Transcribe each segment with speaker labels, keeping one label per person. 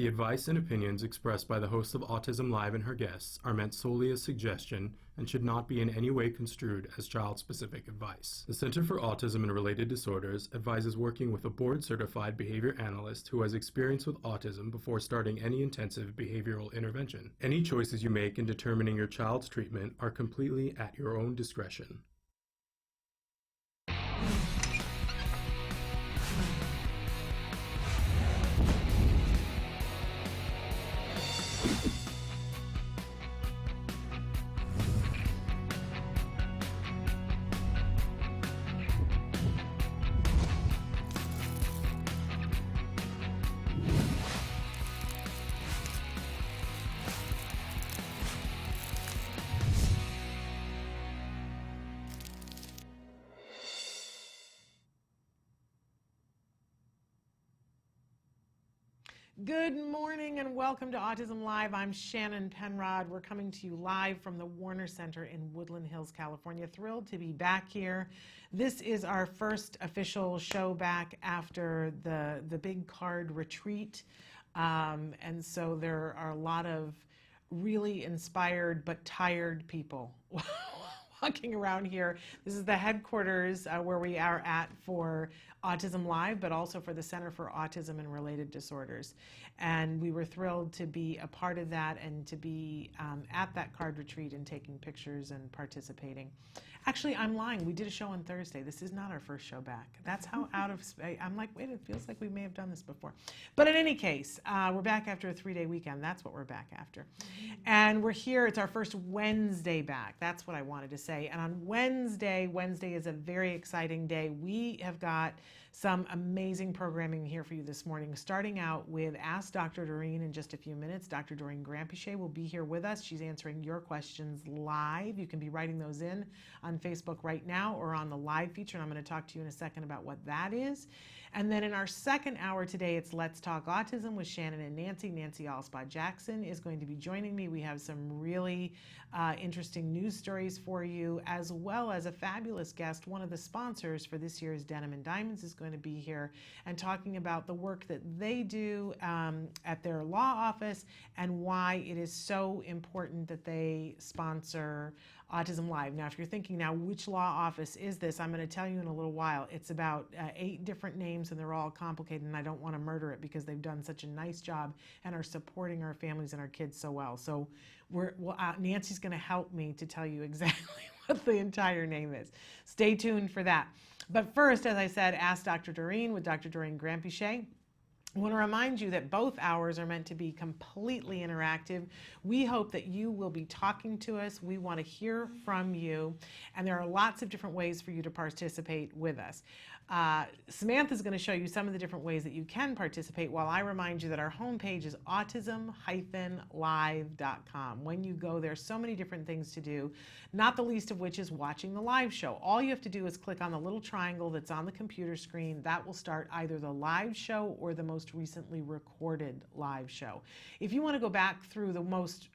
Speaker 1: The advice and opinions expressed by the host of Autism Live and her guests are meant solely as suggestion and should not be in any way construed as child-specific advice. The Center for Autism and Related Disorders advises working with a board-certified behavior analyst who has experience with autism before starting any intensive behavioral intervention. Any choices you make in determining your child's treatment are completely at your own discretion.
Speaker 2: Good morning and welcome to Autism Live. I'm Shannon Penrod. We're coming to you live from the Warner Center in Woodland Hills, California. Thrilled to be back here. This is our first official show back after the big card retreat. And so there are a lot of really inspired but tired people walking around here. This is the headquarters where we are at for Autism Live, but also for the Center for Autism and Related Disorders. And we were thrilled to be a part of that and to be at that card retreat and taking pictures and participating. Actually, I'm lying. We did a show on Thursday. This is not our first show back. That's how out of space. I'm like, wait, it feels like we may have done this before. But in any case, we're back after a 3-day weekend. That's what we're back after. And we're here. It's our first Wednesday back. That's what I wanted to say. And on Wednesday is a very exciting day. We have got some amazing programming here for you this morning, starting out with Ask Dr. Doreen in just a few minutes. Dr. Doreen Grampiche will be here with us. She's answering your questions live. You can be writing those in on Facebook right now or on the live feature, and I'm going to talk to you in a second about what that is. And then in our second hour today, it's Let's Talk Autism with Shannon and Nancy. Nancy Alspaugh Jackson is going to be joining me. We have some really interesting news stories for you, as well as a fabulous guest. One of the sponsors for this year's Denim and Diamonds is going to be here and talking about the work that they do at their law office and why it is so important that they sponsor Autism Live. Now, if you're thinking now, which law office is this? I'm going to tell you in a little while. It's about 8 different names, and they're all complicated, and I don't want to murder it because they've done such a nice job and are supporting our families and our kids so well. So Nancy's going to help me to tell you exactly what the entire name is. Stay tuned for that. But first, as I said, Ask Dr. Doreen with Dr. Doreen Grampiche. I want to remind you that both hours are meant to be completely interactive. We hope that you will be talking to us. We want to hear from you, and there are lots of different ways for you to participate with us. Samantha is going to show you some of the different ways that you can participate, while I remind you that our homepage is autism-live.com. When you go, there are so many different things to do, not the least of which is watching the live show. All you have to do is click on the little triangle that's on the computer screen. That will start either the live show or the most recently recorded live show. If you want to go back through the most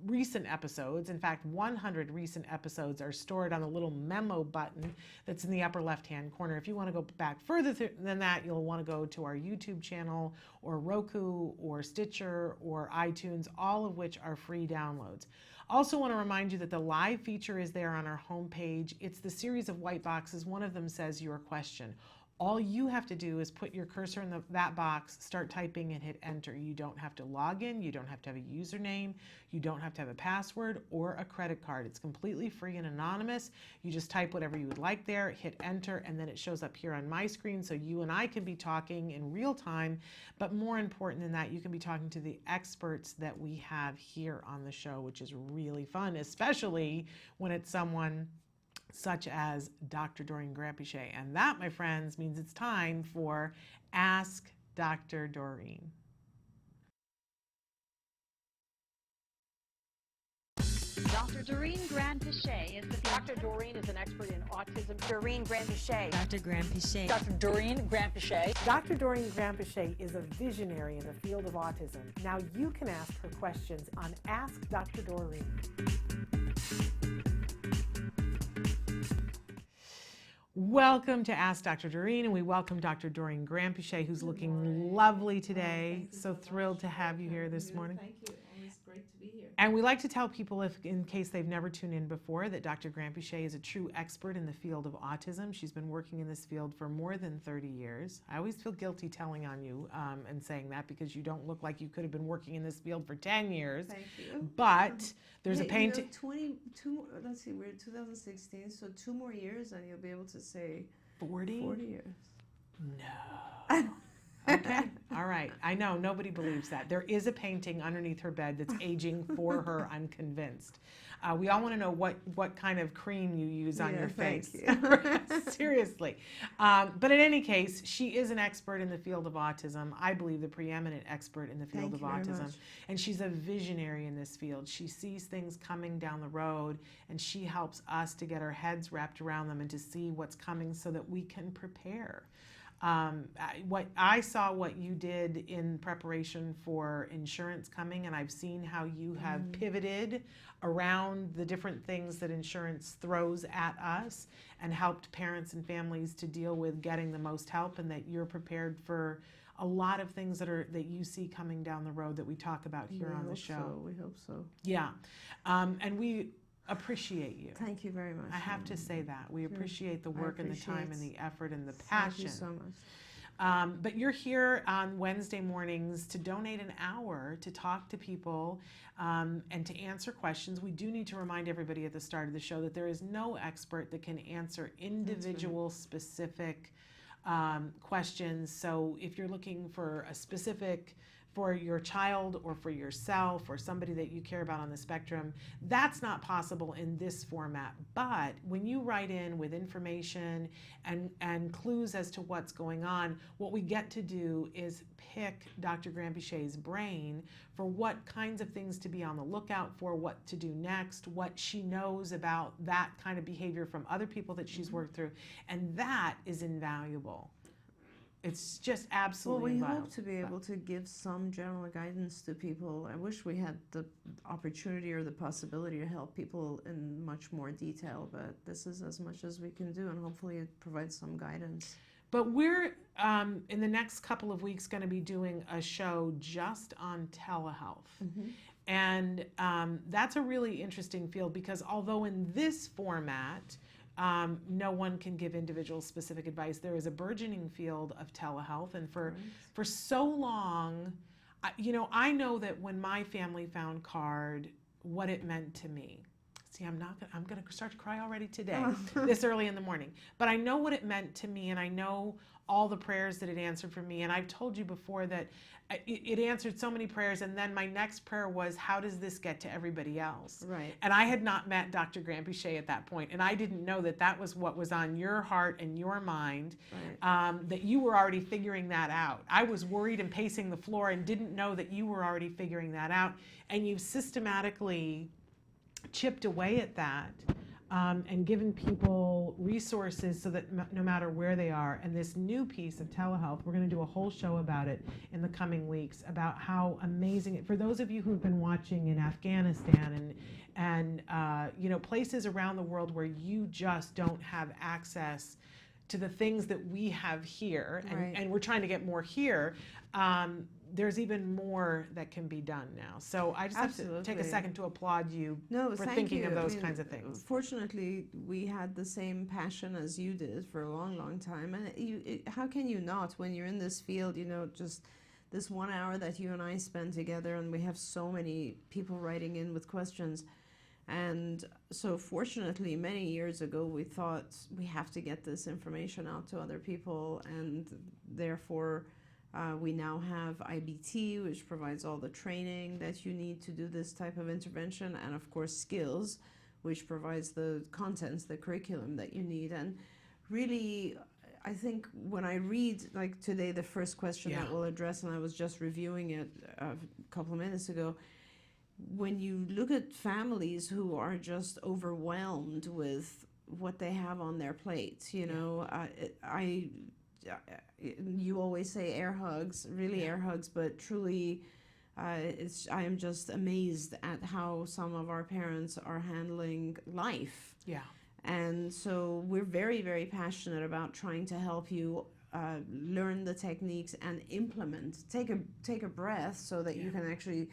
Speaker 2: recent episodes, in fact 100 recent episodes are stored on the little memo button that's in the upper left hand corner. If you want to go back further than that, you'll want to go to our YouTube channel or Roku or Stitcher or iTunes, all of which are free downloads. Also want to remind you that the live feature is there on our homepage. It's the series of white boxes. One of them says your question. All you have to do is put your cursor in that box, start typing, and hit enter. You don't have to log in. You don't have to have a username. You don't have to have a password or a credit card. It's completely free and anonymous. You just type whatever you would like there, hit enter, and then it shows up here on my screen so you and I can be talking in real time. But more important than that, you can be talking to the experts that we have here on the show, which is really fun, especially when it's someone such as Dr. Doreen Grampiche. And that, my friends, means it's time for Ask Dr. Doreen.
Speaker 3: Dr. Doreen Grampiche is the
Speaker 4: Dr. Doreen is an expert in autism.
Speaker 5: Doreen Grampiche.
Speaker 6: Dr. Grampiche.
Speaker 4: Dr. Doreen Grampiche.
Speaker 2: Dr. Doreen Grampiche is a visionary in the field of autism. Now you can ask her questions on Ask Dr. Doreen. Welcome to Ask Dr. Doreen, and we welcome Dr. Doreen Grandpichet, who's looking lovely today. So thrilled to have you here this morning.
Speaker 5: Thank you. Always great to be here.
Speaker 2: And we like to tell people, if in case they've never tuned in before, that Dr. Grandpichet is a true expert in the field of autism. She's been working in this field for more than 30 years. I always feel guilty telling on you and saying that, because you don't look like you could have been working in this field for 10 years.
Speaker 5: Thank you.
Speaker 2: But there's a
Speaker 5: Yeah,
Speaker 2: painting.
Speaker 5: 22, let's see, we're in 2016, so 2 more years and you'll be able to say
Speaker 2: 40?
Speaker 5: 40 years.
Speaker 2: No. Okay. All right. I know nobody believes that. There is a painting underneath her bed that's aging for her, I'm convinced. We all want to know what kind of cream you use on your face.
Speaker 5: Thank you.
Speaker 2: Seriously. But in any case, she is an expert in the field of autism. I believe the preeminent expert in the field of
Speaker 5: Thank you very
Speaker 2: autism.
Speaker 5: much.
Speaker 2: And she's a visionary in this field. She sees things coming down the road, and she helps us to get our heads wrapped around them and to see what's coming so that we can prepare. What I saw what you did in preparation for insurance coming, and I've seen how you have pivoted around the different things that insurance throws at us and helped parents and families to deal with getting the most help, and that you're prepared for a lot of things that you see coming down the road that we talk about here on the show.
Speaker 5: We hope so.
Speaker 2: Yeah. And we appreciate you.
Speaker 5: Thank you very much.
Speaker 2: I have to say that. We appreciate the
Speaker 5: I
Speaker 2: work and the time and
Speaker 5: appreciate
Speaker 2: the effort and the passion.
Speaker 5: Thank you so much.
Speaker 2: But you're here on Wednesday mornings to donate an hour to talk to people and to answer questions. We do need to remind everybody at the start of the show that there is no expert that can answer individual specific questions. So if you're looking for a specific for your child or for yourself or somebody that you care about on the spectrum, that's not possible in this format. But when you write in with information and clues as to what's going on, what we get to do is pick Dr. Grandpichet's brain for what kinds of things to be on the lookout for, what to do next, what she knows about that kind of behavior from other people that she's worked through. And that is invaluable. It's just absolutely
Speaker 5: Well, we
Speaker 2: invaluable.
Speaker 5: hope to be able to give some general guidance to people. I wish we had the opportunity or the possibility to help people in much more detail, but this is as much as we can do, and hopefully it provides some guidance.
Speaker 2: But we're, in the next couple of weeks, going to be doing a show just on telehealth. And that's a really interesting field, because although in this format, no one can give individual specific advice, there is a burgeoning field of telehealth. And for so long, I know that when my family found CARD, what it meant to me. See, I'm going to start to cry already today, this early in the morning. But I know what it meant to me, and I know all the prayers that it answered for me. And I've told you before that it answered so many prayers, and then my next prayer was, how does this get to everybody else?
Speaker 5: Right.
Speaker 2: And I had not met Dr. Grandpichet at that point, and I didn't know that that was what was on your heart and your mind, that you were already figuring that out. I was worried and pacing the floor and didn't know that you were already figuring that out, and you've systematically chipped away at that and given people resources so that no matter where they are. And this new piece of telehealth, we're going to do a whole show about it in the coming weeks, about how amazing it, for those of you who've been watching in Afghanistan and places around the world where you just don't have access to the things that we have here, and we're trying to get more here, there's even more that can be done now. So I just have to take a second to applaud you for thinking of those kinds of things.
Speaker 5: Fortunately, we had the same passion as you did for a long, long time. And how can you not, when you're in this field, just this 1 hour that you and I spend together, and we have so many people writing in with questions. And so fortunately, many years ago, we thought we have to get this information out to other people, and therefore we now have IBT, which provides all the training that you need to do this type of intervention, and of course Skills, which provides the contents, the curriculum that you need. And really, I think when I read, like today, the first question that we'll address, and I was just reviewing it a couple of minutes ago, when you look at families who are just overwhelmed with what they have on their plates, you always say air hugs, really air hugs, but truly I am just amazed at how some of our parents are handling life.
Speaker 2: Yeah.
Speaker 5: And so we're very, very passionate about trying to help you learn the techniques and implement. Take a breath so that you can actually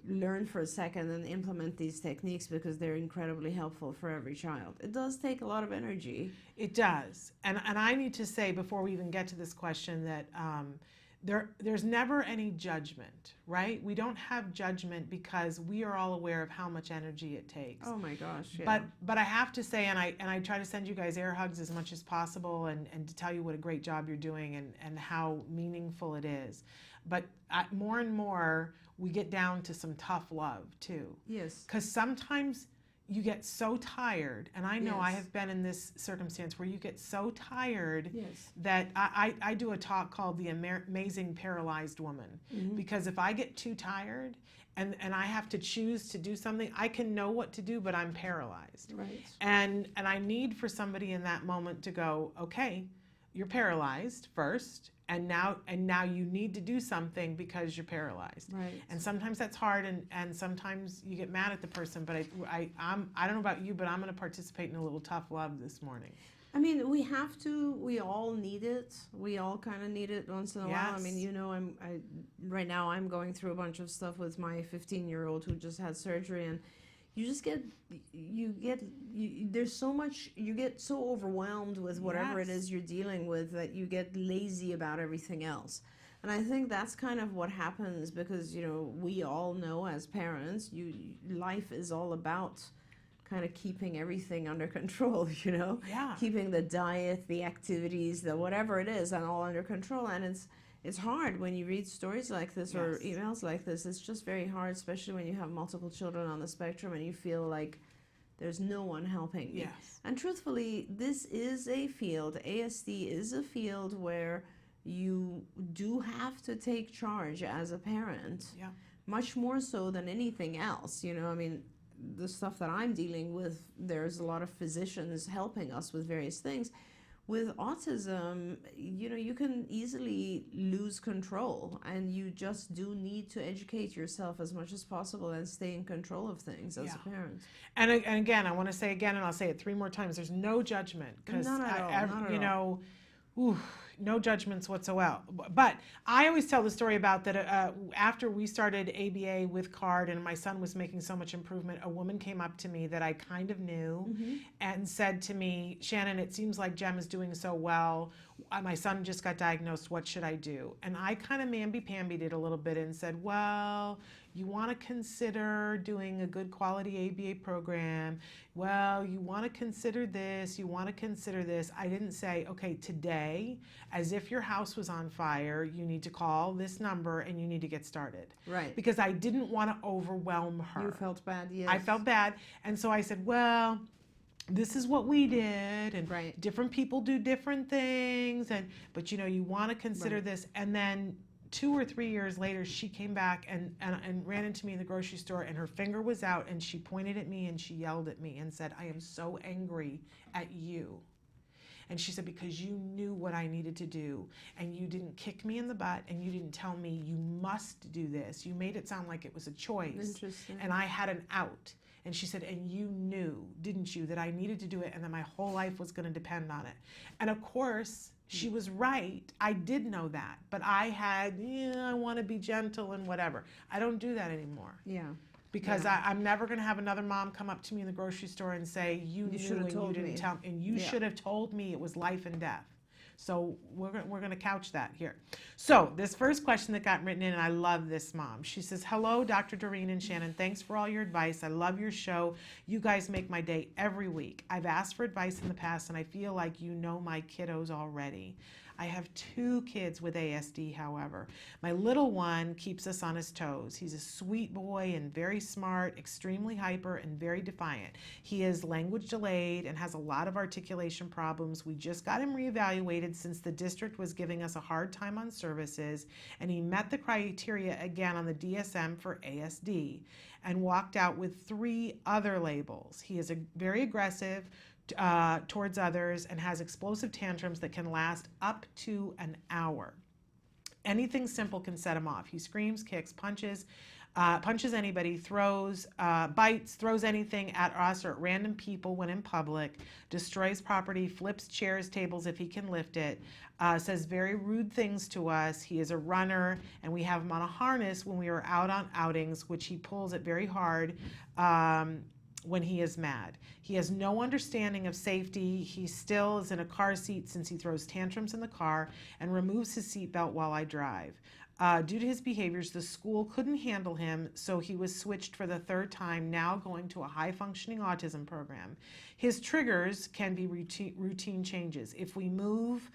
Speaker 5: learn for a second and implement these techniques, because they're incredibly helpful for every child. It does take a lot of energy.
Speaker 2: It does. And I need to say, before we even get to this question, that there's never any judgment, right? We don't have judgment because we are all aware of how much energy it takes.
Speaker 5: Oh my gosh, yeah.
Speaker 2: But I have to say, and I try to send you guys air hugs as much as possible, and to tell you what a great job you're doing and how meaningful it is. But more and more, we get down to some tough love too.
Speaker 5: Yes.
Speaker 2: Because sometimes you get so tired, and I know I
Speaker 5: Yes.
Speaker 2: have been in this circumstance where you get so tired
Speaker 5: Yes.
Speaker 2: that I do a talk called The Amazing Paralyzed Woman. Because if I get too tired and I have to choose to do something, I can know what to do, but I'm paralyzed.
Speaker 5: Right.
Speaker 2: And I need for somebody in that moment to go, okay, you're paralyzed first, and now you need to do something because you're paralyzed.
Speaker 5: Right.
Speaker 2: And sometimes that's hard, and sometimes you get mad at the person. But I don't know about you, but I'm going to participate in a little tough love this morning.
Speaker 5: I mean, we have to. We all need it. We all kind of need it once in a while. I mean,
Speaker 2: Yes.
Speaker 5: you know, right now I'm going through a bunch of stuff with my 15-year-old who just had surgery, and you just there's so much, you get so overwhelmed with whatever it
Speaker 2: Yes.
Speaker 5: is you're dealing with that you get lazy about everything else. And I think that's kind of what happens, because, you know, we all know as parents, life is all about kind of keeping everything under control, you know?
Speaker 2: Yeah.
Speaker 5: Keeping the diet, the activities, the whatever it is, and all under control. And it's hard when you read stories like this or
Speaker 2: Yes.
Speaker 5: emails like this. It's just very hard, especially when you have multiple children on the spectrum and you feel like there's no one helping you.
Speaker 2: Yes.
Speaker 5: And truthfully, this is a field, ASD is a field where you do have to take charge as a parent.
Speaker 2: Yeah.
Speaker 5: Much more so than anything else. You know, I mean, the stuff that I'm dealing with, there's a lot of physicians helping us with various things. With autism, you know, you can easily lose control, and you just do need to educate yourself as much as possible and stay in control of things as a parent.
Speaker 2: And again, I want to say again, and I'll say it 3 more times, there's no judgment. Because,
Speaker 5: None at all, not at
Speaker 2: you
Speaker 5: all.
Speaker 2: know, no judgments whatsoever. But I always tell the story about that after we started ABA with CARD and my son was making so much improvement, a woman came up to me that I kind of knew and said to me, Shannon, it seems like Jem is doing so well. My son just got diagnosed. What should I do? And I kind of mamby-pambied it a little bit and said, well, you want to consider doing a good quality ABA program. Well, you want to consider this. You want to consider this. I didn't say, okay, today, as if your house was on fire, you need to call this number and you need to get started.
Speaker 5: Right.
Speaker 2: Because I didn't want to overwhelm her.
Speaker 5: You felt bad, yes.
Speaker 2: I felt bad. And so I said, well, this is what we did, and
Speaker 5: Right.
Speaker 2: different people do different things, but you know, you want to consider
Speaker 5: Right.
Speaker 2: this. And then 2 or 3 years later, she came back and ran into me in the grocery store, and her finger was out, and she pointed at me and she yelled at me and said, I am so angry at you. And she said, because you knew what I needed to do, and you didn't kick me in the butt, and you didn't tell me you must do this. You made it sound like it was a choice.
Speaker 5: Interesting.
Speaker 2: And I had an out. And she said, and you knew, didn't you, that I needed to do it and that my whole life was going to depend on it. And of course, she was right. I did know that. But I had, I want to be gentle and whatever. I don't do that anymore.
Speaker 5: Yeah.
Speaker 2: Because
Speaker 5: Yeah.
Speaker 2: I'm never going to have another mom come up to me in the grocery store and say, you knew
Speaker 5: should have
Speaker 2: and you
Speaker 5: told
Speaker 2: didn't
Speaker 5: me.
Speaker 2: tell me. And you
Speaker 5: Yeah.
Speaker 2: should have told me it was life and death. So we're going to couch that here. So this first question that got written in, and I love this mom. She says, hello, Dr. Doreen and Shannon. Thanks for all your advice. I love your show. You guys make my day every week. I've asked for advice in the past, and I feel like you know my kiddos already. I have 2 kids with ASD, however. My little one keeps us on his toes. He's a sweet boy and very smart, extremely hyper, and very defiant. He is language delayed and has a lot of articulation problems. We just got him reevaluated since the district was giving us a hard time on services, and he met the criteria again on the DSM for ASD and walked out with 3 other labels. He is very aggressive towards others and has explosive tantrums that can last up to an hour. Anything simple can set him off. He screams, kicks, punches, punches anybody, throws, bites, throws anything at us or at random people when in public, destroys property, flips chairs, tables if he can lift it, says very rude things to us. He is a runner, and we have him on a harness when we are out on outings, which he pulls it very hard when he is mad. He has no understanding of safety. He still is in a car seat since he throws tantrums in the car and removes his seatbelt while I drive. Due to his behaviors, the school couldn't handle him, so he was switched for the third time, now going to a high-functioning autism program. His triggers can be routine changes. If we move,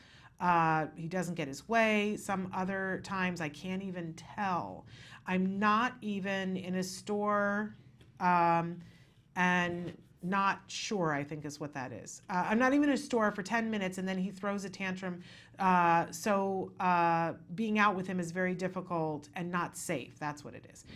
Speaker 2: he doesn't get his way. Some other times I can't even tell. I'm not even in a store and not sure, I think is what that is. I'm not even in a store for 10 minutes and then he throws a tantrum. So being out with him is very difficult and not safe. That's what it is.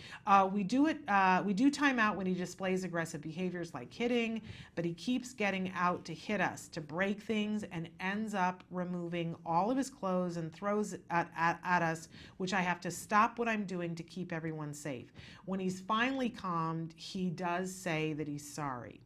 Speaker 2: We do time out when he displays aggressive behaviors like hitting, but he keeps getting out to hit us, to break things, and ends up removing all of his clothes and throws at us, which I have to stop what I'm doing to keep everyone safe. When he's finally calmed, he does say that he's sorry.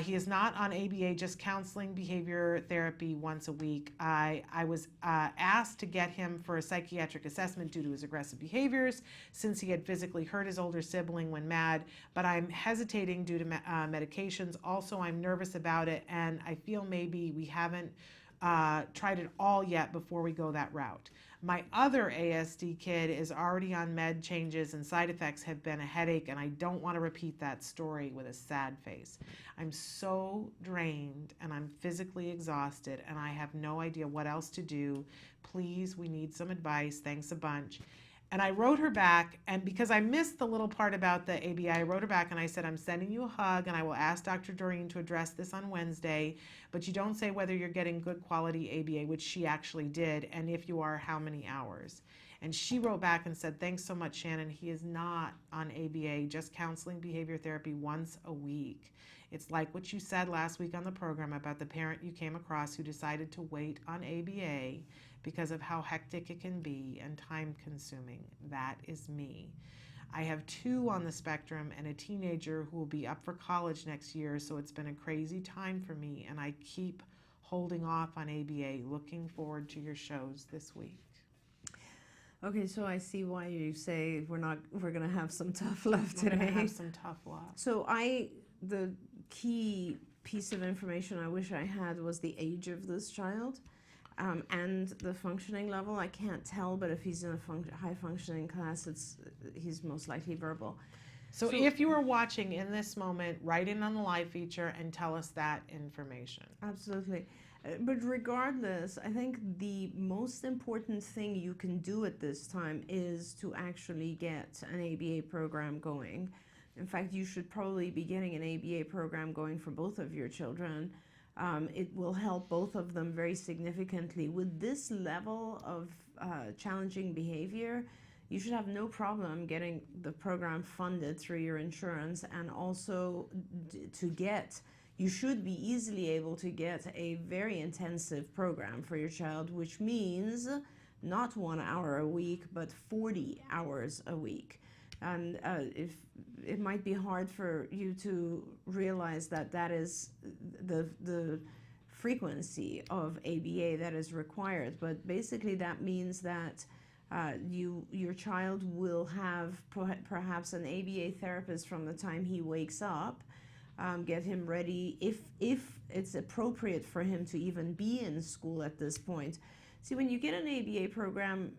Speaker 2: He is not on ABA, just counseling behavior therapy once a week. I was asked to get him for a psychiatric assessment due to his aggressive behaviors since he had physically hurt his older sibling when mad, but I'm hesitating due to medications. Also, I'm nervous about it, and I feel maybe we haven't tried it all yet before we go that route. My other ASD kid is already on med changes and side effects have been a headache, and I don't want to repeat that story with a sad face. I'm so drained and I'm physically exhausted and I have no idea what else to do. Please, we need some advice. Thanks a bunch. And I wrote her back, and because I missed the little part about the ABI, I wrote her back and I said, I'm sending you a hug and I will ask Dr. Doreen to address this on Wednesday, but you don't say whether you're getting good quality ABA, which she actually did, and if you are, how many hours. And she wrote back and said, thanks so much, Shannon. He is not on ABA, just counseling behavior therapy once a week. It's like what you said last week on the program about the parent you came across who decided to wait on ABA because of how hectic it can be and time consuming. That is me. I have 2 on the spectrum and a teenager who will be up for college next year, so it's been a crazy time for me and I keep holding off on ABA. Looking forward to your shows this week.
Speaker 5: Okay, so I see why you say we're gonna have some tough love
Speaker 2: We're
Speaker 5: today.
Speaker 2: gonna have some tough love.
Speaker 5: So the key piece of information I wish I had was the age of this child. And the functioning level. I can't tell, but if he's in a high functioning class, he's most likely verbal.
Speaker 2: So if you are watching in this moment, write in on the live feature and tell us that information.
Speaker 5: Absolutely. But regardless, I think the most important thing you can do at this time is to actually get an ABA program going. In fact, you should probably be getting an ABA program going for both of your children. It will help both of them very significantly. With this level of challenging behavior, you should have no problem getting the program funded through your insurance, and also you should be easily able to get a very intensive program for your child, which means not 1 hour a week, but 40 hours a week. And if it might be hard for you to realize that is the frequency of ABA that is required, but basically that means that your child will have perhaps an ABA therapist from the time he wakes up, get him ready if it's appropriate for him to even be in school at this point. See, when you get an ABA program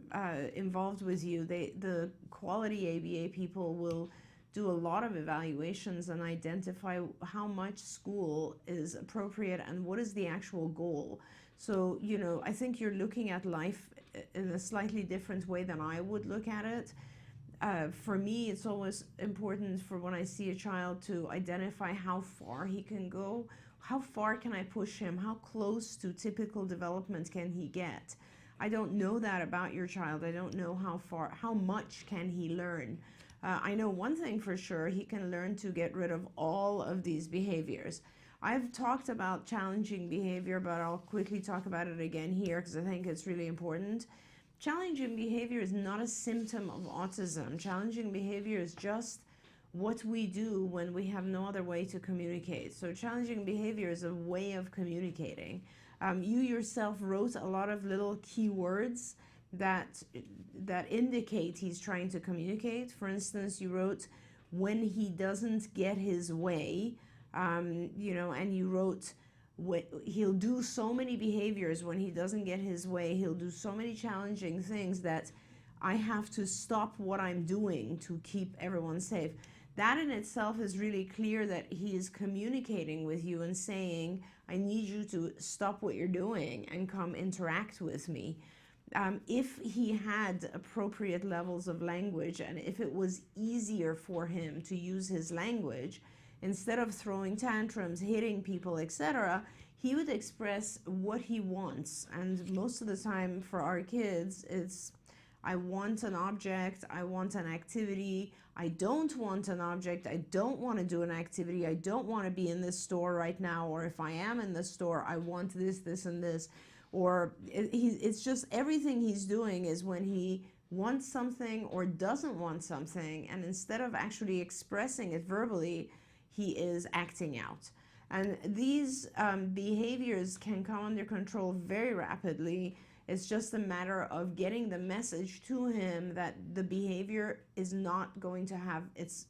Speaker 5: involved with you, the quality ABA people will do a lot of evaluations and identify how much school is appropriate and what is the actual goal. So, I think you're looking at life in a slightly different way than I would look at it. For me, it's always important for when I see a child to identify how far he can go. How far can I push him? How close to typical development can he get? I don't know that about your child. I don't know how much can he learn. I know one thing for sure, he can learn to get rid of all of these behaviors. I've talked about challenging behavior, but I'll quickly talk about it again here because I think it's really important. challenging behavior is not a symptom of autism. Challenging behavior is just what we do when we have no other way to communicate. So challenging behavior is a way of communicating. You yourself wrote a lot of little keywords that indicate he's trying to communicate. For instance, you wrote, when he doesn't get his way, and you wrote, he'll do so many behaviors when he doesn't get his way. He'll do so many challenging things that I have to stop what I'm doing to keep everyone safe. That in itself is really clear that he is communicating with you and saying, I need you to stop what you're doing and come interact with me. If he had appropriate levels of language, and if it was easier for him to use his language, instead of throwing tantrums, hitting people, etc., he would express what he wants. And most of the time for our kids, it's, I want an object, I want an activity, I don't want an object, I don't want to do an activity, I don't want to be in this store right now, or if I am in the store, I want this, this, and this. Or it's just everything he's doing is when he wants something or doesn't want something, and instead of actually expressing it verbally, he is acting out. And these behaviors can come under control very rapidly. It's just a matter of getting the message to him that the behavior is not going to have its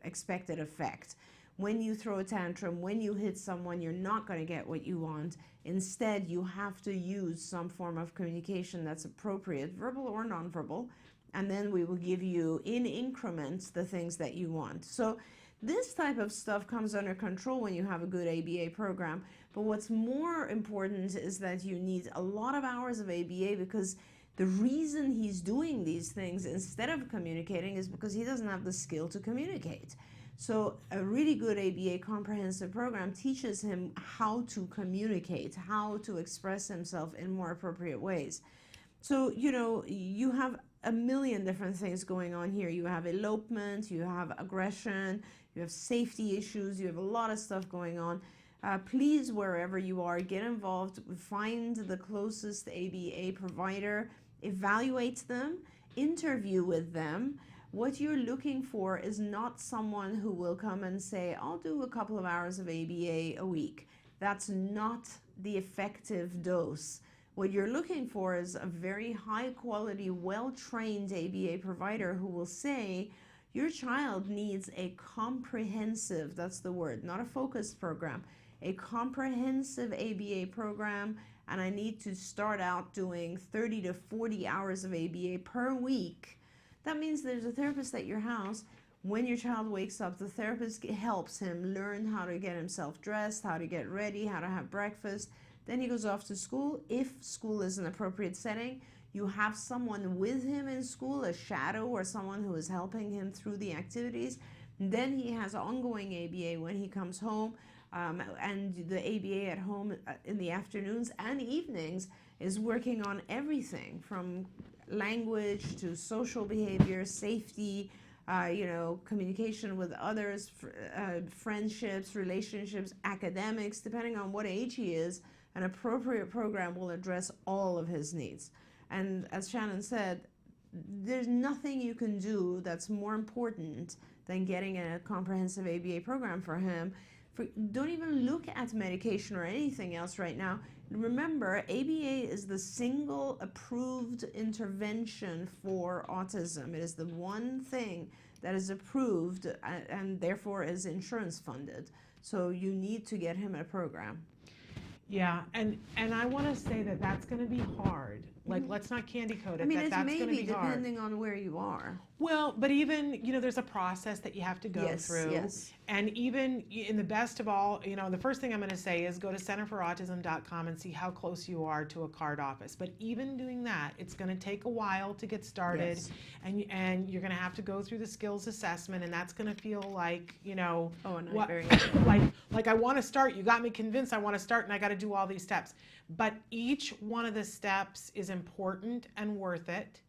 Speaker 5: expected effect. When you throw a tantrum, when you hit someone, you're not going to get what you want. Instead, you have to use some form of communication that's appropriate, verbal or nonverbal, and then we will give you in increments the things that you want. So this type of stuff comes under control when you have a good ABA program. But what's more important is that you need a lot of hours of ABA, because the reason he's doing these things instead of communicating is because he doesn't have the skill to communicate. So a really good ABA comprehensive program teaches him how to communicate, how to express himself in more appropriate ways. So, you have a million different things going on here. You have elopement, you have aggression, you have safety issues, you have a lot of stuff going on. Please, wherever you are, get involved, find the closest ABA provider, evaluate them, interview with them. What you're looking for is not someone who will come and say, I'll do a couple of hours of ABA a week. That's not the effective dose. What you're looking for is a very high quality, well-trained ABA provider who will say, your child needs a comprehensive, that's the word, not a focused program, a comprehensive ABA program, and I need to start out doing 30 to 40 hours of ABA per week. That means there's a therapist at your house. When your child wakes up, the therapist helps him learn how to get himself dressed, how to get ready, how to have breakfast. Then he goes off to school. If school is an appropriate setting, you have someone with him in school, a shadow or someone who is helping him through the activities. Then he has ongoing ABA when he comes home, and the ABA at home in the afternoons and evenings is working on everything from language to social behavior, safety, communication with others, friendships, relationships, academics. Depending on what age he is, an appropriate program will address all of his needs. And as Shannon said, there's nothing you can do that's more important than getting a comprehensive ABA program for him. Don't even look at medication or anything else right now. Remember, ABA is the single approved intervention for autism. It is the one thing that is approved and therefore is insurance funded. So you need to get him a program.
Speaker 2: Yeah, and I want to say that that's going to be hard. Like, let's not candy coat it.
Speaker 5: I mean,
Speaker 2: that's going to be
Speaker 5: depending on where you are.
Speaker 2: Well, but even, there's a process that you have to go through.
Speaker 5: Yes.
Speaker 2: And even in the best of all, the first thing I'm going to say is go to centerforautism.com and see how close you are to a card office. But even doing that, it's going to take a while to get started.
Speaker 5: Yes.
Speaker 2: And you're going to have to go through the skills assessment, and that's going to feel like, like I want to start. You got me convinced I want to start, and I got to do all these steps. But each one of the steps is important and worth it.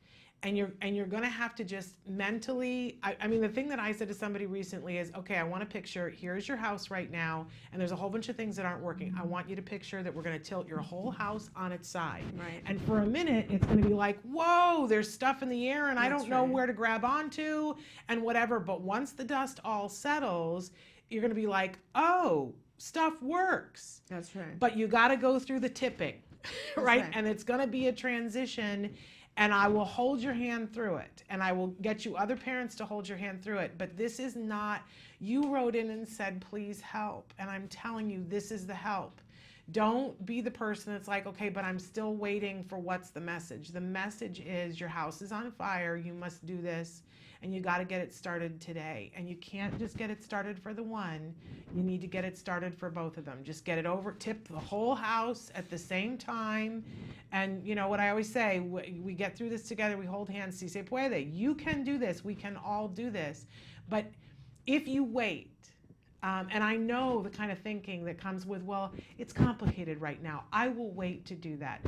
Speaker 2: And you're going to have to just mentally, I mean, the thing that I said to somebody recently is, okay, I want to picture, here's your house right now, and there's a whole bunch of things that aren't working. I want you to picture that we're going to tilt your whole house on its side.
Speaker 5: Right.
Speaker 2: And for a minute, it's going to be like, whoa, there's stuff in the air, and I don't know
Speaker 5: right.
Speaker 2: where to grab onto, and whatever. But once the dust all settles, you're going to be like, oh, stuff works.
Speaker 5: That's right.
Speaker 2: But you got to go through the tipping, right?
Speaker 5: right.
Speaker 2: And it's going to be a transition. And I will hold your hand through it. And I will get you other parents to hold your hand through it. But this is not, you wrote in and said, please help. And I'm telling you, this is the help. Don't be the person that's like, okay, but I'm still waiting for what's the message. The message is your house is on fire. You must do this. And you got to get it started today. And you can't just get it started for the one. You need to get it started for both of them. Just get it over, tip the whole house at the same time. And you know what I always say, we get through this together, we hold hands, si se puede. You can do this. We can all do this. But if you wait, and I know the kind of thinking that comes with, well, it's complicated right now. I will wait to do that.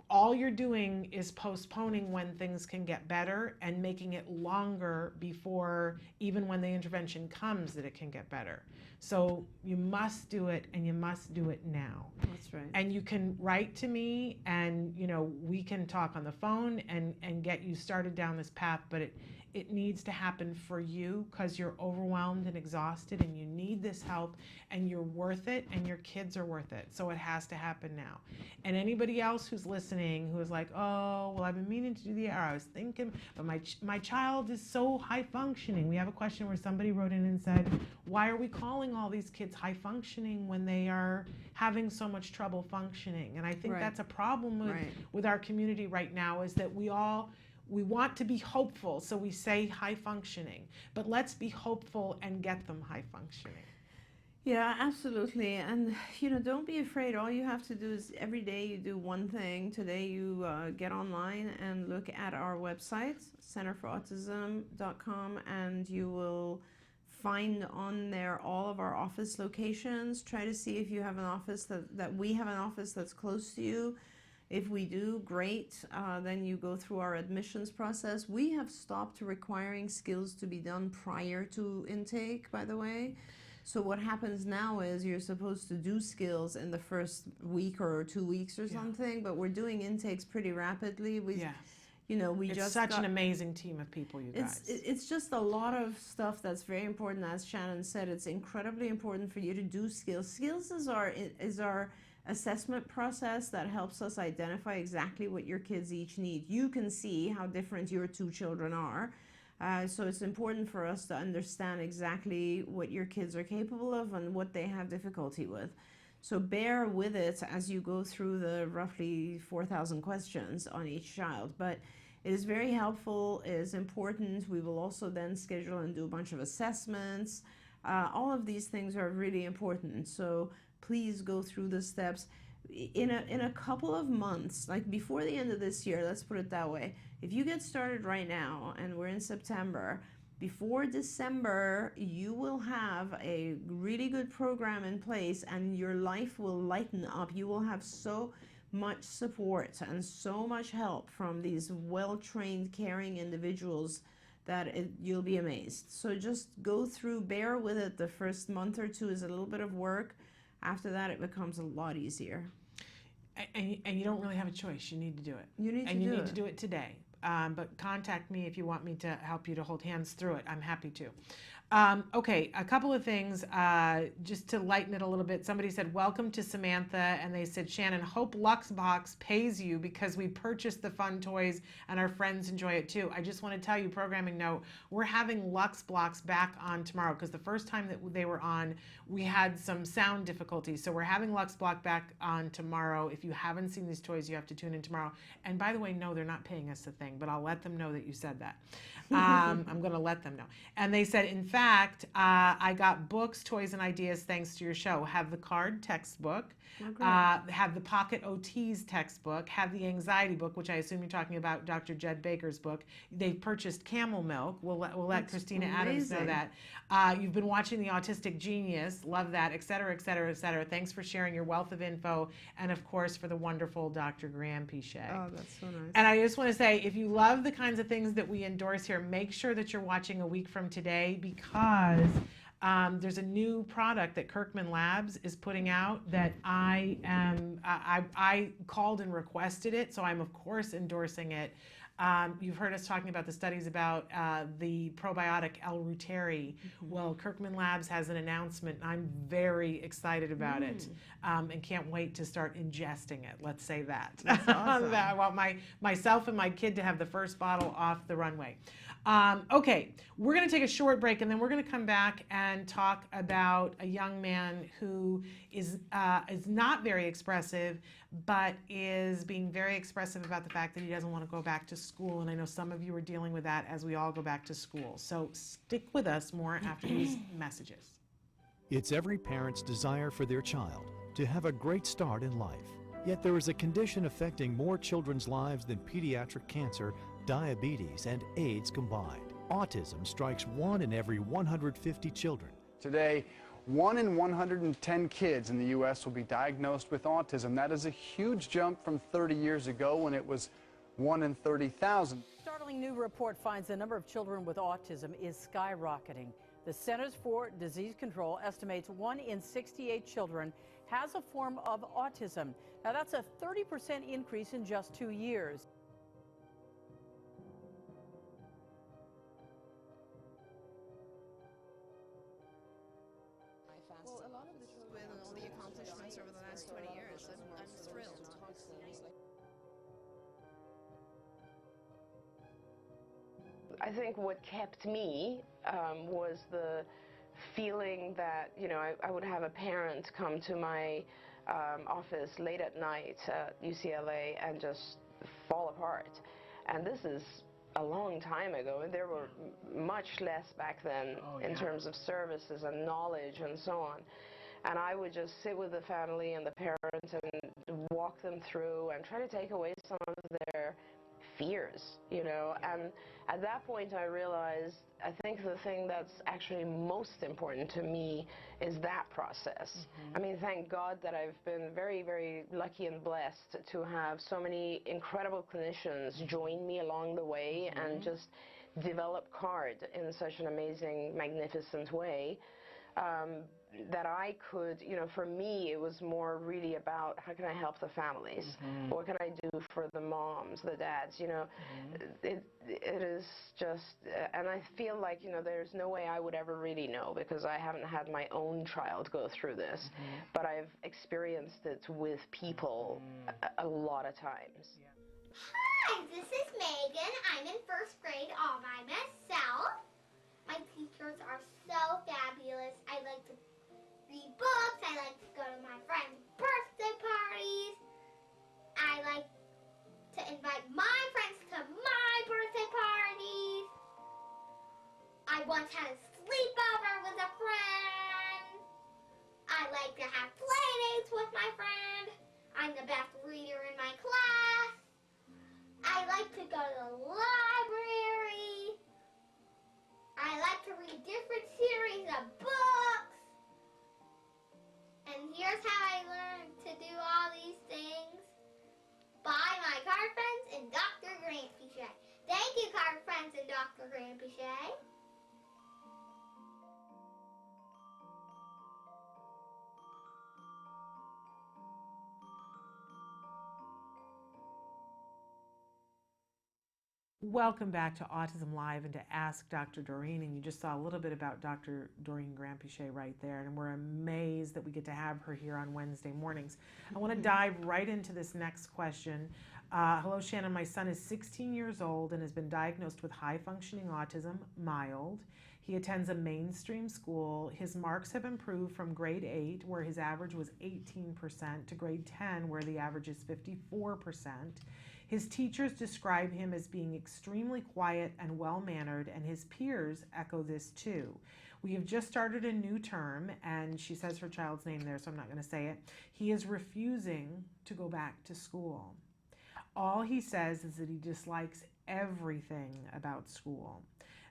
Speaker 2: All you're doing is postponing when things can get better and making it longer before even when the intervention comes that it can get better. So you must do it, and you must do it now.
Speaker 5: That's right.
Speaker 2: And you can write to me, and you know, we can talk on the phone and get you started down this path, but it needs to happen for you because you're overwhelmed and exhausted and you need this help, and you're worth it, and your kids are worth it. So it has to happen now. And anybody else who's listening who is like, oh, well, I've been meaning to do the hour. I was thinking, but my child is so high functioning. We have a question where somebody wrote in and said, why are we calling all these kids high functioning when they are having so much trouble functioning? And I think
Speaker 5: Right.
Speaker 2: that's a problem
Speaker 5: Right.
Speaker 2: with our community right now, is that we want to be hopeful, so we say high functioning, but let's be hopeful and get them high functioning.
Speaker 5: Yeah, absolutely. And, you know, don't be afraid. All you have to do is every day you do one thing. Today you get online and look at our website, centerforautism.com, and you will find on there all of our office locations. Try to see if you have an office that we have an office that's close to you. If we do, great. Then you go through our admissions process. We have stopped requiring skills to be done prior to intake, by the way. So what happens now is you're supposed to do skills in the first week or 2 weeks or something, but we're doing intakes pretty rapidly. You know,
Speaker 2: It's such an amazing team of people, you guys.
Speaker 5: It's just a lot of stuff that's very important. As Shannon said, it's incredibly important for you to do skills. Skills is our assessment process that helps us identify exactly what your kids each need. You can see how different your two children are. So it's important for us to understand exactly what your kids are capable of and what they have difficulty with. So bear with it as you go through the roughly 4,000 questions on each child. But it is very helpful, it is important. We will also then schedule and do a bunch of assessments. All of these things are really important. So please go through the steps. In a couple of months, like before the end of this year, let's put it that way, if you get started right now and we're in September, before December you will have a really good program in place and your life will lighten up. You will have so much support and so much help from these well-trained, caring individuals that you'll be amazed. So just go through, bear with it. The first month or two is a little bit of work. After that, it becomes a lot easier.
Speaker 2: And you don't really have a choice. You need to do it.
Speaker 5: You need
Speaker 2: to do it today. But contact me if you want me to help you to hold hands through it. I'm happy to. Okay, a couple of things just to lighten it a little bit. Somebody said, welcome to Samantha, and they said, Shannon, hope Luxbox pays you because we purchased the fun toys and our friends enjoy it too. I just want to tell you, programming note, we're having Luxbox back on tomorrow because the first time that they were on, we had some sound difficulties. So we're having Luxbox back on tomorrow. If you haven't seen these toys, you have to tune in tomorrow. And by the way, no, they're not paying us a thing, but I'll let them know that you said that. I'm going to let them know. And they said, in fact, fact, I got books, toys, and ideas thanks to your show. Have the card textbook, have the Pocket OTs textbook, have the anxiety book, which I assume you're talking about Dr. Jed Baker's book. They've purchased Camel Milk. We'll let Christina Adams know that. You've been watching The Autistic Genius. Love that, et cetera, et cetera, et cetera. Thanks for sharing your wealth of info, and of course for the wonderful Dr. Graham Pichet.
Speaker 5: Oh, that's so nice.
Speaker 2: And I just want to say, if you love the kinds of things that we endorse here, make sure that you're watching a week from today, because there's a new product that Kirkman Labs is putting out that I called and requested it, so I'm of course endorsing it. You've heard us talking about the studies about the probiotic L-Reuteri. Well, Kirkman Labs has an announcement. I'm very excited about it, and can't wait to start ingesting it. Let's say that.
Speaker 5: That's awesome.
Speaker 2: I want myself and my kid to have the first bottle off the runway. Okay, we're going to take a short break, and then we're going to come back and talk about a young man who is not very expressive, but is being very expressive about the fact that he doesn't want to go back to school. And I know some of you are dealing with that as we all go back to school. So stick with us more after these messages.
Speaker 6: It's every parent's desire for their child to have a great start in life. Yet there is a condition affecting more children's lives than pediatric cancer, diabetes, and AIDS combined. Autism strikes 1 in every 150 children.
Speaker 7: Today, 1 in 110 kids in the U.S. will be diagnosed with autism. That is a huge jump from 30 years ago when it was 1 in 30,000.
Speaker 4: Startling new report finds the number of children with autism is skyrocketing. The Centers for Disease Control estimates 1 in 68 children has a form of autism. Now that's a 30% increase in just 2 years.
Speaker 8: Well, a lot of the children and all the accomplishments over the last 20 years, I'm thrilled.
Speaker 9: I think what kept me was the feeling that, you know, I would have a parent come to my office late at night at UCLA and just fall apart. And this is a long time ago, and there were much less back then in terms of services and knowledge and so on. And I would just sit with the family and the parents and walk them through and try to take away some of their fears, you know. And at that point I realized, I think the thing that's actually most important to me is that process. I mean, thank God that I've been very, very lucky and blessed to have so many incredible clinicians join me along the way and just develop CARD in such an amazing, magnificent way. That I could, you know, for me it was more really about how can I help the families? What can I do for the moms, the dads, you know? It is just, and I feel like, you know, there's no way I would ever really know because I haven't had my own child go through this, but I've experienced it with people a lot of times.
Speaker 10: Hi, this is Megan. I'm in first grade all by myself. My teachers are so fabulous. I like to read books. I like to go to my friends' birthday parties. I like to invite my friends to my birthday parties. I once had a sleepover with a friend. I like to have play dates with my friend. I'm the best reader in my class. I like to go to the library. I like to read different series of books. And here's how I learned to do all these things. By my card friends and Dr. Grant Pichet. Thank you, card friends and Dr. Grant Pichet.
Speaker 2: Welcome back to Autism Live and to Ask Dr. Doreen. And you just saw a little bit about Dr. Doreen Grant-Pichet right there. And we're amazed that we get to have her here on Wednesday mornings. I want to dive right into this next question. Hello, Shannon. My son is 16 years old and has been diagnosed with high-functioning autism, mild. He attends a mainstream school. His marks have improved from grade 8, where his average was 18%, to grade 10, where the average is 54%. His teachers describe him as being extremely quiet and well-mannered, and his peers echo this too. We have just started a new term, and she says her child's name there, so I'm not going to say it. He is refusing to go back to school. All he says is that he dislikes everything about school.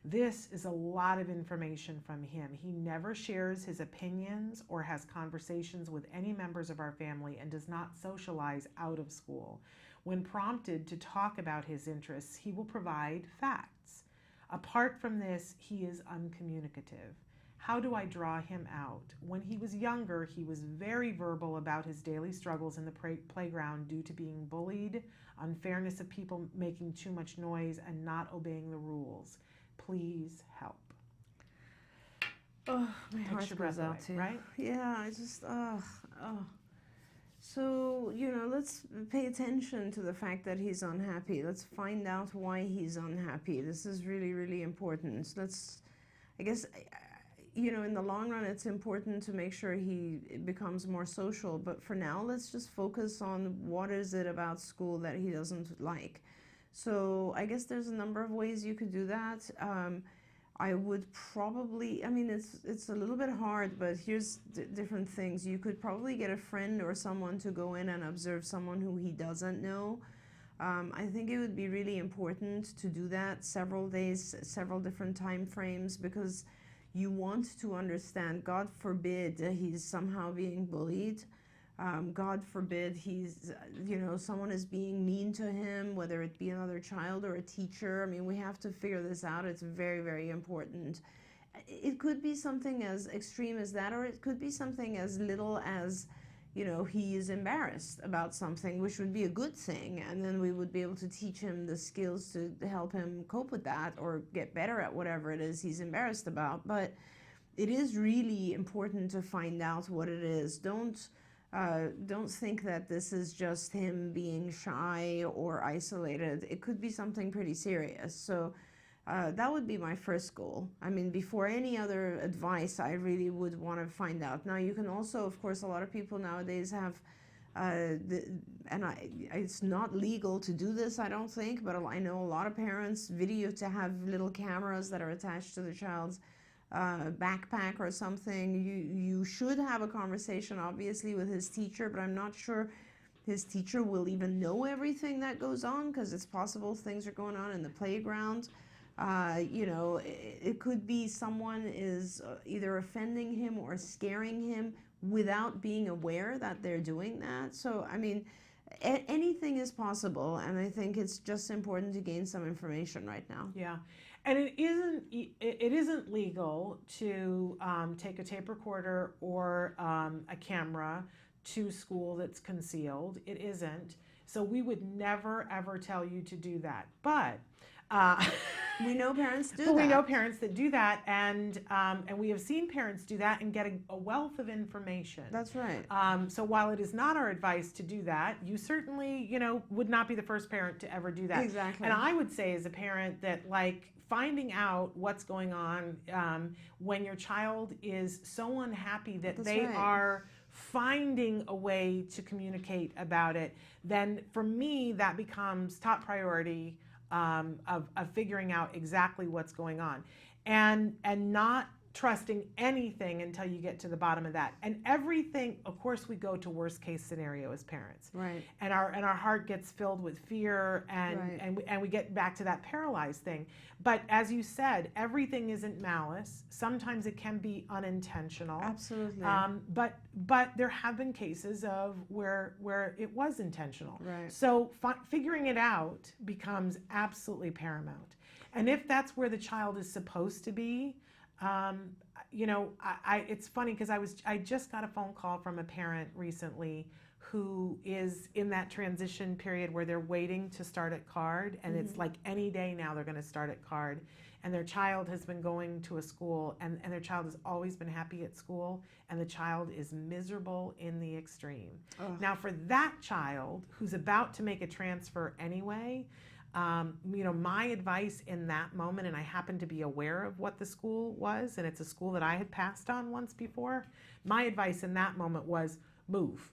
Speaker 2: This is a lot of information from him. He never shares his opinions or has conversations with any members of our family and does not socialize out of school. When prompted to talk about his interests, he will provide facts. Apart from this, he is uncommunicative. How do I draw him out? When he was younger, he was very verbal about his daily struggles in the playground due to being bullied, unfairness of people making too much noise, and not obeying the rules. Please help.
Speaker 5: Oh, my
Speaker 2: Takes
Speaker 5: heart
Speaker 2: your breath
Speaker 5: goes out
Speaker 2: away,
Speaker 5: to you.
Speaker 2: right?
Speaker 5: Yeah, I just, So, let's pay attention to the fact that he's unhappy. Let's find out why he's unhappy. This is really, really important. I guess, in the long run, it's important to make sure he becomes more social. But for now, let's just focus on what is it about school that he doesn't like. So I guess there's a number of ways you could do that. I would probably, it's a little bit hard, but here's different things. You could probably get a friend or someone to go in and observe someone who he doesn't know. I think it would be really important to do that several days, several different time frames, because you want to understand, God forbid he's somehow being bullied. God forbid someone is being mean to him, whether it be another child or a teacher. We have to figure this out. It's very, very important. It could be something as extreme as that, or it could be something as little as, he is embarrassed about something, which would be a good thing. And then we would be able to teach him the skills to help him cope with that or get better at whatever it is he's embarrassed about. But it is really important to find out what it is. Don't think that this is just him being shy or isolated. It could be something pretty serious. So that would be my first goal. Before any other advice, I really would want to find out. Now, you can also, of course, a lot of people nowadays have, it's not legal to do this, I don't think, but I know a lot of parents have little cameras that are attached to the child's backpack or something. You should have a conversation, obviously, with his teacher, but I'm not sure his teacher will even know everything that goes on, because it's possible things are going on in the playground. It could be someone is either offending him or scaring him without being aware that they're doing that. So, anything is possible, and I think it's just important to gain some information right now.
Speaker 2: Yeah. And it isn't legal to take a tape recorder or a camera to school that's concealed. It isn't. So we would never, ever tell you to do that. But
Speaker 5: we know parents do
Speaker 2: but
Speaker 5: that.
Speaker 2: We know parents that do that, and we have seen parents do that and get a wealth of information.
Speaker 5: That's right.
Speaker 2: So while it is not our advice to do that, you certainly, would not be the first parent to ever do that.
Speaker 5: Exactly.
Speaker 2: And I would say as a parent that, finding out what's going on when your child is so unhappy that
Speaker 5: That's
Speaker 2: they
Speaker 5: right.
Speaker 2: are finding a way to communicate about it, then for me that becomes top priority of figuring out exactly what's going on, and not trusting anything until you get to the bottom of that. And everything, of course, we go to worst case scenario as parents,
Speaker 5: right?
Speaker 2: And our heart gets filled with fear, and
Speaker 5: Right.
Speaker 2: and we get back to that paralyzed thing. But as you said, everything isn't malice. Sometimes it can be unintentional.
Speaker 5: Absolutely.
Speaker 2: But there have been cases of where it was intentional.
Speaker 5: Right.
Speaker 2: So figuring it out becomes absolutely paramount. And if that's where the child is supposed to be, it's funny because I just got a phone call from a parent recently who is in that transition period where they're waiting to start at CARD, and it's like any day now they're going to start at CARD, and their child has been going to a school, and their child has always been happy at school, and the child is miserable in the extreme.
Speaker 5: Ugh.
Speaker 2: Now for that child who's about to make a transfer anyway, my advice in that moment, and I happen to be aware of what the school was, and it's a school that I had passed on once before, my advice in that moment was move.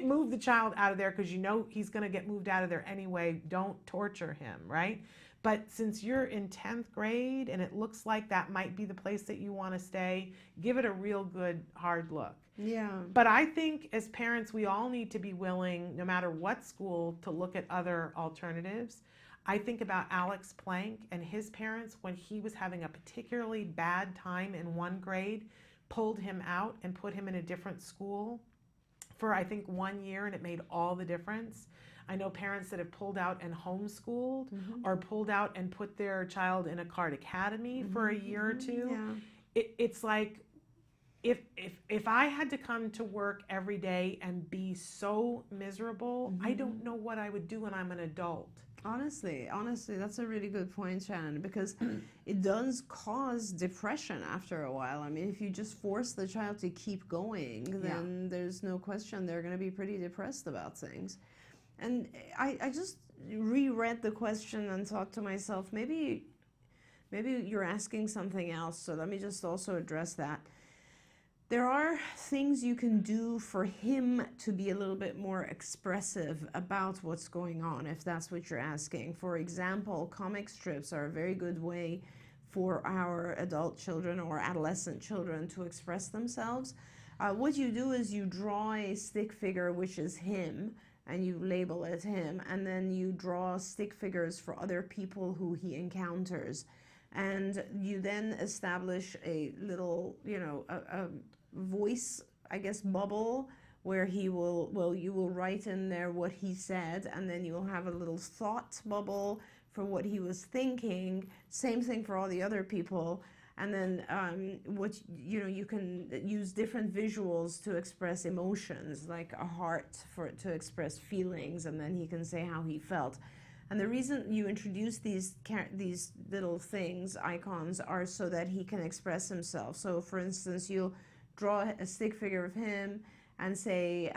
Speaker 2: move the child out of there because you know he's going to get moved out of there anyway. Don't torture him, right? But since you're in 10th grade and it looks like that might be the place that you want to stay, give it a real good hard look.
Speaker 5: Yeah.
Speaker 2: But I think as parents, we all need to be willing, no matter what school, to look at other alternatives. I think about Alex Plank and his parents when he was having a particularly bad time in 1 grade, pulled him out and put him in a different school for I think 1 year, and it made all the difference. I know parents that have pulled out and homeschooled or pulled out and put their child in a CARD academy for a year or two.
Speaker 5: Yeah.
Speaker 2: It's like, if I had to come to work every day and be so miserable, I don't know what I would do when I'm an adult.
Speaker 5: Honestly, that's a really good point, Shannon, because it does cause depression after a while. I mean, if you just force the child to keep going, then there's no question they're going to be pretty depressed about things. And I just reread the question and thought to myself, maybe you're asking something else, so let me just also address that. There are things you can do for him to be a little bit more expressive about what's going on, if that's what you're asking. For example, comic strips are a very good way for our adult children or adolescent children to express themselves. What you do is you draw a stick figure, which is him, and you label it him, and then you draw stick figures for other people who he encounters. And you then establish a little, a voice, I guess, bubble where you will write in there what he said, and then you'll have a little thought bubble for what he was thinking. Same thing for all the other people. And then you can use different visuals to express emotions, like a heart to express feelings, and then he can say how he felt. And the reason you introduce these little things, icons, are so that he can express himself. So, for instance, you'll draw a stick figure of him and say,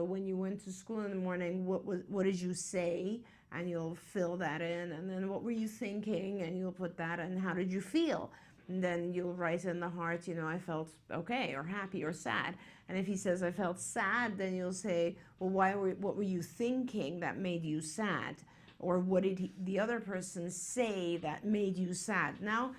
Speaker 5: when you went to school in the morning, what did you say? And you'll fill that in. And then what were you thinking? And you'll put that in. How did you feel? And then you'll write in the heart, I felt okay or happy or sad. And if he says, I felt sad, then you'll say, well, what were you thinking that made you sad? Or what did the other person say that made you sad? Now,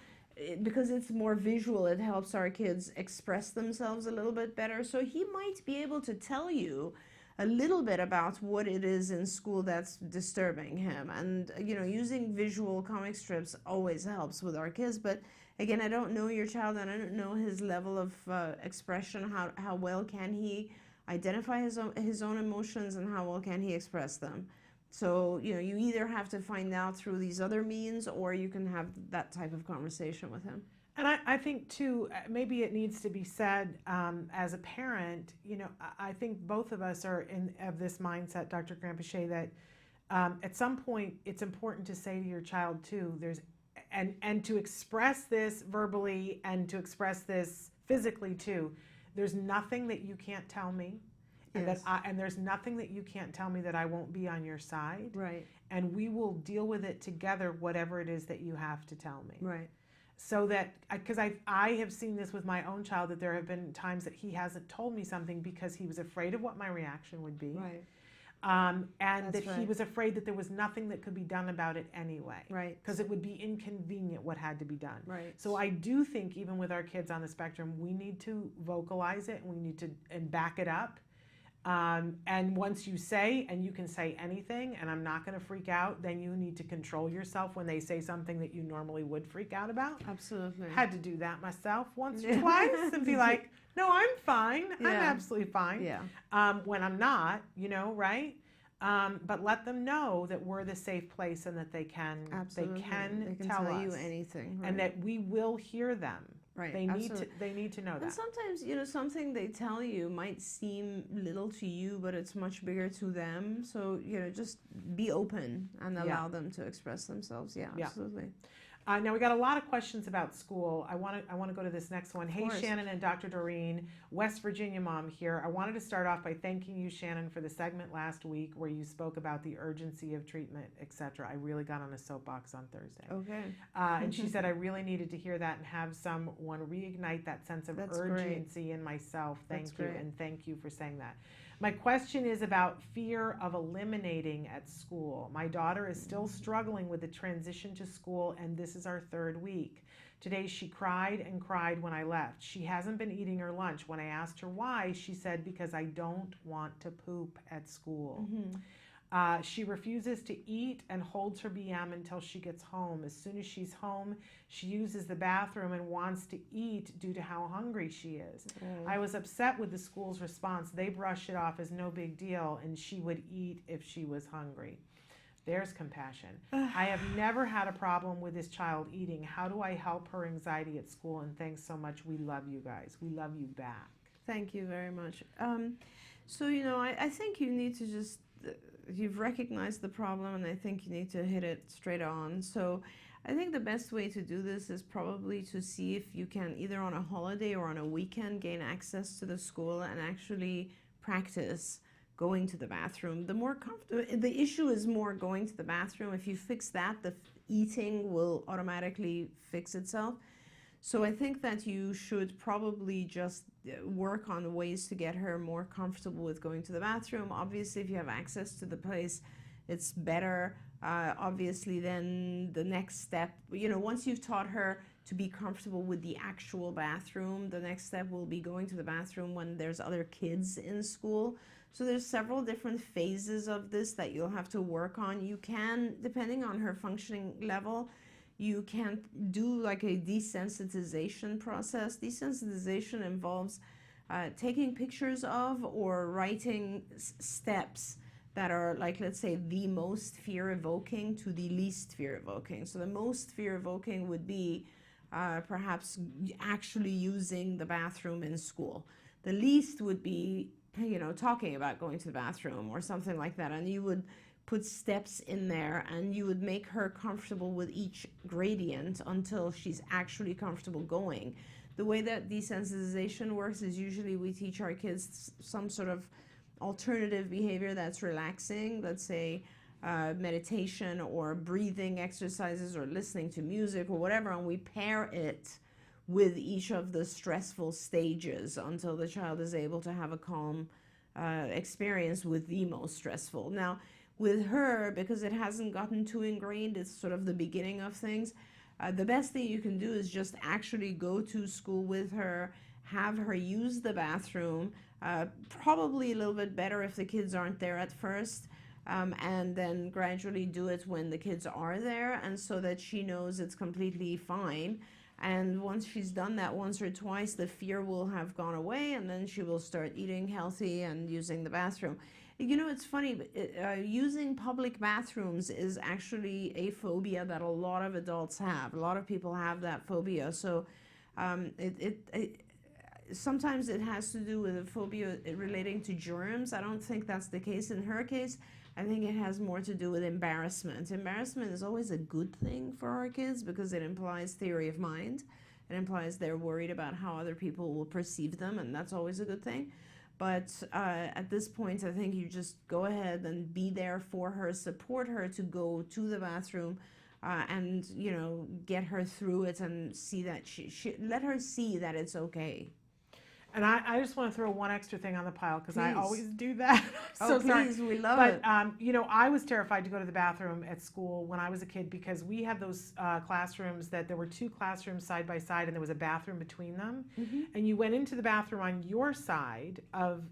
Speaker 5: because it's more visual, it helps our kids express themselves a little bit better. So he might be able to tell you a little bit about what it is in school that's disturbing him. And, using visual comic strips always helps with our kids. But again, I don't know your child, and I don't know his level of expression. How well can he identify his own emotions, and how well can he express them? So, you either have to find out through these other means, or you can have that type of conversation with him.
Speaker 2: And I think, too, maybe it needs to be said as a parent, I think both of us are of this mindset, Dr. Grandpichet, that at some point it's important to say to your child, too, and to express this verbally and to express this physically, too. There's nothing that you can't tell me.
Speaker 5: Yes.
Speaker 2: And there's nothing that you can't tell me that I won't be on your side.
Speaker 5: Right.
Speaker 2: And we will deal with it together, whatever it is that you have to tell me.
Speaker 5: Right.
Speaker 2: So that, because I have seen this with my own child, that there have been times that he hasn't told me something because he was afraid of what my reaction would be.
Speaker 5: Right.
Speaker 2: And
Speaker 5: That's
Speaker 2: that he was afraid that there was nothing that could be done about it anyway.
Speaker 5: Right.
Speaker 2: Because it would be inconvenient what had to be done.
Speaker 5: Right.
Speaker 2: So I do think even with our kids on the spectrum, we need to vocalize it, and we need to back it up. And once you say, and you can say anything, and I'm not going to freak out, then you need to control yourself when they say something that you normally would freak out about.
Speaker 5: Absolutely.
Speaker 2: Had to do that myself once or twice and be like, no, I'm fine.
Speaker 5: Yeah.
Speaker 2: I'm absolutely fine.
Speaker 5: Yeah.
Speaker 2: When I'm not, right? But let them know that we're the safe place and that they can
Speaker 5: Absolutely.
Speaker 2: They can
Speaker 5: tell
Speaker 2: us
Speaker 5: you anything. Right.
Speaker 2: and that we will hear them.
Speaker 5: Right.
Speaker 2: They
Speaker 5: Absolutely.
Speaker 2: need to know that.
Speaker 5: And sometimes, something they tell you might seem little to you, but it's much bigger to them. So, just be open and allow them to express themselves. Yeah, absolutely.
Speaker 2: Now we got a lot of questions about school. I want to go to this next one. Hey, Shannon and Dr. Doreen, West Virginia mom here. I wanted to start off by thanking you, Shannon, for the segment last week where you spoke about the urgency of treatment, etc. I really got on a soapbox on Thursday.
Speaker 5: Okay.
Speaker 2: And she said I really needed to hear that and have someone reignite that sense of urgency in myself. Thank you, and thank you for saying that. My question is about fear of eliminating at school. My daughter is still struggling with the transition to school, and this is our 3rd week. Today she cried and cried when I left. She hasn't been eating her lunch. When I asked her why, she said, because I don't want to poop at school. She refuses to eat and holds her BM until she gets home. As soon as she's home, she uses the bathroom and wants to eat due to how hungry she is. I was upset with the school's response. They brushed it off as no big deal, and she would eat if she was hungry. There's compassion. I have never had a problem with this child eating. How do I help her anxiety at school? And thanks so much. We love you guys. We love you back.
Speaker 5: Thank you very much. So, you know, I think you need to just, you've recognized the problem, and I think you need to hit it straight on. So I think the best way to do this is probably to see if you can, either on a holiday or on a weekend, gain access to the school and actually practice going to the bathroom. The more comfortable, the issue is more going to the bathroom. If you fix that, the eating will automatically fix itself. So I think that you should probably just work on ways to get her more comfortable with going to the bathroom. Obviously, if you have access to the place, it's better. Obviously, then the next step, you know, once you've taught her to be comfortable with the actual bathroom, the next step will be going to the bathroom when there's other kids in school. So there's several different phases of this that you'll have to work on. You can, depending on her functioning level, you can do like a desensitization process. Desensitization involves taking pictures of or writing steps that are, like, let's say, the most fear-evoking to the least fear-evoking. So the most fear-evoking would be perhaps actually using the bathroom in school. The least would be, you know, talking about going to the bathroom or something like that. And you would put steps in there, and you would make her comfortable with each gradient until she's actually comfortable going. The way that desensitization works is usually we teach our kids some sort of alternative behavior that's relaxing, let's say meditation or breathing exercises or listening to music or whatever, and we pair it with each of the stressful stages until the child is able to have a calm experience with the most stressful. Now, with her, because it hasn't gotten too ingrained, it's sort of the beginning of things, the best thing you can do is just actually go to school with her, have her use the bathroom, probably a little bit better if the kids aren't there at first, and then gradually do it when the kids are there, and so that she knows it's completely fine. And once she's done that once or twice, the fear will have gone away, and then she will start eating healthy and using the bathroom. You know, it's funny, but using public bathrooms is actually a phobia that a lot of adults have. A lot of people have that phobia. So sometimes it has to do with a phobia relating to germs. I don't think that's the case in her case. I think it has more to do with embarrassment. Embarrassment is always a good thing for our kids because it implies theory of mind. It implies they're worried about how other people will perceive them, and that's always a good thing. But at this point, I think you just go ahead and be there for her, support her to go to the bathroom, and, you know, get her through it and see that she let her see that it's okay.
Speaker 2: And I just want to throw one extra thing on the pile because I always do that.
Speaker 5: So please, we love it.
Speaker 2: But, you know, I was terrified to go to the bathroom at school when I was a kid because we had those classrooms that there were 2 classrooms side by side and there was a bathroom between them. And you went into the bathroom on your side of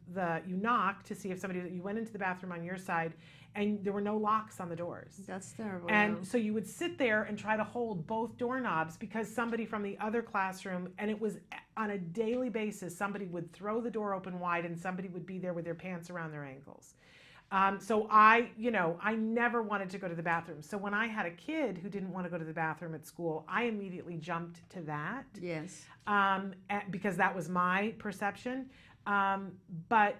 Speaker 2: you knocked to see if you went into the bathroom on your side, and there were no locks on the doors.
Speaker 5: That's terrible.
Speaker 2: And so you would sit there and try to hold both doorknobs because somebody from the other classroom, and it was on a daily basis, somebody would throw the door open wide and somebody would be there with their pants around their ankles. So I never wanted to go to the bathroom. So when I had a kid who didn't want to go to the bathroom at school, I immediately jumped to that.
Speaker 5: Yes.
Speaker 2: Because that was my perception. But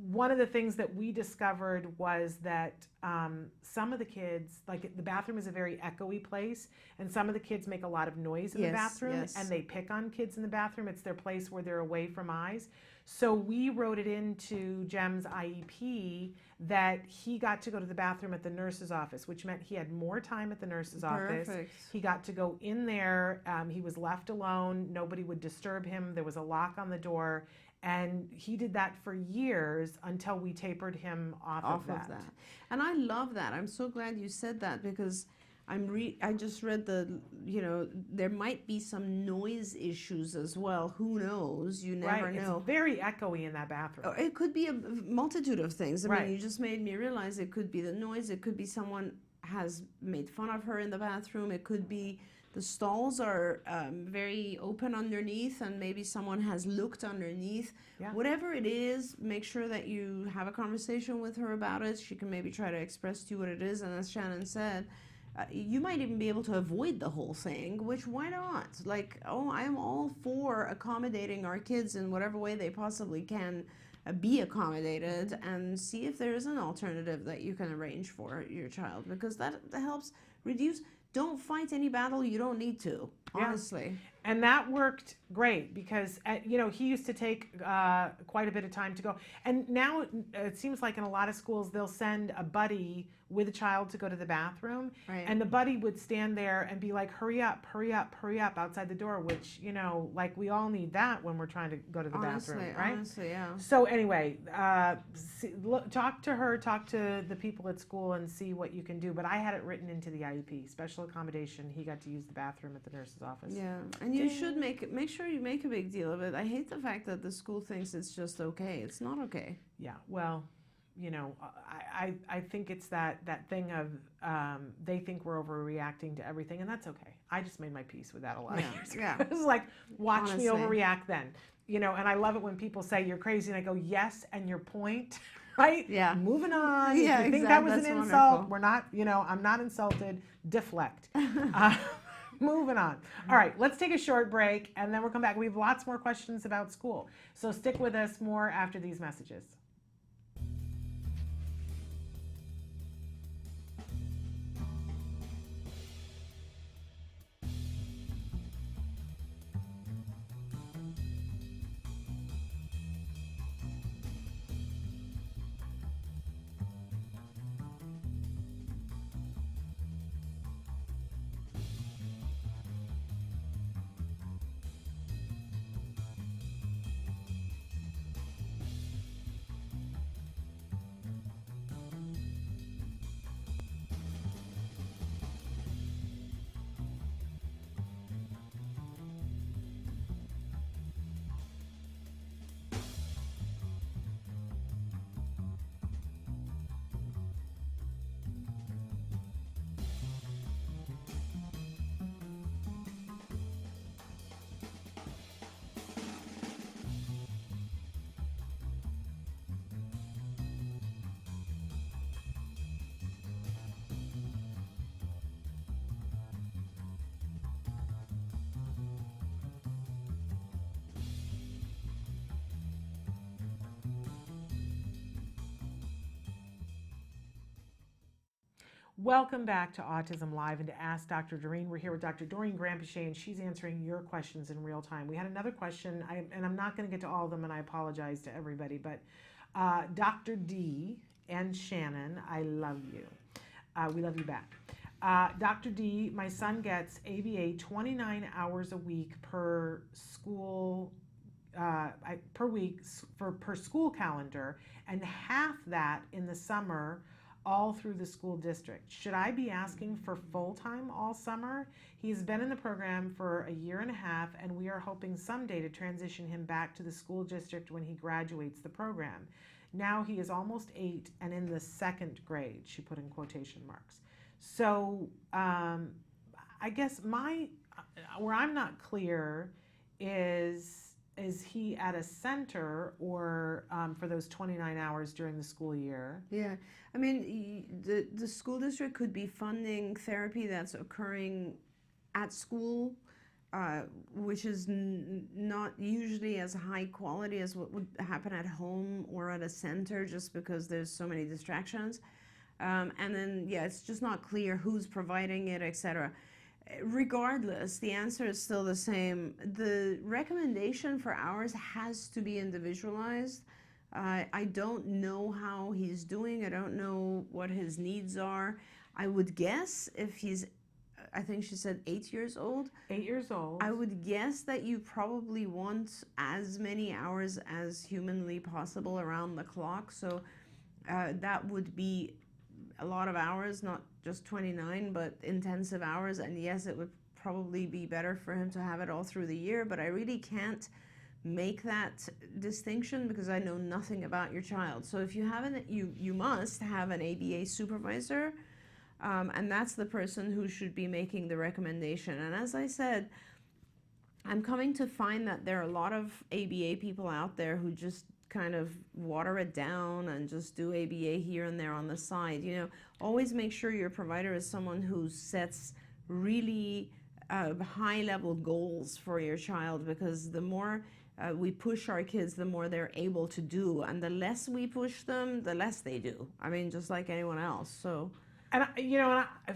Speaker 2: one of the things that we discovered was that some of the kids, like the bathroom is a very echoey place, and some of the kids make a lot of noise in the
Speaker 5: Yes,
Speaker 2: bathroom,
Speaker 5: yes.
Speaker 2: and they pick on kids in the bathroom. It's their place where they're away from eyes. So we wrote it into Jem's IEP that he got to go to the bathroom at the nurse's office, which meant he had more time at the nurse's office.
Speaker 5: Perfect.
Speaker 2: He got to go in there. He was left alone. Nobody would disturb him. There was a lock on the door. And he did that for years until we tapered him off of that.
Speaker 5: And I love that. I'm so glad you said that, because I just read there might be some noise issues as well. Who knows? You never know.
Speaker 2: It's very echoey in that bathroom.
Speaker 5: It could be a multitude of things. I
Speaker 2: Right.
Speaker 5: mean, you just made me realize it could be the noise. It could be someone has made fun of her in the bathroom. It could be the stalls are very open underneath, and maybe someone has looked underneath.
Speaker 2: Yeah.
Speaker 5: Whatever it is, make sure that you have a conversation with her about it. She can maybe try to express to you what it is. And as Shannon said, you might even be able to avoid the whole thing, which why not? Like, I'm all for accommodating our kids in whatever way they possibly can be accommodated, and see if there is an alternative that you can arrange for your child, because that helps reduce. Don't fight any battle you don't need to, honestly.
Speaker 2: And that worked great, because, he used to take quite a bit of time to go. And now it seems like in a lot of schools, they'll send a buddy with a child to go to the bathroom.
Speaker 5: Right.
Speaker 2: And the buddy would stand there and be like, hurry up, hurry up, hurry up outside the door, which, like we all need that when we're trying to go to the bathroom, right?
Speaker 5: Honestly, yeah.
Speaker 2: So anyway, talk to her, talk to the people at school, and see what you can do. But I had it written into the IEP, special accommodation. He got to use the bathroom at the nurse's office.
Speaker 5: Yeah, and you should make sure you make a big deal of it. I hate the fact that the school thinks it's just okay. It's not okay.
Speaker 2: Yeah, well, I think it's that thing of they think we're overreacting to everything, and that's okay. I just made my peace with that a lot of years ago. It was like, watch me overreact then. And I love it when people say you're crazy, and I go, yes, and your point, right?
Speaker 5: Yeah.
Speaker 2: Moving on.
Speaker 5: Yeah,
Speaker 2: if you think
Speaker 5: exactly.
Speaker 2: that was
Speaker 5: That's
Speaker 2: an
Speaker 5: wonderful.
Speaker 2: insult, we're not, I'm not insulted. Deflect. Moving on. All right, let's take a short break, and then we'll come back. We have lots more questions about school. So stick with us more after these messages. Welcome back to Autism Live and to Ask Dr. Doreen. We're here with Dr. Doreen Grandpichet, and she's answering your questions in real time. We had another question, and I'm not going to get to all of them, and I apologize to everybody, but Dr. D and Shannon, I love you. We love you back. Dr. D, my son gets ABA 29 hours a week per school per week per school calendar, and half that in the summer all through the school district. Should I be asking for full-time all summer? He's been in the program for a year and a half, and we are hoping someday to transition him back to the school district when he graduates the program. Now he is almost 8 and in the 2nd grade, she put in quotation marks. So I guess where I'm not clear is he at a center or for those 29 hours during the school year?
Speaker 5: Yeah, I mean, the school district could be funding therapy that's occurring at school, which is not usually as high quality as what would happen at home or at a center, just because there's so many distractions. And then, yeah, it's just not clear who's providing it, etc. Regardless, the answer is still the same. The recommendation for hours has to be individualized. I don't know how he's doing. I don't know what his needs are. I would guess if he's, I think she said 8 years old.
Speaker 2: 8 years old.
Speaker 5: I would guess that you probably want as many hours as humanly possible around the clock. So that would be a lot of hours, not just 29, but intensive hours. And yes, it would probably be better for him to have it all through the year, but I really can't make that distinction because I know nothing about your child. So if you haven't, you must have an ABA supervisor, and that's the person who should be making the recommendation. And as I said, I'm coming to find that there are a lot of ABA people out there who just kind of water it down and just do ABA here and there on the side. You know, always make sure your provider is someone who sets really high-level goals for your child, because the more we push our kids, the more they're able to do, and the less we push them, the less they do. I mean, just like anyone else. So,
Speaker 2: and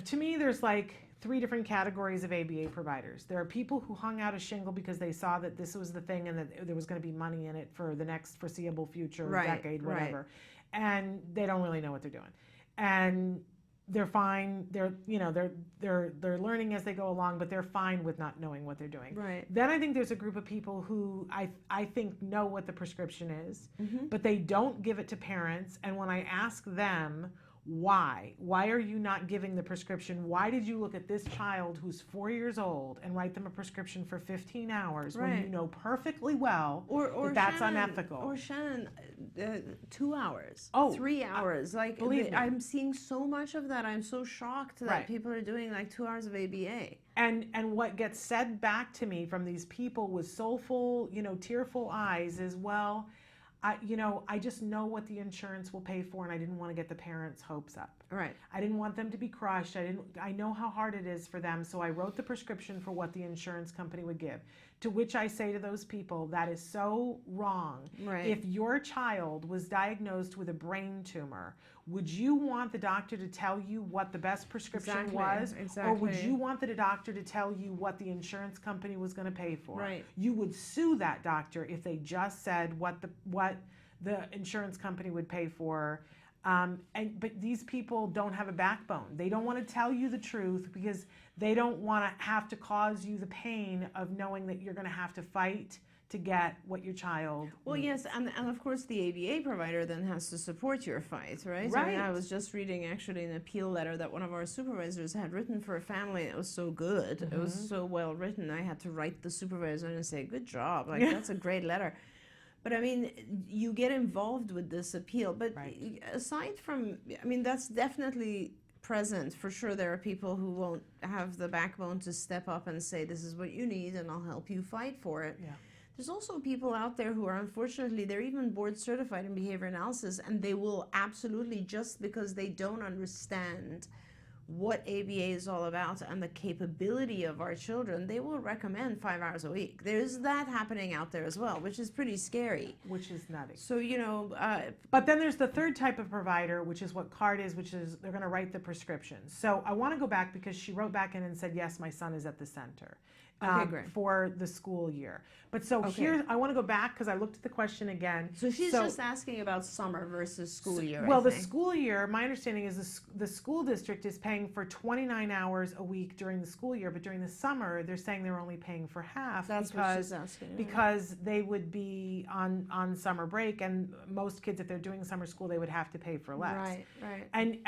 Speaker 2: to me, there's like 3 different categories of ABA providers. There are people who hung out a shingle because they saw that this was the thing and that there was going to be money in it for the next foreseeable future, decade, whatever, and they don't really know what they're doing, and they're fine. They're learning as they go along, but they're fine with not knowing what they're doing.
Speaker 5: Right.
Speaker 2: Then I think there's a group of people who I think know what the prescription is, but they don't give it to parents. And when I ask them why are you not giving the prescription? Why did you look at this child who's 4 years old and write them a prescription for 15 hours when you know perfectly well that that's
Speaker 5: Shannon,
Speaker 2: unethical?
Speaker 5: Or Shannon, 2 hours,
Speaker 2: Oh,
Speaker 5: 3 hours. Like,
Speaker 2: believe me.
Speaker 5: I'm seeing so much of that. I'm so shocked that people are doing like 2 hours of ABA.
Speaker 2: And what gets said back to me from these people with soulful, tearful eyes is, well, I just know what the insurance will pay for, and I didn't want to get the parents' hopes up.
Speaker 5: Right.
Speaker 2: I didn't want them to be crushed. I know how hard it is for them, so I wrote the prescription for what the insurance company would give. To which I say to those people, that is so wrong.
Speaker 5: Right.
Speaker 2: If your child was diagnosed with a brain tumor, would you want the doctor to tell you what the best prescription was?
Speaker 5: Exactly.
Speaker 2: Or would you want the doctor to tell you what the insurance company was going to pay for?
Speaker 5: Right.
Speaker 2: You would sue that doctor if they just said what the insurance company would pay for. But these people don't have a backbone. They don't want to tell you the truth because they don't want to have to cause you the pain of knowing that you're going to have to fight to get what your child needs.
Speaker 5: Yes, and of course the ABA provider then has to support your fight, right?
Speaker 2: Right.
Speaker 5: I mean, I was just reading actually an appeal letter that one of our supervisors had written for a family. It was so good. It was so well written. I had to write the supervisor and say, good job. Like, that's a great letter. But I mean, you get involved with this appeal. But aside from, I mean, that's definitely present. For sure, there are people who won't have the backbone to step up and say, this is what you need and I'll help you fight for it.
Speaker 2: Yeah.
Speaker 5: There's also people out there who are, unfortunately, they're even board certified in behavior analysis, and they will absolutely, just because they don't understand what ABA is all about and the capability of our children, they will recommend 5 hours a week. There's that happening out there as well, which is pretty scary.
Speaker 2: Which is nutty.
Speaker 5: So,
Speaker 2: but then there's the third type of provider, which is what CARD is, which is they're going to write the prescription. So I want to go back because she wrote back in and said, yes, my son is at the center. For the school year. But here, I want to go back because I looked at the question again.
Speaker 5: So she's just asking about summer versus school year.
Speaker 2: Well, the school year, my understanding is the school district is paying for 29 hours a week during the school year, but during the summer, they're saying they're only paying for half.
Speaker 5: That's what she's asking.
Speaker 2: Because they would be on summer break, and most kids, if they're doing summer school, they would have to pay for less.
Speaker 5: Right.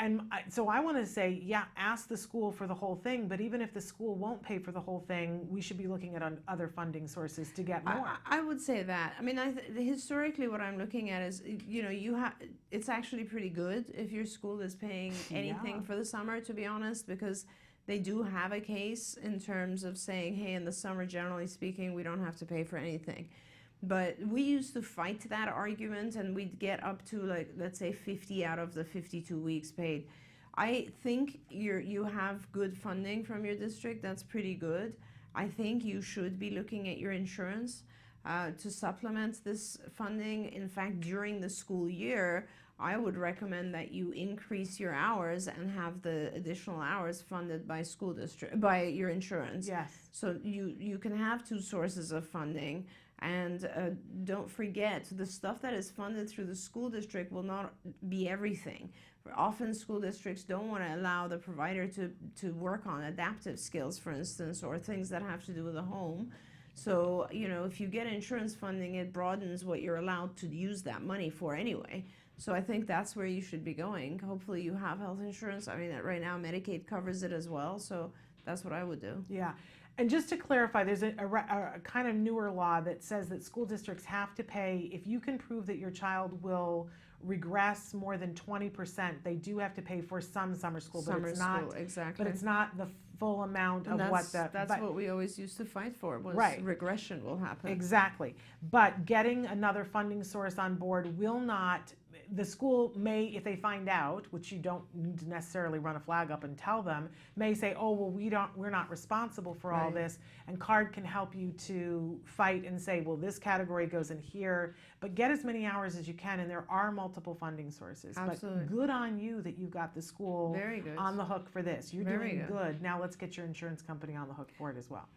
Speaker 2: So I want to say, ask the school for the whole thing, but even if the school won't pay for the whole thing, we should be looking at other funding sources to get more.
Speaker 5: I would say that. I mean, historically, what I'm looking at is, it's actually pretty good if your school is paying anything for the summer, to be honest, because they do have a case in terms of saying, hey, in the summer, generally speaking, we don't have to pay for anything. But we used to fight that argument, and we'd get up to, like, let's say 50 out of the 52 weeks paid. I think you have good funding from your district. That's pretty good. I think you should be looking at your insurance to supplement this funding. In fact, during the school year, I would recommend that you increase your hours and have the additional hours funded by school district, by your insurance.
Speaker 2: Yes.
Speaker 5: So you can have two sources of funding, and don't forget, the stuff that is funded through the school district will not be everything. Often school districts don't want to allow the provider to work on adaptive skills, for instance, or things that have to do with the home. So, you know, if you get insurance funding, it broadens what you're allowed to use that money for anyway. So I think that's where you should be going. Hopefully you have health insurance. I mean, right now Medicaid covers it as well, so that's what I would do.
Speaker 2: Yeah. And just to clarify, there's a kind of newer law that says that school districts have to pay, if you can prove that your child will regress more than 20%, they do have to pay for some summer school, but it's not
Speaker 5: exactly.
Speaker 2: But it's not the full amount
Speaker 5: And
Speaker 2: of what the
Speaker 5: that's what we always used to fight for, was
Speaker 2: right.
Speaker 5: regression will happen.
Speaker 2: Exactly. But getting another funding source on board will not, the school may, if they find out, which you don't need to necessarily run a flag up and tell them, may say, oh, well, we're not responsible for all
Speaker 5: Right.
Speaker 2: this, and CARD can help you to fight and say, well, this category goes in here, but get as many hours as you can, and there are multiple funding sources.
Speaker 5: Absolutely.
Speaker 2: But good on you that you've got the school
Speaker 5: Very good.
Speaker 2: on the hook for this. You're
Speaker 5: Very
Speaker 2: doing
Speaker 5: good.
Speaker 2: good. Now let's get your insurance company on the hook for it as well.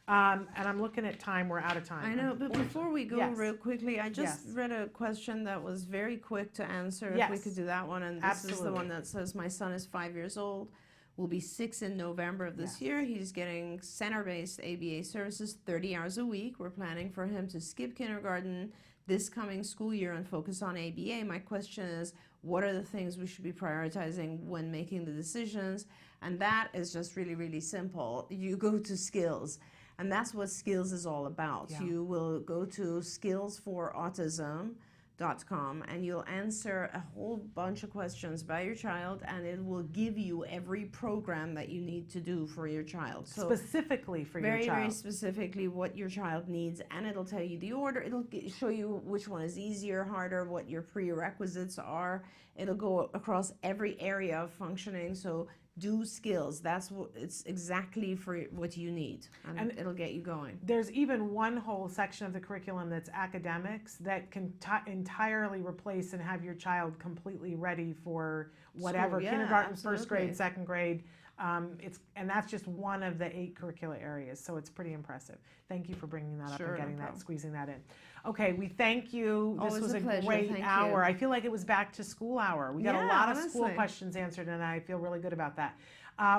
Speaker 2: And I'm looking at time, we're out of time.
Speaker 5: I know, but before we go,
Speaker 2: Yes.
Speaker 5: real quickly, I just
Speaker 2: Yes.
Speaker 5: read a question that was very quick to answer. If we
Speaker 2: Yes.
Speaker 5: could do that one. And this is the
Speaker 2: Absolutely.
Speaker 5: one that says, my son is 5 years old, will be 6 in November of this
Speaker 2: Yes.
Speaker 5: year. He's getting center-based ABA services 30 hours a week. We're planning for him to skip kindergarten this coming school year and focus on ABA. My question is, what are the things we should be prioritizing when making the decisions? And that is just really, really simple. You go to skills. And that's what skills is all about.
Speaker 2: Yeah.
Speaker 5: You will go to skillsforautism.com and you'll answer a whole bunch of questions about your child, and it will give you every program that you need to do for your child. So
Speaker 2: specifically for your
Speaker 5: very,
Speaker 2: child.
Speaker 5: very specifically what your child needs, and it'll tell you the order. It'll show you which one is easier, harder, what your prerequisites are. It'll go across every area of functioning. So do skills. That's what it's exactly for what you need, and it'll get you going.
Speaker 2: There's even one whole section of the curriculum that's academics that can entirely replace and have your child completely ready for whatever,
Speaker 5: School, yeah,
Speaker 2: kindergarten,
Speaker 5: absolutely.
Speaker 2: first grade, second grade. And that's just one of the 8 curricula areas, so it's pretty impressive. Thank you for bringing that up
Speaker 5: Sure,
Speaker 2: and getting
Speaker 5: no
Speaker 2: that,
Speaker 5: problem.
Speaker 2: squeezing that in. Okay, we thank you. This
Speaker 5: Always
Speaker 2: was
Speaker 5: a pleasure.
Speaker 2: great
Speaker 5: Thank
Speaker 2: hour.
Speaker 5: you.
Speaker 2: I feel like it was back to school hour. We got a
Speaker 5: Yeah,
Speaker 2: lot of school
Speaker 5: honestly.
Speaker 2: questions answered, and I feel really good about that.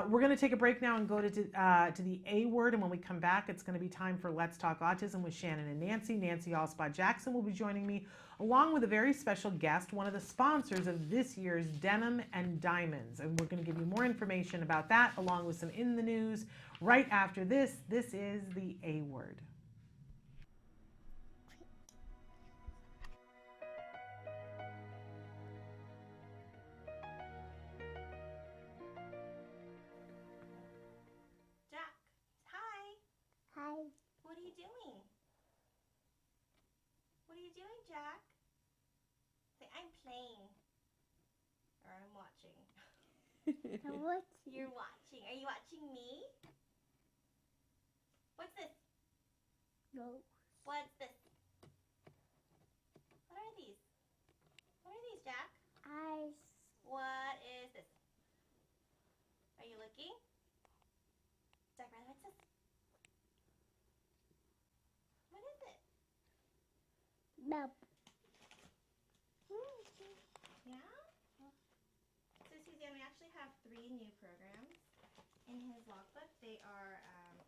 Speaker 2: We're going to take a break now and go to the A word, and when we come back, it's going to be time for Let's Talk Autism with Shannon and Nancy. Nancy Allspot Jackson will be joining me, along with a very special guest, one of the sponsors of this year's Denim and Diamonds. And we're going to give you more information about that, along with some in the news, right after this. This is the A word.
Speaker 11: Jack, hi.
Speaker 10: Hi.
Speaker 11: What are you doing? What are you doing, Jack? Say, I'm playing. Or I'm watching.
Speaker 10: What?
Speaker 11: You're watching. Are you watching me? What's this?
Speaker 10: No.
Speaker 11: What's this? What are these? What are these, Jack?
Speaker 10: Eyes.
Speaker 11: What is this? Are you looking? Jack, what's this? What is it?
Speaker 10: No.
Speaker 11: Yeah? So Suzanne, we actually have 3 new programs in his logbook. They are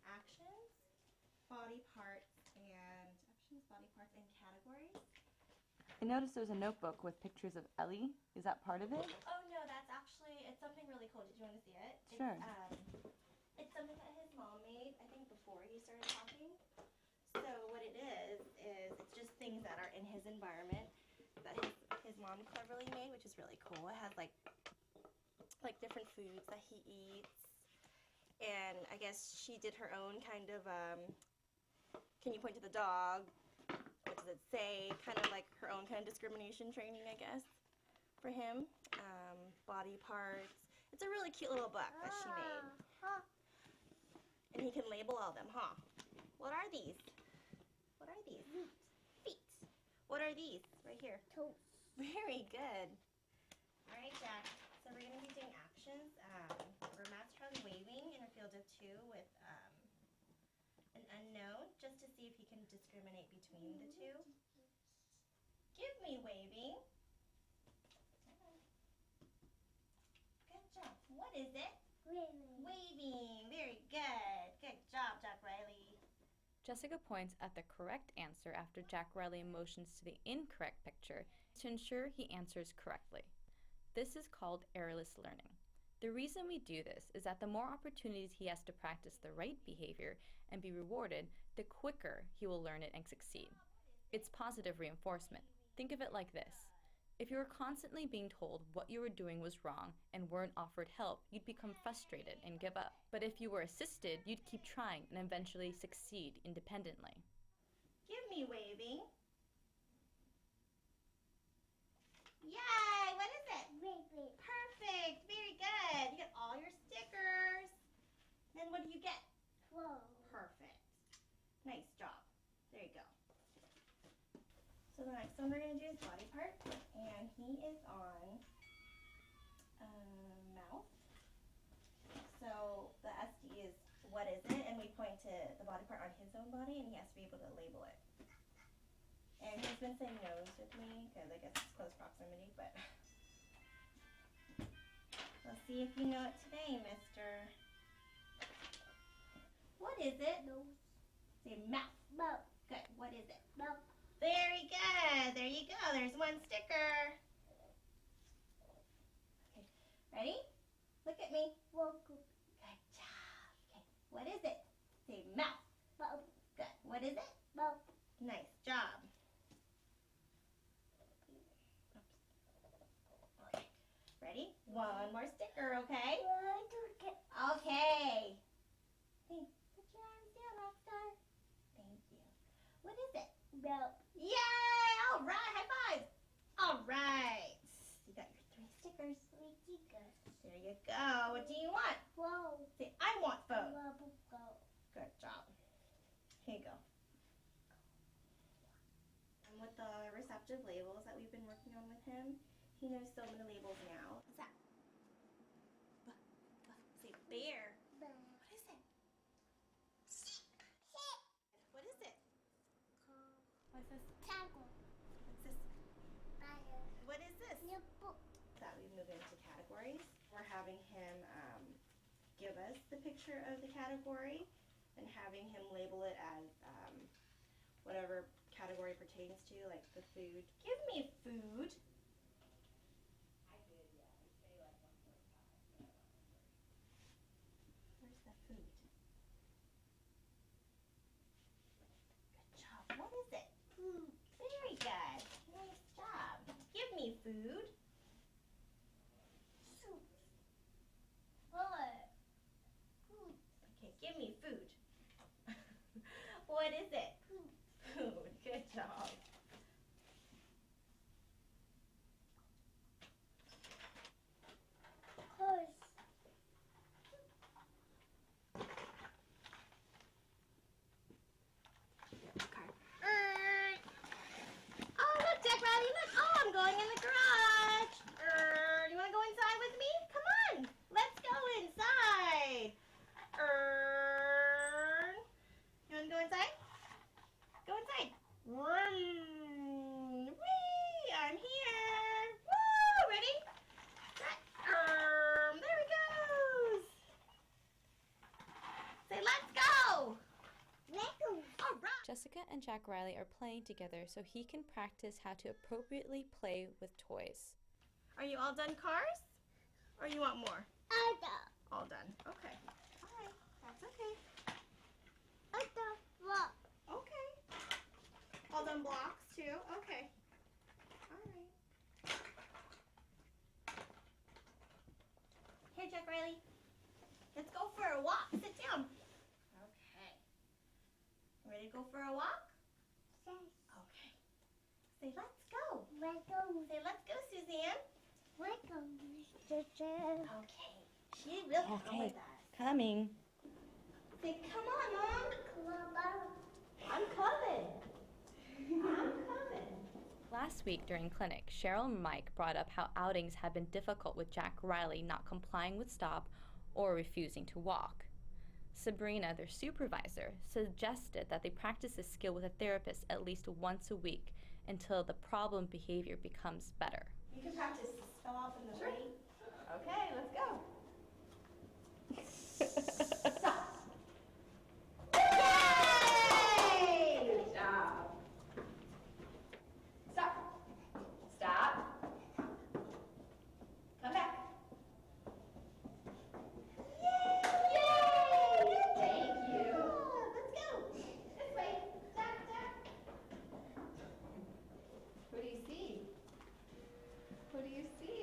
Speaker 11: actions, body parts, and categories.
Speaker 12: I noticed there's a notebook with pictures of Ellie. Is that part of it?
Speaker 11: Oh no, that's actually, it's something really cool. Did you want to see it?
Speaker 12: Sure.
Speaker 11: It's something that his mom made, I think, before he started talking. So what it is it's just things that are in his environment that his mom cleverly made, which is really cool. It has like different foods that he eats, and I guess she did her own kind of can you point to the dog? What does it say? Kind of like her own kind of discrimination training, I guess, for him. Body parts. It's a really cute little book that she made. And he can label all of them, huh? What are these? What are these? Feet. What are these? Right here.
Speaker 10: Toes.
Speaker 11: Very good. Jack. So we're going to be doing actions. We're Matt's probably waving in a field of 2 with an unknown, just to see if he can discriminate between the two. Give me waving. Good job. What is it? Waving. Waving. Very good. Good job, Jack Riley.
Speaker 13: Jessica points at the correct answer after Jack Riley motions to the incorrect picture to ensure he answers correctly. This is called errorless learning. The reason we do this is that the more opportunities he has to practice the right behavior and be rewarded, the quicker he will learn it and succeed. It's positive reinforcement. Think of it like this. If you were constantly being told what you were doing was wrong and weren't offered help, you'd become frustrated and give up. But if you were assisted, you'd keep trying and eventually succeed independently.
Speaker 11: Give me waving. Yay! What is it? Waving. Perfect. Very good. You got all your stickers. Then what do you get? Whoa. Perfect. Nice job. There you go. So the next one we're going to do is body part, and he is on mouth. So the SD is what is it, and we point to the body part on his own body, and he has to be able to label it. And he's been saying nose with me, because I guess it's close proximity, but let's see if you know it today, mister. What is it? Nose. Say mouth. Mouth. Good. What is it? Mouth. Very good. There you go. There's one sticker. Okay. Ready? Look at me. Welcome. Good job. Okay. What is it? Say mouth. Mouth. Good. What is it? Mouth. Nice job. Okay. Ready? One more sticker, okay? Okay. Hey, put your arms down, Rockstar. Thank you. What is it? Mouth. Yay! All right, high five. All right. You got your 3 stickers. 3 stickers. There you go. What do you want? Phone. Say, I want phone. Good job. Here you go. And with the receptive labels that we've been working on with him, he knows so many labels now. What's that? Say bear. Bear. What is it? What is it? What's this?
Speaker 10: Tackle.
Speaker 11: What's this?
Speaker 10: Fire.
Speaker 11: What is this?
Speaker 10: Your book.
Speaker 11: That we move into categories. We're having him give us the picture of the category and having him label it as whatever category pertains to, like the food. Give me food. Where's the food? Good job. What is it? Food. Very good. Nice job. Give me food.
Speaker 10: Soup. What?
Speaker 11: Food. Okay, give me food. What is it?
Speaker 10: Food.
Speaker 11: Food. Good job.
Speaker 10: Horse.
Speaker 11: Oh, look, Jack Riley, look. Oh, I'm going in the garage. You want to go inside with me? Come on. Let's go inside. You want to go inside? Go inside. Whee! I'm here. Woo! Ready? There he goes. Say, let's go.
Speaker 10: Let's go.
Speaker 11: All right.
Speaker 13: Jessica and Jack Riley are playing together so he can practice how to appropriately play with toys.
Speaker 11: Are you all done, cars? Or you want more? All done. Okay. All right. That's okay. Okay. All done blocks too? Okay. All right. Here, Jack Riley. Let's go for a walk. Sit down. Okay. Ready to go for a walk?
Speaker 10: Yes.
Speaker 11: Okay. Say, let's go.
Speaker 10: Let's go.
Speaker 11: Say, let's go, Suzanne.
Speaker 10: Let's go, Mr. Jen.
Speaker 11: Okay. She will come with us. Coming. Say, come on, Mom. I'm coming. I'm coming.
Speaker 13: Last Last week during clinic, Cheryl and Mike brought up how outings had been difficult with Jack Riley not complying with stop or refusing to walk. Sabrina, their supervisor, suggested that they practice this skill with a therapist at least once a week until the problem behavior becomes better.
Speaker 11: You can practice the spell off and the wait. Okay, let's go. Stop. Yay! Good job. Stop. Stop. Come back. Yay! Thank you. Let's go. This way. Stop, stop. What do you see? What do you see?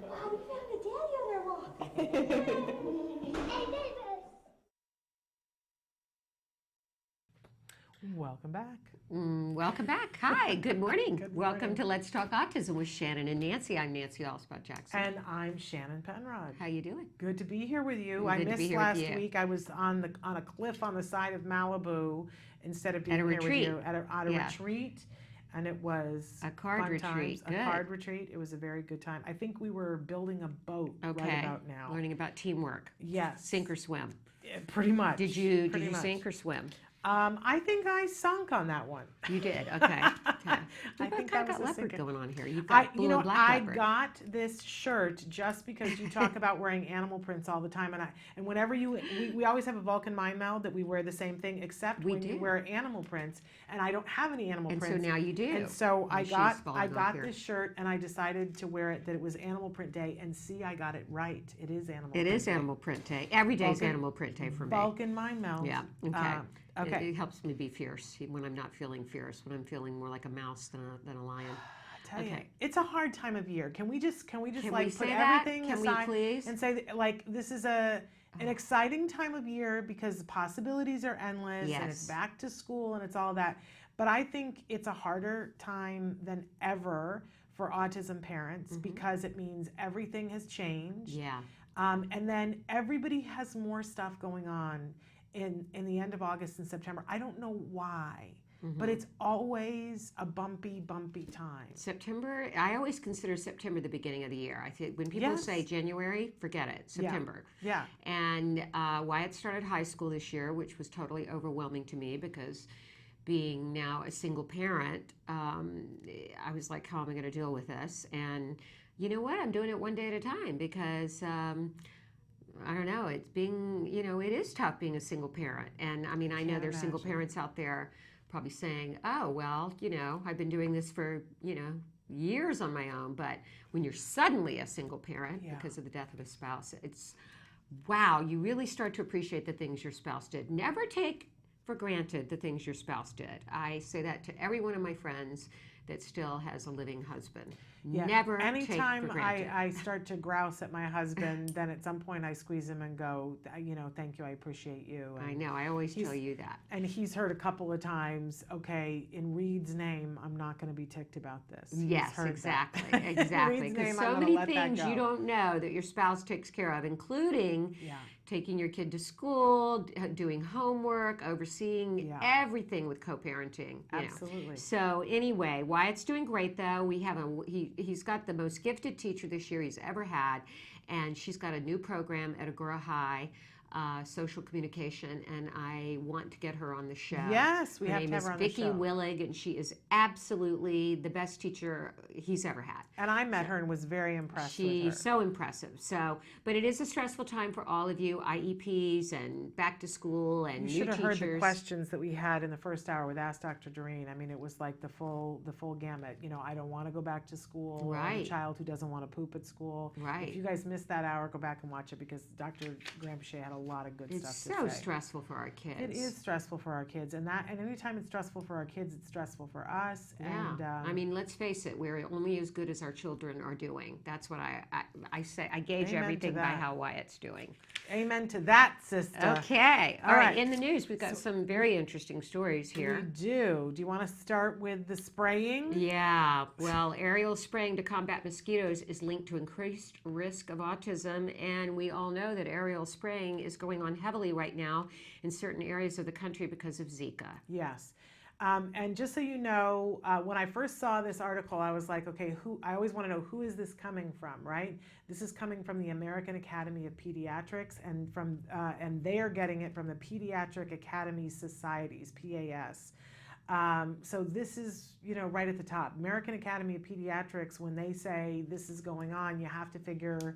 Speaker 11: Wow, we found a daddy on our walk. Hey, neighbors.
Speaker 2: Welcome back.
Speaker 14: Welcome back. Hi, good morning.
Speaker 2: Good
Speaker 14: Welcome
Speaker 2: morning.
Speaker 14: to Let's Talk Autism with Shannon and Nancy. I'm Nancy Allspot Jackson.
Speaker 2: And I'm Shannon Penrod.
Speaker 14: How you doing?
Speaker 2: Good to be here with you.
Speaker 14: Good
Speaker 2: I
Speaker 14: to be
Speaker 2: missed
Speaker 14: here with
Speaker 2: last
Speaker 14: you.
Speaker 2: week. I was on a cliff on the side of Malibu instead of being
Speaker 14: At a
Speaker 2: here
Speaker 14: retreat.
Speaker 2: with you at a
Speaker 14: Yeah.
Speaker 2: retreat. And it was
Speaker 14: A card
Speaker 2: fun
Speaker 14: retreat.
Speaker 2: times,
Speaker 14: Good.
Speaker 2: a card retreat. It was a very good time. I think we were building a boat
Speaker 14: Okay.
Speaker 2: right about now.
Speaker 14: Learning about teamwork.
Speaker 2: Yes.
Speaker 14: Sink or swim.
Speaker 2: Pretty much.
Speaker 14: Did you
Speaker 2: Pretty much.
Speaker 14: sink or swim?
Speaker 2: I think I sunk on that one.
Speaker 14: You did. Okay. Okay. You
Speaker 2: I
Speaker 14: both
Speaker 2: think
Speaker 14: kind
Speaker 2: that
Speaker 14: of got
Speaker 2: was a
Speaker 14: leopard
Speaker 2: sinker.
Speaker 14: going on here. You've got blue and black
Speaker 2: I
Speaker 14: leopard.
Speaker 2: got this shirt just because you talk about wearing animal prints all the time, and whenever we always have a Vulcan mind meld that we wear the same thing, except when you wear animal prints, and I don't have any animal
Speaker 14: And so
Speaker 2: prints.
Speaker 14: now you do.
Speaker 2: And so
Speaker 14: My
Speaker 2: I
Speaker 14: shoe's
Speaker 2: got
Speaker 14: falling off here.
Speaker 2: this shirt, and I decided to wear it that it was Animal Print Day, and see, I got it right. It is Animal.
Speaker 14: It
Speaker 2: Print
Speaker 14: is
Speaker 2: Day.
Speaker 14: Animal Print Day. Every day is
Speaker 2: Vulcan-
Speaker 14: Animal Print Day for me.
Speaker 2: Vulcan mind meld.
Speaker 14: Yeah. Okay.
Speaker 2: Okay.
Speaker 14: It helps me be fierce when I'm not feeling fierce. When I'm feeling more like a mouse than a lion.
Speaker 2: Tell you, it's a hard time of year. Can we just
Speaker 14: Can
Speaker 2: like
Speaker 14: we
Speaker 2: put
Speaker 14: say that?
Speaker 2: everything
Speaker 14: Can we
Speaker 2: aside
Speaker 14: please?
Speaker 2: and say that, like, this is an exciting time of year because the possibilities are endless and it's
Speaker 14: Yes.
Speaker 2: back to school and it's all that. But I think it's a harder time than ever for autism parents because it means everything has changed.
Speaker 14: Yeah.
Speaker 2: And then everybody has more stuff going on in the end of August and September. I don't know why. But it's always a bumpy time.
Speaker 14: September, I always consider September the beginning of the year. I think when people
Speaker 2: Yes.
Speaker 14: say January, forget it, September.
Speaker 2: Yeah.
Speaker 14: And Wyatt started high school this year, which was totally overwhelming to me because being now a single parent, I was like, how am I going to deal with this? And you know what? I'm doing it one day at a time because I don't know, it's being, it is tough being a single parent. And I mean, I know there's single parents out there probably saying, oh, well, I've been doing this for, years on my own. But when you're suddenly a single parent because of the death of a spouse, it's, wow, you really start to appreciate the things your spouse did. Never take for granted the things your spouse did. I say that to every one of my friends that still has a living husband.
Speaker 2: Yeah.
Speaker 14: Never
Speaker 2: Anytime
Speaker 14: take for granted.
Speaker 2: I start to grouse at my husband, then at some point I squeeze him and go, thank you, I appreciate you. And
Speaker 14: I know, I always tell you that.
Speaker 2: And he's heard a couple of times, okay, in Reed's name, I'm not going to be ticked about this. He's
Speaker 14: Yes,
Speaker 2: heard
Speaker 14: exactly,
Speaker 2: that.
Speaker 14: exactly.
Speaker 2: Reed's
Speaker 14: Because
Speaker 2: name,
Speaker 14: so
Speaker 2: I'm gonna
Speaker 14: many
Speaker 2: let that
Speaker 14: things
Speaker 2: go.
Speaker 14: you don't know that your spouse takes care of, including taking your kid to school, doing homework, overseeing everything with co-parenting.
Speaker 2: Absolutely.
Speaker 14: So anyway, Wyatt's doing great though. We have he's got the most gifted teacher this year he's ever had, and she's got a new program at Agora High. Social communication, and I want to get her on the show.
Speaker 2: Yes, we have to have her on the
Speaker 14: Vicki
Speaker 2: show.
Speaker 14: Willig, and she is absolutely the best teacher he's ever had.
Speaker 2: And I met her and was very impressed with her.
Speaker 14: She's so impressive. So, but it is a stressful time for all of you, IEPs and back to school and
Speaker 2: You
Speaker 14: new
Speaker 2: should have
Speaker 14: teachers.
Speaker 2: heard the questions that we had in the first hour with Ask Dr. Doreen. I mean, it was like the full gamut. I don't want to go back to school. Or
Speaker 14: Right.
Speaker 2: a child who doesn't want to poop at school.
Speaker 14: Right.
Speaker 2: If you guys missed that hour, go back and watch it because Dr. Graham-Pichet had a lot of good
Speaker 14: It's
Speaker 2: stuff
Speaker 14: so
Speaker 2: to say.
Speaker 14: stressful for our kids.
Speaker 2: It is stressful for our kids, and anytime it's stressful for our kids, it's stressful for us.
Speaker 14: Yeah.
Speaker 2: And
Speaker 14: I mean, let's face it, we're only as good as our children are doing. That's what I say. I gauge
Speaker 2: Amen to
Speaker 14: everything by
Speaker 2: that.
Speaker 14: how Wyatt's doing.
Speaker 2: Amen to that, sister.
Speaker 14: Okay.
Speaker 2: All
Speaker 14: All right.
Speaker 2: right.
Speaker 14: In the news, we've got some very interesting stories here.
Speaker 2: We do. Do you want to start with the spraying?
Speaker 14: Yeah. Well, aerial spraying to combat mosquitoes is linked to increased risk of autism, and we all know that aerial spraying is going on heavily right now in certain areas of the country because of Zika.
Speaker 2: Yes. And just so you know, when I first saw this article, I was like, okay, I always want to know, who is this coming from, right? This is coming from the American Academy of Pediatrics, and they are getting it from the Pediatric Academy Societies, PAS. So this is, right at the top. American Academy of Pediatrics, when they say this is going on, you have to figure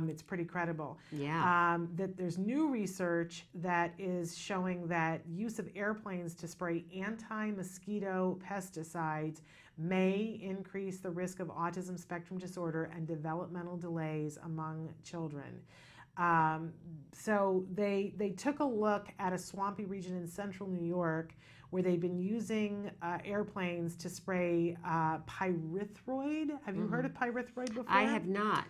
Speaker 2: it's pretty credible.
Speaker 14: Yeah.
Speaker 2: That there's new research that is showing that use of airplanes to spray anti-mosquito pesticides may increase the risk of autism spectrum disorder and developmental delays among children. So they took a look at a swampy region in central New York where they've been using airplanes to spray pyrethroid. Have you heard of pyrethroid before?
Speaker 14: I have not.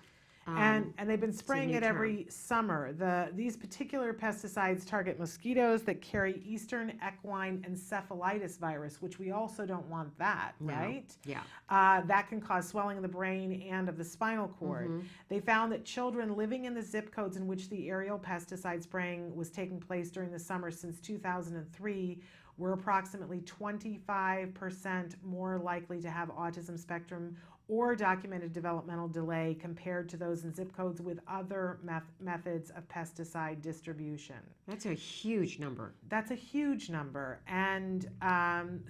Speaker 2: And they've been spraying it every summer. These particular pesticides target mosquitoes that carry Eastern equine encephalitis virus, which we also don't want that, right?
Speaker 14: Yeah.
Speaker 2: That can cause swelling of the brain and of the spinal cord. They found that children living in the zip codes in which the aerial pesticide spraying was taking place during the summer since 2003 were approximately 25% more likely to have autism spectrum or documented developmental delay compared to those in zip codes with other methods of pesticide distribution.
Speaker 14: That's a huge number.
Speaker 2: That's a huge number. And and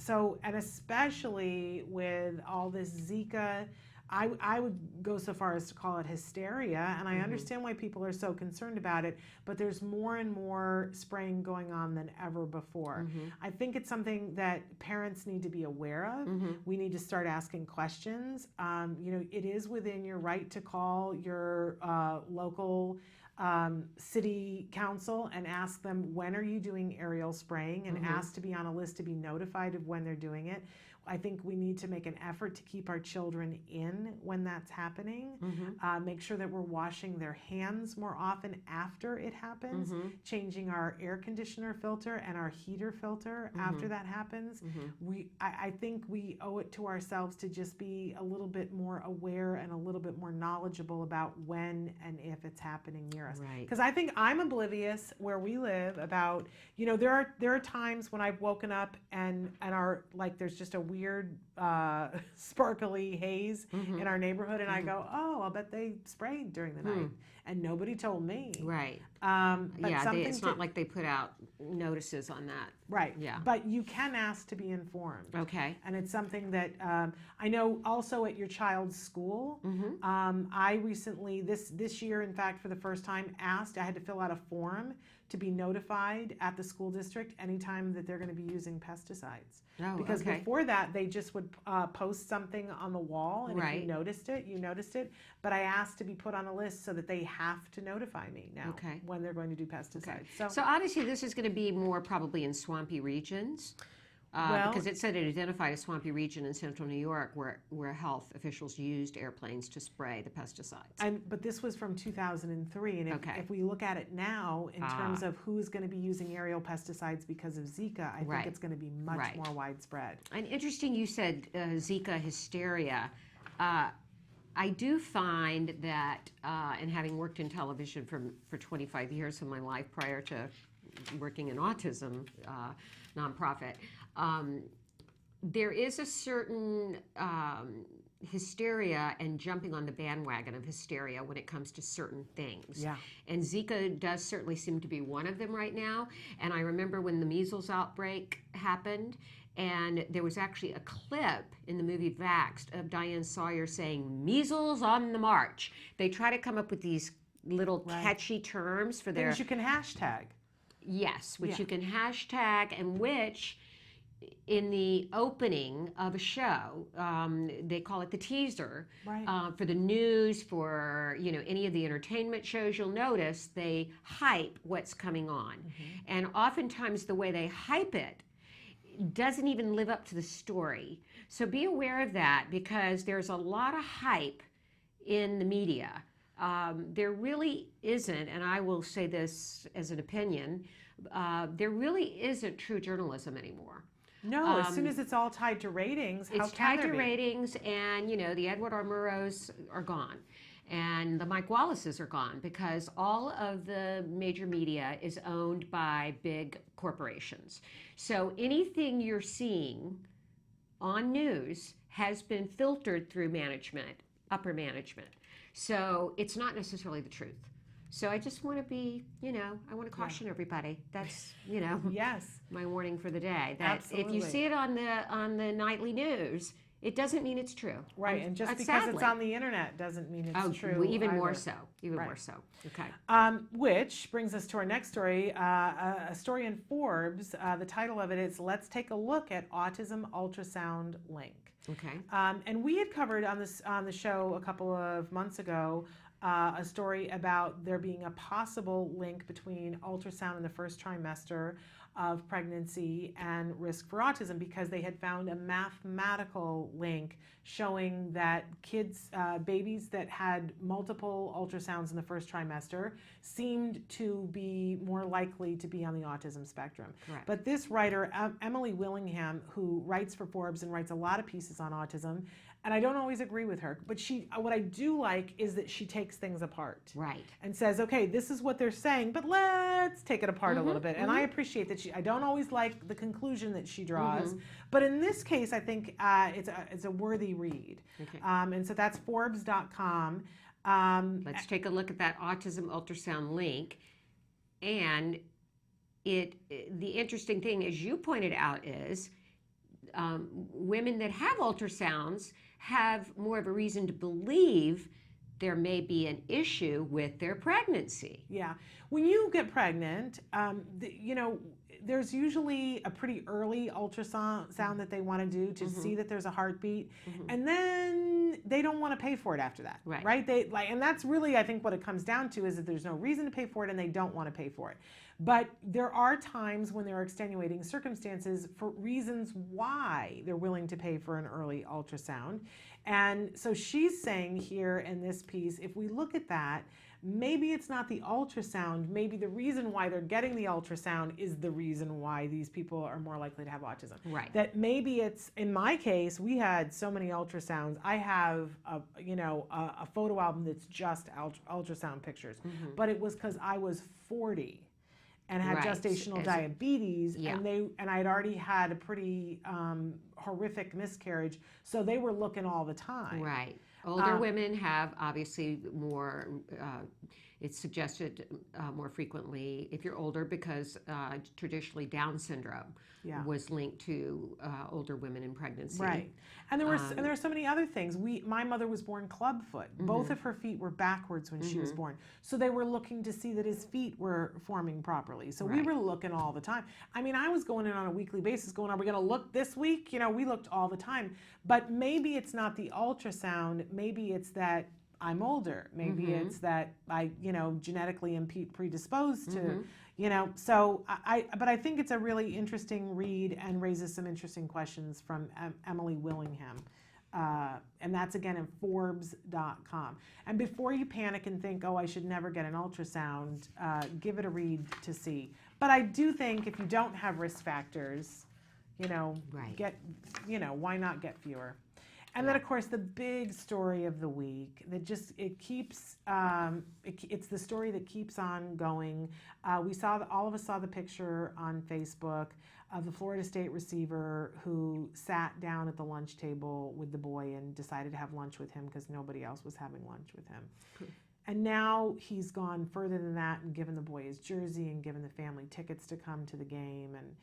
Speaker 2: especially with all this Zika, I would go so far as to call it hysteria, and I understand why people are so concerned about it, but there's more and more spraying going on than ever before. I think it's something that parents need to be aware of. We need to start asking questions. It is within your right to call your local city council and ask them, when are you doing aerial spraying, and ask to be on a list to be notified of when they're doing it. I think we need to make an effort to keep our children in when that's happening. Make sure that we're washing their hands more often after it happens, changing our air conditioner filter and our heater filter after that happens. I think we owe it to ourselves to just be a little bit more aware and a little bit more knowledgeable about when and if it's happening near us. Because I think I'm oblivious where we live about, there are times when I've woken up and there's just a weird sparkly haze in our neighborhood, and I go, oh, I'll bet they sprayed during the night, and nobody told me.
Speaker 14: Right.
Speaker 2: But
Speaker 14: It's not like they put out notices on that.
Speaker 2: Right.
Speaker 14: Yeah.
Speaker 2: But you can ask to be informed.
Speaker 14: Okay.
Speaker 2: And it's something that I know also at your child's school. I recently, this year, in fact, for the first time, I had to fill out a form to be notified at the school district anytime that they're going to be using pesticides. Because before that, they just would post something on the wall, and if you noticed it, you noticed it. But I asked to be put on a list so that they have to notify me now when they're going to do pesticides.
Speaker 14: So obviously this is going to be more probably in swampy regions. Because it said it identified a swampy region in central New York where health officials used airplanes to spray the pesticides.
Speaker 2: But this was from 2003, and if we look at it now in terms of who is going to be using aerial pesticides because of Zika, I think it's going to be much more widespread.
Speaker 14: And interesting you said Zika hysteria. I do find that, and having worked in television for 25 years of my life prior to working in autism nonprofit, there is a certain hysteria and jumping on the bandwagon of hysteria when it comes to certain things. And Zika does certainly seem to be one of them right now. And I remember when the measles outbreak happened, and there was actually a clip in the movie Vaxxed of Diane Sawyer saying, "Measles on the march." They try to come up with these little catchy terms for their...
Speaker 2: Things you can hashtag.
Speaker 14: Yes, which you can hashtag, and which in the opening of a show, they call it the teaser, for the news, for any of the entertainment shows, you'll notice they hype what's coming on. And oftentimes the way they hype it doesn't even live up to the story. So be aware of that, because there's a lot of hype in the media. There really isn't, and I will say this as an opinion, there really isn't true journalism anymore.
Speaker 2: No, as soon as it's all tied to ratings, how
Speaker 14: it's
Speaker 2: can
Speaker 14: tied
Speaker 2: there
Speaker 14: to
Speaker 2: be?
Speaker 14: ratings, and the Edward R. Murrows are gone. And the Mike Wallaces are gone because all of the major media is owned by big corporations. So anything you're seeing on news has been filtered through management, upper management. So it's not necessarily the truth. So I just want to be, I want to caution everybody. That's,
Speaker 2: yes,
Speaker 14: my warning for the day. That
Speaker 2: Absolutely.
Speaker 14: if you see it on the nightly news, it doesn't mean it's true.
Speaker 2: Right, and just because
Speaker 14: sadly.
Speaker 2: it's on the internet doesn't mean it's true.
Speaker 14: Even more
Speaker 2: either.
Speaker 14: so. Even
Speaker 2: Right.
Speaker 14: more so. Okay.
Speaker 2: Which brings us to our next story, a story in Forbes. The title of it is "Let's Take a Look at Autism Ultrasound Link."
Speaker 14: Okay.
Speaker 2: And we had covered on the show a couple of months ago a story about there being a possible link between ultrasound in the first trimester of pregnancy and risk for autism, because they had found a mathematical link showing that babies that had multiple ultrasounds in the first trimester seemed to be more likely to be on the autism spectrum.
Speaker 14: Correct.
Speaker 2: But this writer, Emily Willingham, who writes for Forbes and writes a lot of pieces on autism, and I don't always agree with her, but what I do like is that she takes things apart.
Speaker 14: Right.
Speaker 2: And says, okay, this is what they're saying, but let's take it apart a little bit. And I appreciate that I don't always like the conclusion that she draws, but in this case, I think it's a worthy read.
Speaker 14: Okay.
Speaker 2: And so that's Forbes.com.
Speaker 14: Let's take a look at that autism ultrasound link. And the interesting thing, as you pointed out, is women that have ultrasounds have more of a reason to believe there may be an issue with their pregnancy.
Speaker 2: Yeah. When you get pregnant, there's usually a pretty early ultrasound that they want to do to see that there's a heartbeat, and then they don't want to pay for it after that. Right? And that's really, I think, what it comes down to, is that there's no reason to pay for it and they don't want to pay for it. But there are times when there are extenuating circumstances for reasons why they're willing to pay for an early ultrasound. And so she's saying here in this piece, if we look at that, maybe it's not the ultrasound, maybe the reason why they're getting the ultrasound is the reason why these people are more likely to have autism.
Speaker 14: Right.
Speaker 2: That maybe it's, in my case, we had so many ultrasounds. I have a photo album that's just ultrasound pictures, but it was because I was 40 and had gestational diabetes, and I had already had a pretty horrific miscarriage, so they were looking all the time.
Speaker 14: Right. Older women have obviously more, it's suggested more frequently if you're older, because traditionally Down syndrome was linked to older women in pregnancy.
Speaker 2: Right. And there were so many other things. My mother was born clubfoot. Both of her feet were backwards when she was born. So they were looking to see that his feet were forming properly. So we were looking all the time. I mean, I was going in on a weekly basis going, are we going to look this week? We looked all the time. But maybe it's not the ultrasound. Maybe it's that I'm older. Maybe it's that I, genetically am predisposed to, so but I think it's a really interesting read and raises some interesting questions from Emily Willingham. And that's again in Forbes.com. And before you panic and think, oh, I should never get an ultrasound, give it a read to see. But I do think if you don't have risk factors, why not get fewer? And then, of course, the big story of the week that it's the story that keeps on going. All of us saw the picture on Facebook of the Florida State receiver who sat down at the lunch table with the boy and decided to have lunch with him because nobody else was having lunch with him. And now he's gone further than that and given the boy his jersey and given the family tickets to come to the game. And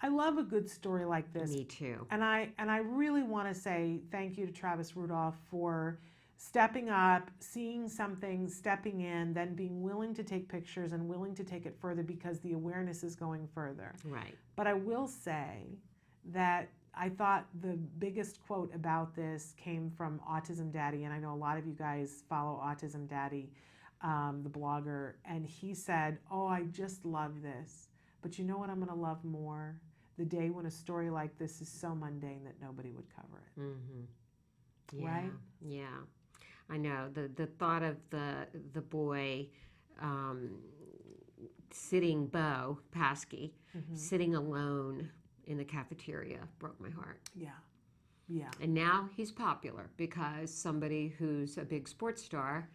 Speaker 2: I love a good story like this.
Speaker 14: Me too.
Speaker 2: And I really want to say thank you to Travis Rudolph for stepping up, seeing something, stepping in, then being willing to take pictures and willing to take it further because the awareness is going further.
Speaker 14: Right.
Speaker 2: But I will say that I thought the biggest quote about this came from Autism Daddy, and I know a lot of you guys follow Autism Daddy, the blogger, and he said, oh, I just love this. But you know what I'm going to love more? The day when a story like this is so mundane that nobody would cover it.
Speaker 14: Yeah,
Speaker 2: right?
Speaker 14: Yeah. I know. The thought of the boy sitting, Bo Paskey, sitting alone in the cafeteria broke my heart.
Speaker 2: Yeah. Yeah.
Speaker 14: And now he's popular because somebody who's a big sports star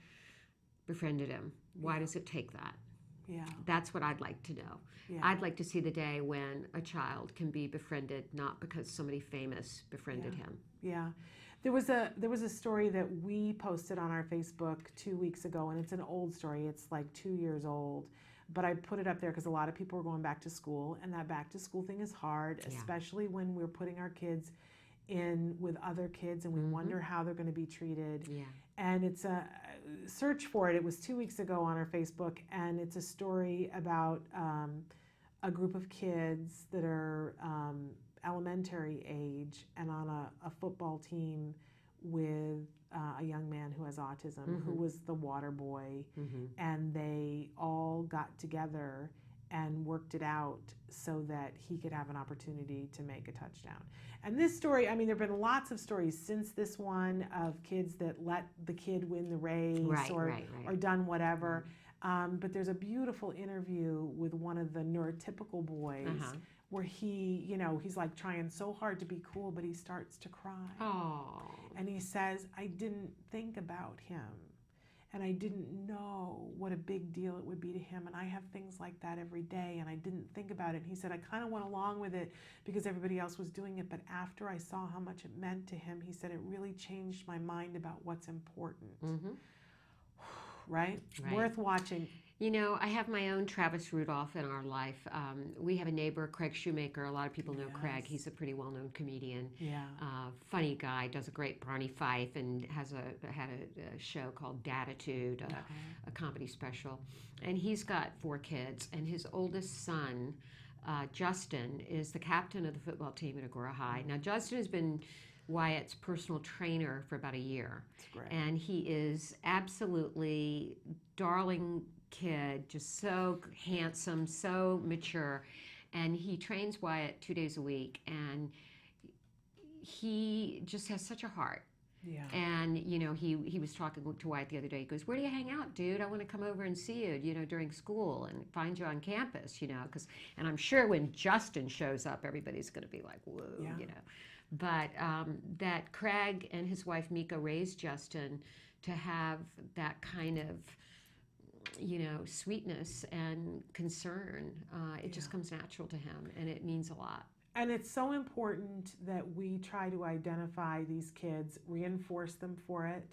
Speaker 14: befriended him. Why does it take that?
Speaker 2: Yeah.
Speaker 14: That's what I'd like to know.
Speaker 2: Yeah.
Speaker 14: I'd like to see the day when a child can be befriended not because somebody famous befriended him.
Speaker 2: Yeah. There was a story that we posted on our Facebook 2 weeks ago, and it's an old story. It's like 2 years old. But I put it up there because a lot of people are going back to school, and that back to school thing is hard, especially when we're putting our kids in with other kids and we wonder how they're going to be treated.
Speaker 14: Yeah.
Speaker 2: And it's a search for it. It was 2 weeks ago on our Facebook, and it's a story about a group of kids that are elementary age and on a football team with a young man who has autism, who was the water boy, and they all got together and worked it out so that he could have an opportunity to make a touchdown. And this story, I mean, there have been lots of stories since this one of kids that let the kid win the race or done whatever. But there's a beautiful interview with one of the neurotypical boys where he, you know, he's like trying so hard to be cool, but he starts to cry.
Speaker 14: Oh.
Speaker 2: And he says, I didn't think about him. And I didn't know what a big deal it would be to him. And I have things like that every day, and I didn't think about it. And he said, I kind of went along with it because everybody else was doing it. But after I saw how much it meant to him, he said, it really changed my mind about what's important. Right? Worth watching.
Speaker 14: You know, I have my own Travis Rudolph in our life. We have a neighbor, Craig Shoemaker. A lot of people know Craig. He's a pretty well-known comedian.
Speaker 2: Yeah.
Speaker 14: Funny guy, does a great Barney Fife, and had a show called Datitude, a comedy special. And he's got 4 kids, and his oldest son, Justin, is the captain of the football team at Agora High. Now, Justin has been Wyatt's personal trainer for about a year.
Speaker 2: That's great.
Speaker 14: And he is absolutely darling kid, just so handsome, so mature. And he trains Wyatt 2 days a week, and he just has such a heart.
Speaker 2: Yeah.
Speaker 14: And, you know, he was talking to Wyatt the other day. He goes, where do you hang out, dude? I want to come over and see you, you know, during school and find you on campus, you know. And I'm sure when Justin shows up, everybody's going to be like, whoa, you know. But that Craig and his wife Mika raised Justin to have that kind of, you know, sweetness and concern. It just comes natural to him, and it means a lot.
Speaker 2: And it's so important that we try to identify these kids, reinforce them for it,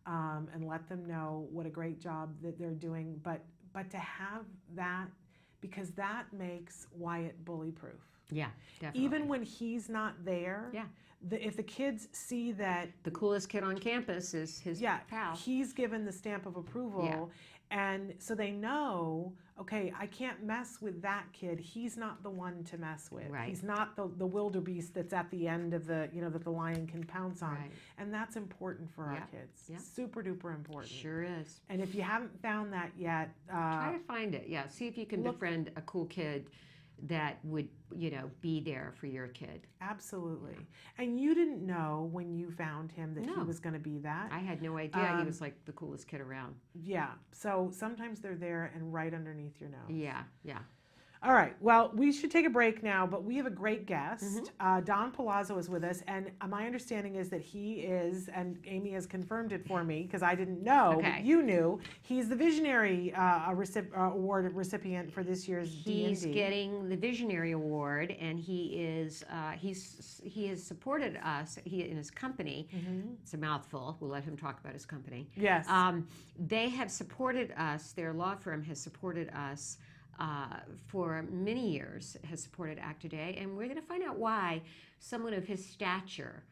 Speaker 2: and let them know what a great job that they're doing. But to have that, because that makes Wyatt bully-proof.
Speaker 14: Yeah, definitely.
Speaker 2: Even when he's not there, if the kids see that
Speaker 14: the coolest kid on campus is his pal,
Speaker 2: he's given the stamp of approval, and so they know, okay, I can't mess with that kid. He's not the one to mess with.
Speaker 14: Right.
Speaker 2: He's not the wildebeest that's at the end of the, you know, that the lion can pounce on.
Speaker 14: Right.
Speaker 2: And that's important for our kids.
Speaker 14: Yeah.
Speaker 2: Super duper important.
Speaker 14: Sure is.
Speaker 2: And if you haven't found that yet,
Speaker 14: try to find it. Yeah, see if you can befriend a cool kid that would, you know, be there for your kid.
Speaker 2: Absolutely. And you didn't know when you found him that he was going to be that.
Speaker 14: I had no idea. He was like the coolest kid around.
Speaker 2: Yeah. So sometimes they're there and right underneath your nose.
Speaker 14: Yeah, yeah.
Speaker 2: All right. Well, we should take a break now, but we have a great guest. Don Palazzo is with us, and my understanding is that he is, and Amy has confirmed it for me because I didn't know, but you knew, he's the Visionary Award recipient for this year's D&D.
Speaker 14: He's getting the Visionary Award, and he has supported us. He and his company. It's a mouthful. We'll let him talk about his company.
Speaker 2: Yes.
Speaker 14: They have supported us. Their law firm has supported us. For many years, has supported Act Today, and we're going to find out why someone of his stature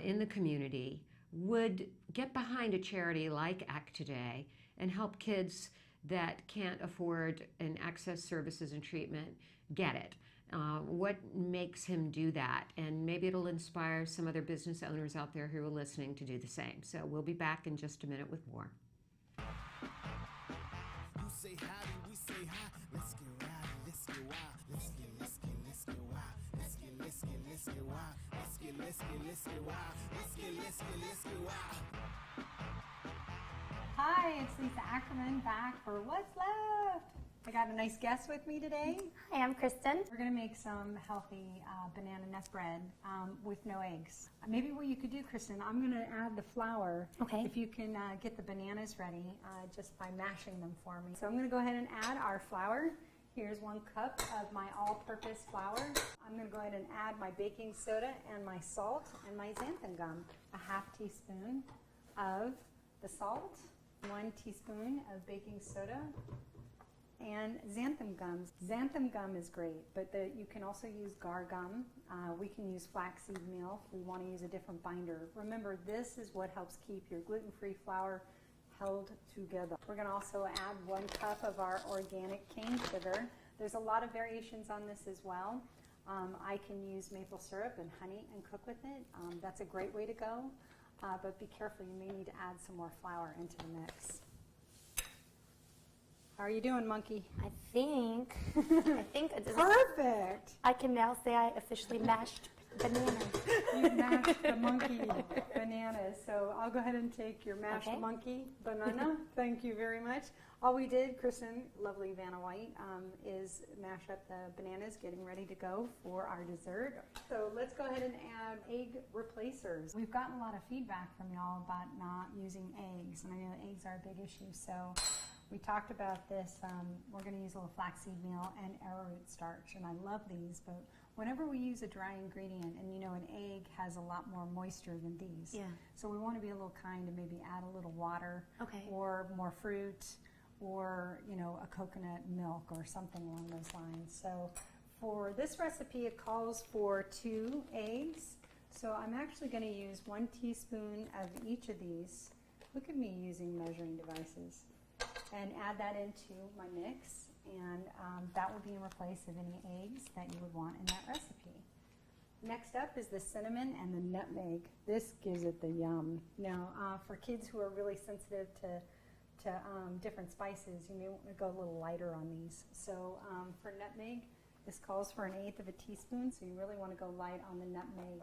Speaker 14: in the community would get behind a charity like Act Today and help kids that can't afford and access services and treatment get it. What makes him do that? And maybe it'll inspire some other business owners out there who are listening to do the same. So we'll be back in just a minute with more.
Speaker 15: You say hi, we say hi. Let's get wild, let's get wild. Let's get wild. Let's get wild. Let's get wild. Let's get wild.
Speaker 16: Hi, it's Lisa Ackerman back for What's Left. I got a nice guest with me today.
Speaker 17: Hi, I'm Kristen.
Speaker 16: We're going to make some healthy banana nut bread with no eggs. Maybe what you could do, Kristen, I'm going to add the flour.
Speaker 17: Okay.
Speaker 16: If you can get the bananas ready just by mashing them for me. So I'm going to go ahead and add our flour. Here's 1 cup of my all-purpose flour. I'm going to go ahead and add my baking soda and my salt and my xanthan gum. A half teaspoon of the salt, 1 teaspoon of baking soda, and xanthan gum. Xanthan gum is great, but you can also use gar gum. We can use flaxseed meal if we want to use a different binder. Remember, this is what helps keep your gluten-free flour held together. We're going to also add 1 cup of our organic cane sugar. There's a lot of variations on this as well. I can use maple syrup and honey and cook with it. That's a great way to go, but be careful, you may need to add some more flour into the mix. How are you doing, Monkey?
Speaker 17: I think it's
Speaker 16: perfect.
Speaker 17: I can now say I officially mashed bananas.
Speaker 16: You mashed the monkey bananas. So I'll go ahead and take your mashed monkey banana. Thank you very much. All we did, Kristen, lovely Vanna White, is mash up the bananas, getting ready to go for our dessert. So let's go ahead and add egg replacers. We've gotten a lot of feedback from y'all about not using eggs, and I know eggs are a big issue. So we talked about this. We're going to use a little flaxseed meal and arrowroot starch, and I love these, but whenever we use a dry ingredient, and you know an egg has a lot more moisture than these, so we want to be a little kind and maybe add a little water or more fruit or a coconut milk or something along those lines. So for this recipe, it calls for 2 eggs. So I'm actually going to use 1 teaspoon of each of these. Look at me using measuring devices. And add that into my mix, and that will be in place of any eggs that you would want in that recipe. Next up is the cinnamon and the nutmeg. This gives it the yum. Now, for kids who are really sensitive to different spices, you may want to go a little lighter on these. So for nutmeg, this calls for 1/8 of a teaspoon, so you really want to go light on the nutmeg.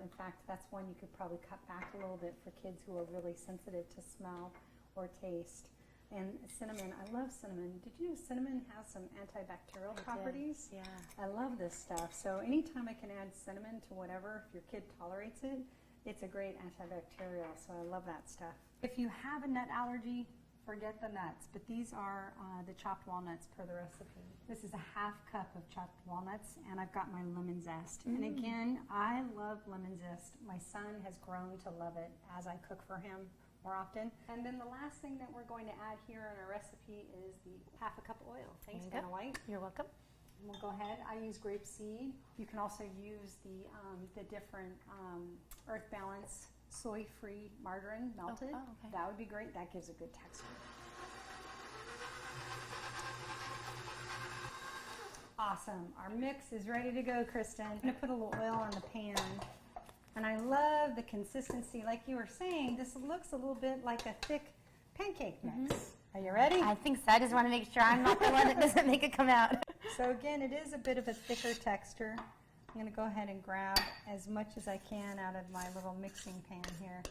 Speaker 16: In fact, that's one you could probably cut back a little bit for kids who are really sensitive to smell or taste. And cinnamon, I love cinnamon. Did you know cinnamon has some antibacterial properties?
Speaker 17: Yeah.
Speaker 16: I love this stuff. So anytime I can add cinnamon to whatever, if your kid tolerates it, it's a great antibacterial. So I love that stuff. If you have a nut allergy, forget the nuts. But these are the chopped walnuts per the recipe. This is a 1/2 cup of chopped walnuts, and I've got my lemon zest. And again, I love lemon zest. My son has grown to love it as I cook for him more often. And then the last thing that we're going to add here in our recipe is the 1/2 cup of oil. Thanks, Vanna White.
Speaker 17: You're welcome.
Speaker 16: And we'll go ahead. I use grapeseed. You can also use the different Earth Balance soy-free margarine melted.
Speaker 17: Okay.
Speaker 16: That would be great. That gives a good texture. Awesome. Our mix is ready to go, Kristen. I'm going to put a little oil on the pan. And I love the consistency. Like you were saying, this looks a little bit like a thick pancake mix. Are you ready?
Speaker 17: I think so. I just want to make sure I'm not the one that doesn't make it come out.
Speaker 16: So again, it is a bit of a thicker texture. I'm going to go ahead and grab as much as I can out of my little mixing pan here.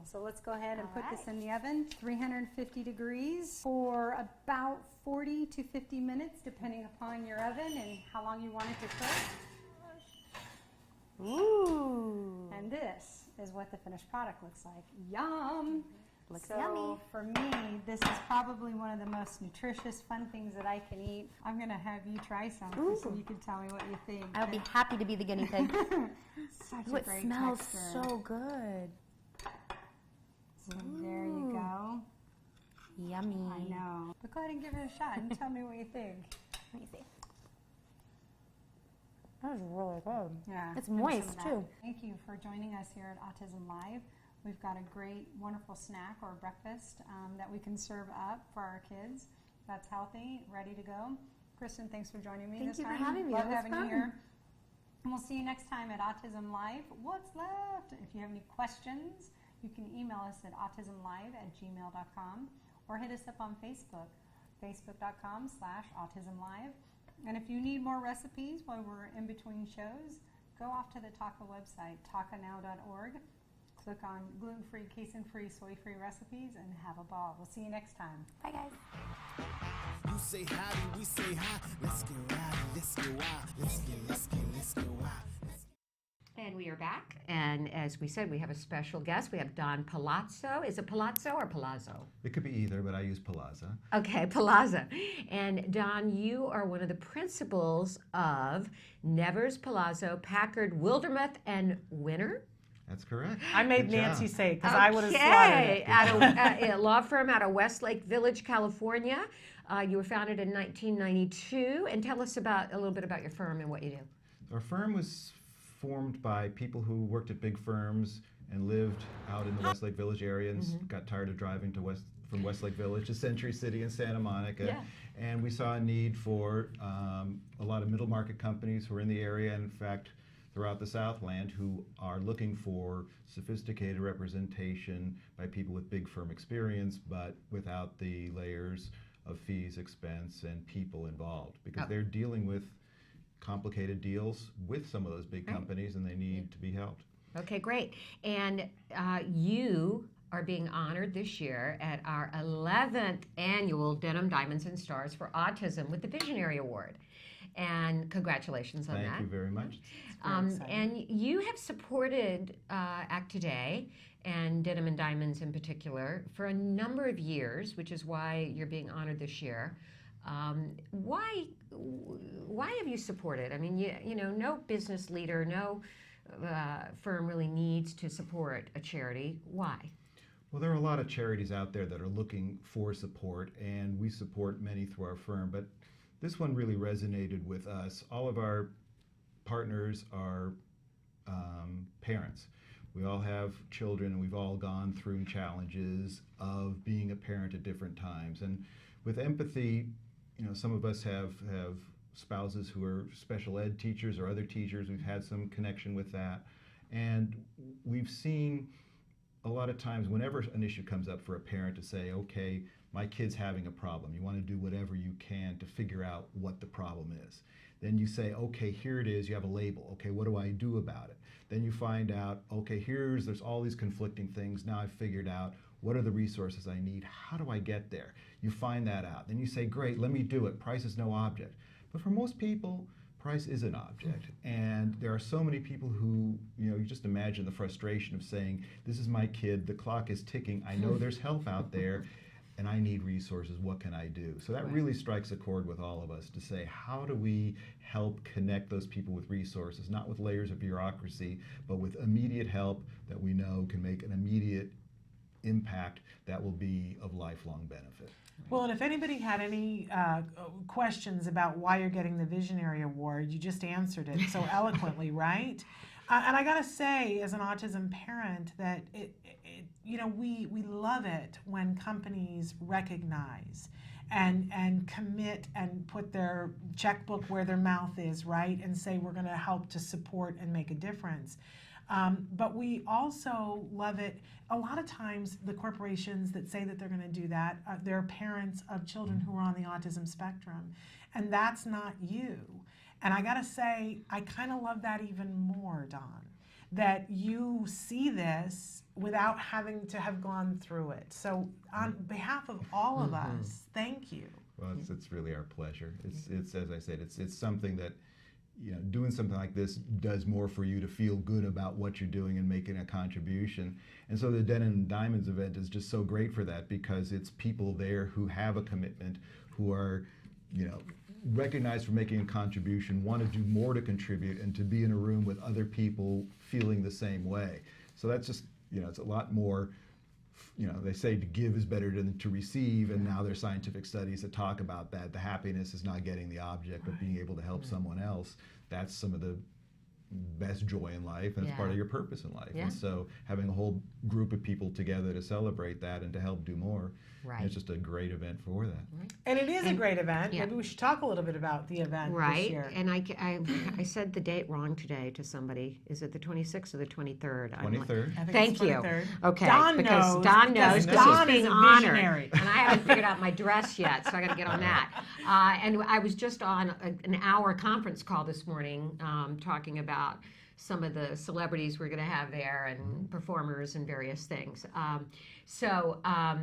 Speaker 16: So let's go ahead and put this in the oven, 350 degrees for about 40 to 50 minutes, depending upon your oven and how long you want it to cook.
Speaker 17: Ooh.
Speaker 16: And this is what the finished product looks like. Yum!
Speaker 17: Looks
Speaker 16: so
Speaker 17: yummy.
Speaker 16: For me, this is probably one of the most nutritious, fun things that I can eat. I'm going to have you try some so you can tell me what you think.
Speaker 17: I'll be happy to be the guinea pig.
Speaker 16: Such
Speaker 17: Ooh,
Speaker 16: a
Speaker 17: it
Speaker 16: great
Speaker 17: smells
Speaker 16: texture.
Speaker 17: so good.
Speaker 16: So there you go.
Speaker 17: Yummy.
Speaker 16: I know. But go ahead and give it a shot and tell me what you think.
Speaker 17: Let me see. That was really good.
Speaker 16: Yeah.
Speaker 17: It's
Speaker 16: give me some
Speaker 17: moist,
Speaker 16: of that.
Speaker 17: too.
Speaker 16: Thank you for joining us here at Autism Live. We've got a great, wonderful snack or breakfast that we can serve up for our kids. That's healthy, ready to go. Kristen, thanks for joining me this time.
Speaker 17: Thank you for having me.
Speaker 16: Love
Speaker 17: That was
Speaker 16: having
Speaker 17: fun.
Speaker 16: you here. And we'll see you next time at Autism Live. What's left? If you have any questions, you can email us at autismlive@gmail.com or hit us up on Facebook, facebook.com/autismlive. And if you need more recipes while we're in between shows, go off to the TACA website, tacanow.org. Click on gluten-free, casein-free, soy-free recipes and have a ball. We'll see you next time.
Speaker 17: Bye, guys.
Speaker 15: You say howdy, we say hi. Let's get rowdy, let's get wild. Let's get wild.
Speaker 14: And we are back. And as we said, we have a special guest. We have Don Palazzo. Is it Palazzo or Palazzo?
Speaker 18: It could be either, but I use Palazzo.
Speaker 14: Okay, Palazzo. And Don, you are one of the principals of Nevers, Palazzo, Packard, Wildermuth, and Winter.
Speaker 18: That's correct.
Speaker 2: I made
Speaker 18: Good
Speaker 2: Nancy
Speaker 18: job.
Speaker 2: say it because I would have slaughtered it.
Speaker 14: At a law firm out of Westlake Village, California. You were founded in 1992. And tell us a little bit about your firm and what you do.
Speaker 18: Our firm was formed by people who worked at big firms and lived out in the Westlake Village area and got tired of driving from Westlake Village to Century City and Santa Monica.
Speaker 14: Yeah.
Speaker 18: And we saw a need for a lot of middle market companies who are in the area, and in fact, throughout the Southland, who are looking for sophisticated representation by people with big firm experience, but without the layers of fees, expense, and people involved, because they're dealing with complicated deals with some of those big companies, and they need to be helped.
Speaker 14: Okay, great. And you are being honored this year at our 11th annual Denim Diamonds and Stars for Autism with the Visionary Award. And congratulations on that.
Speaker 18: Thank you very much.
Speaker 14: And you have supported Act Today and Denim and Diamonds in particular for a number of years, which is why you're being honored this year. Why have you supported? I mean, you know, no business leader, no firm really needs to support a charity. Why?
Speaker 18: Well, there are a lot of charities out there that are looking for support, and we support many through our firm, but this one really resonated with us. All of our partners are parents. We all have children, and we've all gone through challenges of being a parent at different times. And with empathy, you know, some of us have spouses who are special ed teachers or other teachers. We've had some connection with that. And we've seen a lot of times whenever an issue comes up for a parent to say, okay, my kid's having a problem. You want to do whatever you can to figure out what the problem is. Then you say, okay, here it is. You have a label. Okay, what do I do about it? Then you find out, okay, there's all these conflicting things. Now I've figured out what are the resources I need. How do I get there? You find that out. Then you say, great, let me do it. Price is no object. But for most people, price is an object. And there are so many people who, you know, you just imagine the frustration of saying, this is my kid, the clock is ticking, I know there's help out there, and I need resources, what can I do? So that really strikes a chord with all of us to say, how do we help connect those people with resources, not with layers of bureaucracy, but with immediate help that we know can make an immediate impact that will be of lifelong benefit.
Speaker 2: Well, and if anybody had any questions about why you're getting the Visionary Award, you just answered it so eloquently, right? And I gotta say, as an autism parent, that you know, we love it when companies recognize and commit and put their checkbook where their mouth is, right? And say we're gonna help to support and make a difference. But we also love it. A lot of times the corporations that say that they're going to do that, they're parents of children who are on the autism spectrum. And that's not you. And I got to say, I kind of love that even more, Don, that you see this without having to have gone through it. So on behalf of all of us, thank you.
Speaker 18: Well, it's really our pleasure. It's as I said, it's something that, you know, doing something like this does more for you to feel good about what you're doing and making a contribution. And so the Denim and Diamonds event is just so great for that, because it's people there who have a commitment, who are, you know, recognized for making a contribution, want to do more to contribute, and to be in a room with other people feeling the same way. So that's just, you know, it's a lot more, you know, they say to give is better than to receive, and now there's scientific studies that talk about that. The happiness is not getting the object, but being able to help someone else. That's some of the best joy in life, and it's part of your purpose in life. And so having a whole group of people together to celebrate that and to help do more, it's just a great event for that.
Speaker 2: And it is a great event. Maybe we should talk a little bit about the event this year.
Speaker 14: And I said the date wrong today to somebody. Is it the 26th or the 23rd?
Speaker 18: 23rd.
Speaker 14: Thank you.
Speaker 2: 23rd.
Speaker 14: Okay.
Speaker 2: Don
Speaker 14: because
Speaker 2: knows.
Speaker 14: Don knows because
Speaker 2: Don
Speaker 14: he's
Speaker 2: is
Speaker 14: being
Speaker 2: a
Speaker 14: honored.
Speaker 2: visionary.
Speaker 14: And I haven't figured out my dress yet, so I got to get on that. And I was just on an hour conference call this morning talking about some of the celebrities we're going to have there and performers and various things.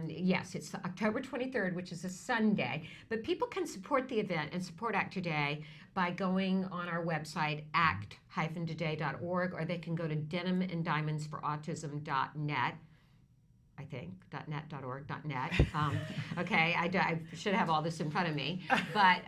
Speaker 14: Yes, it's October 23rd, which is a Sunday, but people can support the event and support Act Today by going on our website, act-today.org, or they can go to denimanddiamondsforautism.net. I think, .net, .org, .net. Okay, I should have all this in front of me. But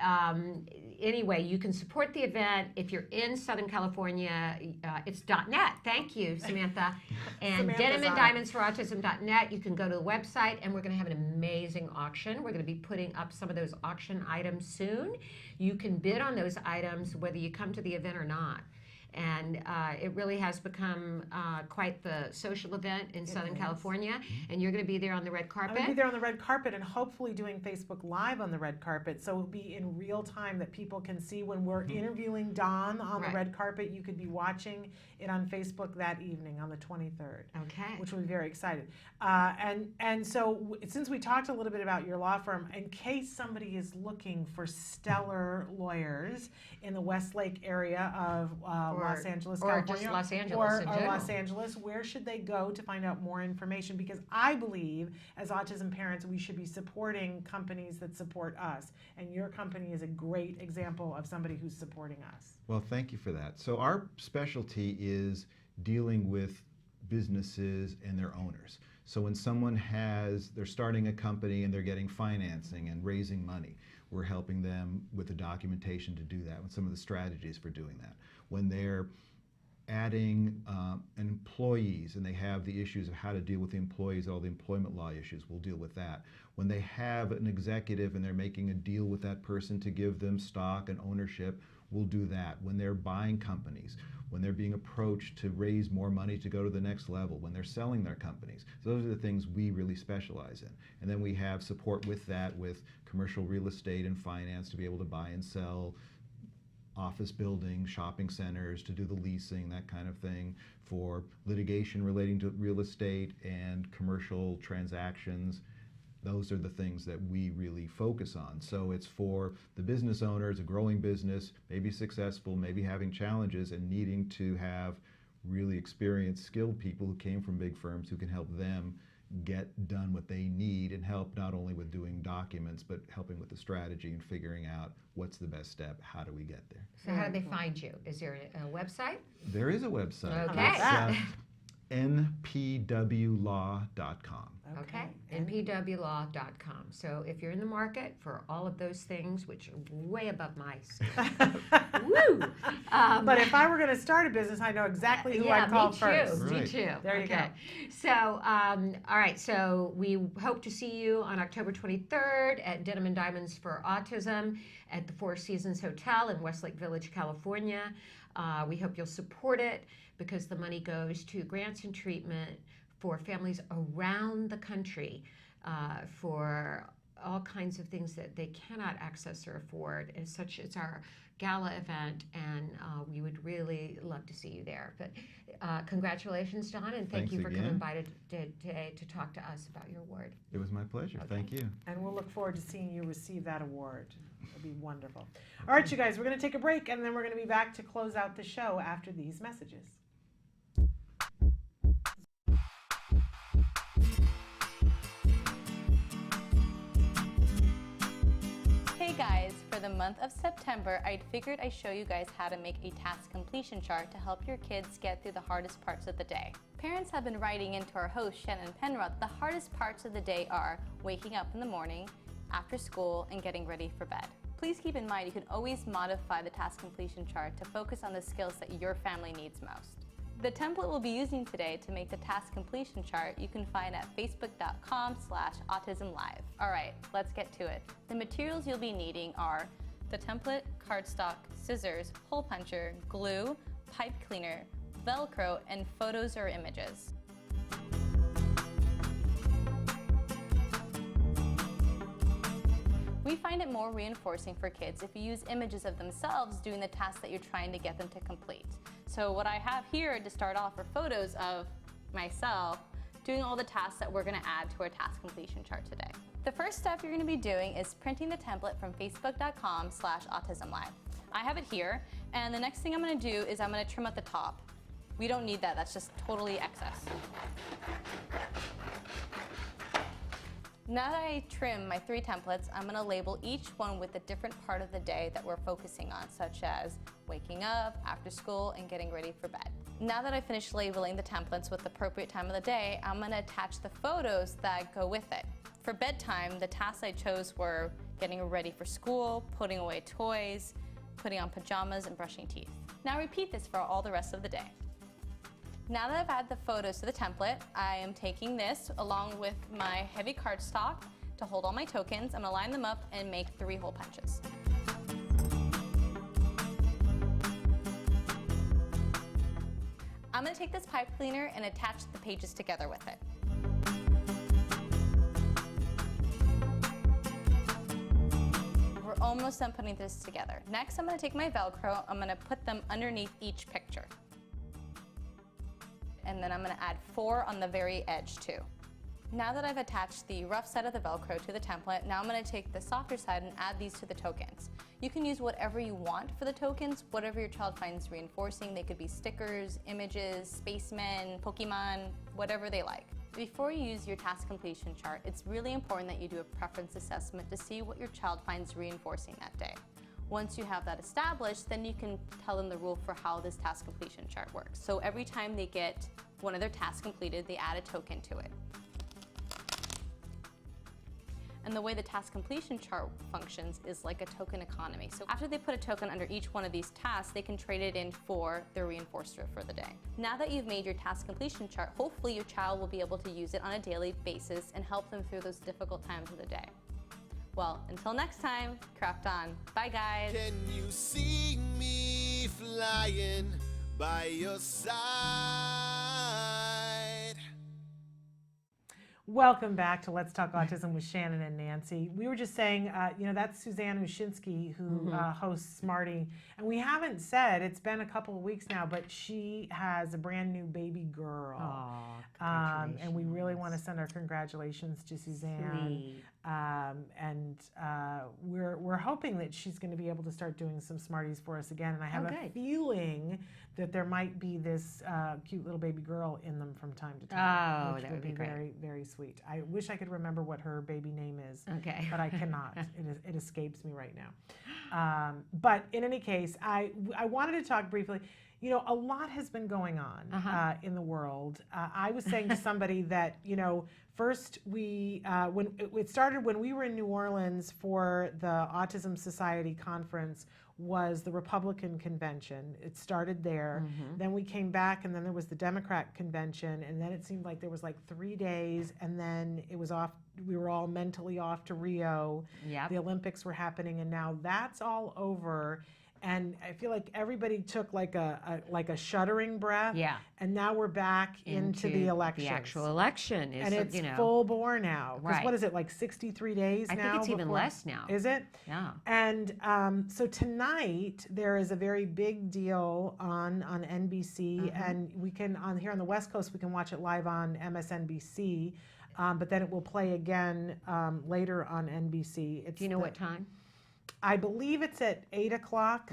Speaker 14: anyway, you can support the event. If you're in Southern California, it's .net. Thank you, Samantha. And denimanddiamondsforautism.net. You can go to the website, and we're going to have an amazing auction. We're going to be putting up some of those auction items soon. You can bid on those items whether you come to the event or not. And it really has become quite the social event in Southern California. And you're going to be there on the red carpet.
Speaker 2: I'm going to be there on the red carpet and hopefully doing Facebook Live on the red carpet. So it'll be in real time that people can see when we're interviewing Don on the red carpet. You could be watching it on Facebook that evening on the 23rd.
Speaker 14: Okay.
Speaker 2: Which will be very excited. And so since we talked a little bit about your law firm, in case somebody is looking for stellar lawyers in the Westlake area of Los Angeles, California,
Speaker 14: or just Los Angeles
Speaker 2: or
Speaker 14: in general.
Speaker 2: Los Angeles, where should they go to find out more information? Because I believe, as autism parents, we should be supporting companies that support us. And your company is a great example of somebody who's supporting us.
Speaker 18: Well, thank you for that. So our specialty is dealing with businesses and their owners. So when someone they're starting a company and they're getting financing and raising money, we're helping them with the documentation to do that, with some of the strategies for doing that. When they're adding employees and they have the issues of how to deal with the employees, all the employment law issues, we'll deal with that. When they have an executive and they're making a deal with that person to give them stock and ownership, we'll do that. When they're buying companies, when they're being approached to raise more money to go to the next level, when they're selling their companies. So those are the things we really specialize in. And then we have support with that with commercial real estate and finance to be able to buy and sell office buildings, shopping centers, to do the leasing, that kind of thing, for litigation relating to real estate and commercial transactions. Those are the things that we really focus on. So it's for the business owners, a growing business, maybe successful, maybe having challenges and needing to have really experienced, skilled people who came from big firms who can help them get done what they need and help not only with doing documents, but helping with the strategy and figuring out what's the best step, how do we get there.
Speaker 14: So how do they find you? Is there a website?
Speaker 18: There is a website.
Speaker 14: Okay.
Speaker 18: It's npwlaw.com.
Speaker 14: Okay, npwlaw.com. So if you're in the market for all of those things, which are way above my skill, woo!
Speaker 2: But if I were going to start a business, I know exactly who I'd call first.
Speaker 14: Me too.
Speaker 2: There you go.
Speaker 14: So, all right. So we hope to see you on October 23rd at Denim and Diamonds for Autism at the Four Seasons Hotel in Westlake Village, California. We hope you'll support it because the money goes to grants and treatment for families around the country for all kinds of things that they cannot access or afford. It's our gala event, and we would really love to see you there. But congratulations, Don, and thank you for coming by today to talk to us about your award.
Speaker 18: It was my pleasure.
Speaker 14: Okay.
Speaker 18: Thank you.
Speaker 2: And we'll look forward to seeing you receive that award. It'll be wonderful. All right, you guys, we're going to take a break, and then we're going to be back to close out the show after these messages.
Speaker 13: Hey guys, for the month of September, I figured I'd show you guys how to make a task completion chart to help your kids get through the hardest parts of the day. Parents have been writing into our host, Shannon Penrod, the hardest parts of the day are waking up in the morning, after school, and getting ready for bed. Please keep in mind you can always modify the task completion chart to focus on the skills that your family needs most. The template we'll be using today to make the task completion chart you can find at facebook.com/autism-live. All right, let's get to it. The materials you'll be needing are the template, cardstock, scissors, hole puncher, glue, pipe cleaner, Velcro, and photos or images. We find it more reinforcing for kids if you use images of themselves doing the tasks that you're trying to get them to complete. So what I have here to start off are photos of myself doing all the tasks that we're going to add to our task completion chart today. The first step you're going to be doing is printing the template from facebook.com/autism-live. I have it here, and the next thing I'm going to do is I'm going to trim out the top. We don't need that. That's just totally excess. Now that I trim my 3 templates, I'm going to label each one with a different part of the day that we're focusing on, such as waking up, after school, and getting ready for bed. Now that I've finished labeling the templates with the appropriate time of the day, I'm going to attach the photos that go with it. For bedtime, the tasks I chose were getting ready for school, putting away toys, putting on pajamas, and brushing teeth. Now repeat this for all the rest of the day. Now that I've added the photos to the template, I am taking this along with my heavy cardstock to hold all my tokens. I'm going to line them up and make 3 hole punches. I'm going to take this pipe cleaner and attach the pages together with it. We're almost done putting this together. Next, I'm going to take my Velcro. I'm going to put them underneath each picture. And then I'm going to add 4 on the very edge too. Now that I've attached the rough side of the Velcro to the template, now I'm going to take the softer side and add these to the tokens. You can use whatever you want for the tokens, whatever your child finds reinforcing. They could be stickers, images, spacemen, Pokemon, whatever they like. Before you use your task completion chart, it's really important that you do a preference assessment to see what your child finds reinforcing that day. Once you have that established, then you can tell them the rule for how this task completion chart works. So every time they get one of their tasks completed, they add a token to it. And the way the task completion chart functions is like a token economy. So after they put a token under each one of these tasks, they can trade it in for their reinforcer for the day. Now that you've made your task completion chart, hopefully your child will be able to use it on a daily basis and help them through those difficult times of the day. Well, until next time, craft on. Bye, guys.
Speaker 15: Can you see me flying by your side?
Speaker 2: Welcome back to Let's Talk Autism with Shannon and Nancy. We were just saying, that's Suzanne Ushinsky who hosts Smarty. And we haven't said, it's been a couple of weeks now, but she has a brand new baby girl. And we really want to send our congratulations to Suzanne. We're hoping that she's going to be able to start doing some Smarties for us again. And I have a feeling that there might be this cute little baby girl in them from time to time. Which
Speaker 14: that
Speaker 2: would be
Speaker 14: great.
Speaker 2: very, very sweet. I wish I could remember what her baby name is,
Speaker 14: Okay.
Speaker 2: but I cannot. It escapes me right now. But in any case, I wanted to talk briefly. You know, a lot has been going on in the world. I was saying to somebody that, first when it started when we were in New Orleans for the Autism Society conference was the Republican convention. It started there. Then we came back and then there was the Democrat convention, and then it seemed like there was like 3 days, and then it was off. We were all mentally off to Rio. The Olympics were happening, and now that's all over. And I feel like everybody took like a shuddering breath. And now we're back into the election.
Speaker 14: The actual election is,
Speaker 2: and it's full bore now. Because what is it, like 63 days now?
Speaker 14: I think it's even less now.
Speaker 2: Is it?
Speaker 14: Yeah.
Speaker 2: And so tonight there is a very big deal on NBC, and we can here on the West Coast we can watch it live on MSNBC, but then it will play again later on NBC.
Speaker 14: Do you know what time?
Speaker 2: I believe it's at 8 o'clock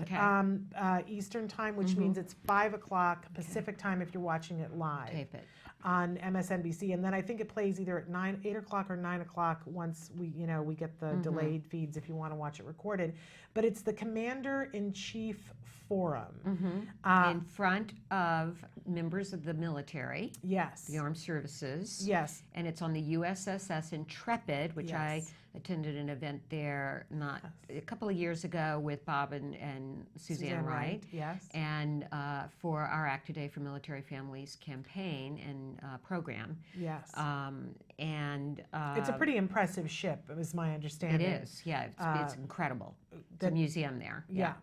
Speaker 2: Eastern time, which means it's 5 o'clock Pacific time if you're watching it live.
Speaker 14: Tape it.
Speaker 2: On MSNBC, and then I think it plays either at 8 o'clock or 9 o'clock once we get the delayed feeds if you want to watch it recorded. But it's the Commander-in-Chief Forum.
Speaker 14: In front of members of the military.
Speaker 2: Yes.
Speaker 14: The armed services.
Speaker 2: Yes.
Speaker 14: And it's on the USS Intrepid, which I attended an event there a couple of years ago with Bob and Suzanne Wright.
Speaker 2: Yes.
Speaker 14: And for our Act Today for Military Families campaign and program.
Speaker 2: Yes.
Speaker 14: It's
Speaker 2: a pretty impressive ship, is my understanding.
Speaker 14: It is, it's incredible. It's a museum there.
Speaker 2: Yeah.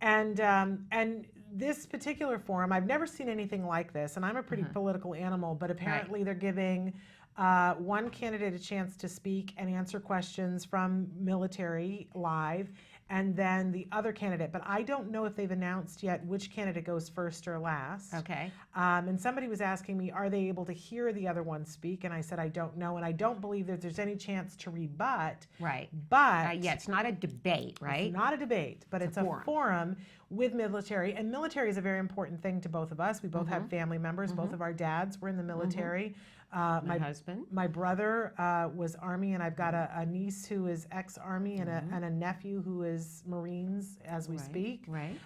Speaker 2: And this particular forum, I've never seen anything like this, and I'm a pretty political animal, but apparently they're giving one candidate a chance to speak and answer questions from military live, and then the other candidate. But I don't know if they've announced yet which candidate goes first or last.
Speaker 14: Okay.
Speaker 2: And somebody was asking me, are they able to hear the other one speak? And I said, I don't know, and I don't believe that there's any chance to rebut.
Speaker 14: Right.
Speaker 2: But
Speaker 14: it's not a debate, right?
Speaker 2: It's not a debate, but it's a forum with military, and military is a very important thing to both of us. We both have family members. Both of our dads were in the military.
Speaker 14: My husband.
Speaker 2: My brother was Army, and I've got a niece who is ex-Army and a nephew who is Marines as we speak.
Speaker 14: Right.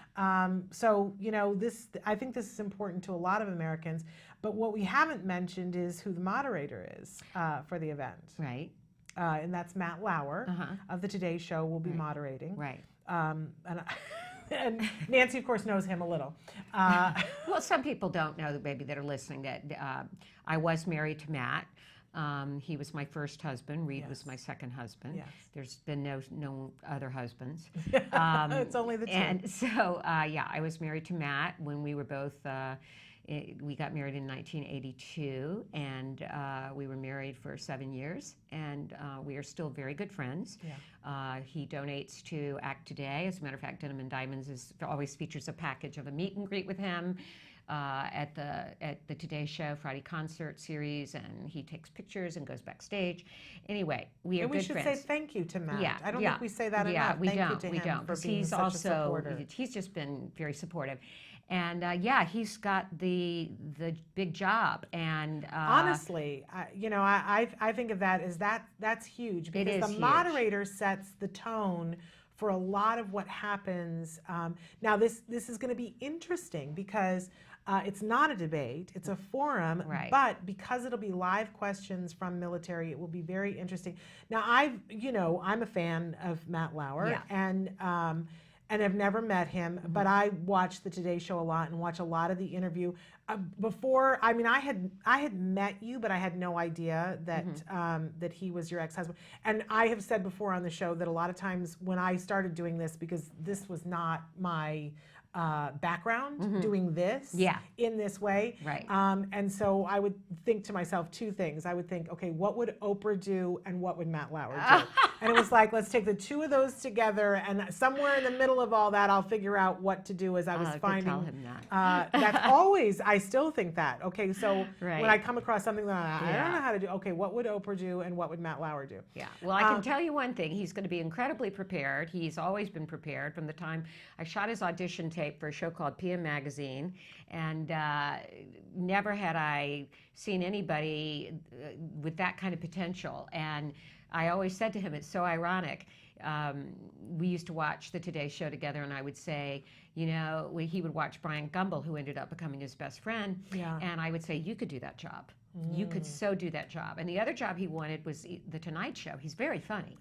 Speaker 2: So, you know, I think this is important to a lot of Americans. But what we haven't mentioned is who the moderator is for the event.
Speaker 14: Right.
Speaker 2: And that's Matt Lauer of the Today Show will be moderating.
Speaker 14: Right.
Speaker 2: And Nancy, of course, knows him a little.
Speaker 14: Well, some people don't know, maybe that are listening, that I was married to Matt. He was my first husband. Reed was my second husband.
Speaker 2: Yes.
Speaker 14: There's been no other husbands.
Speaker 2: It's only the two.
Speaker 14: And so, I was married to Matt when we were both. We got married in 1982, and we were married for 7 years, and we are still very good friends.
Speaker 2: Yeah.
Speaker 14: He donates to Act Today. As a matter of fact, Denim and Diamonds always features a package of a meet and greet with him at the Today Show Friday concert series, and he takes pictures and goes backstage. Anyway, we are good friends.
Speaker 2: And we should say thank you to Matt.
Speaker 14: Yeah,
Speaker 2: I don't think we say that enough.
Speaker 14: We
Speaker 2: thank
Speaker 14: don't.
Speaker 2: you to
Speaker 14: We
Speaker 2: him
Speaker 14: don't.
Speaker 2: for being
Speaker 14: He's
Speaker 2: such a
Speaker 14: also
Speaker 2: supporter.
Speaker 14: he's just been very supportive. And he's got the big job. And
Speaker 2: honestly, I think of that as that's huge, because the moderator sets the tone for a lot of what happens. Now, this is going to be interesting because it's not a debate; it's a forum.
Speaker 14: Right.
Speaker 2: But because it'll be live questions from military, it will be very interesting. Now, I'm a fan of Matt Lauer, and I've never met him, but I watch the Today Show a lot and watch a lot of the interview. Before, I mean, I had met you, but I had no idea that that he was your ex-husband. And I have said before on the show that a lot of times when I started doing this, because this was not my background, doing this in this way.
Speaker 14: Right.
Speaker 2: And so I would think to myself two things. I would think, okay, what would Oprah do and what would Matt Lauer do? And it was like, let's take the two of those together, and somewhere in the middle of all that, I'll figure out what to do as I was finding.
Speaker 14: Tell him that.
Speaker 2: That's always, I still think that. Okay, so
Speaker 14: Right.
Speaker 2: when I come across something that I don't know how to do, okay, what would Oprah do and what would Matt Lauer do?
Speaker 14: Yeah, well, I can tell you one thing. He's going to be incredibly prepared. He's always been prepared from the time I shot his audition tape for a show called PM Magazine, and never had I seen anybody with that kind of potential. And I always said to him, it's so ironic. We used to watch the Today Show together, and I would say, he would watch Brian Gumbel, who ended up becoming his best friend, and I would say, you could do that job. You could so do that job. And the other job he wanted was The Tonight Show. He's very funny.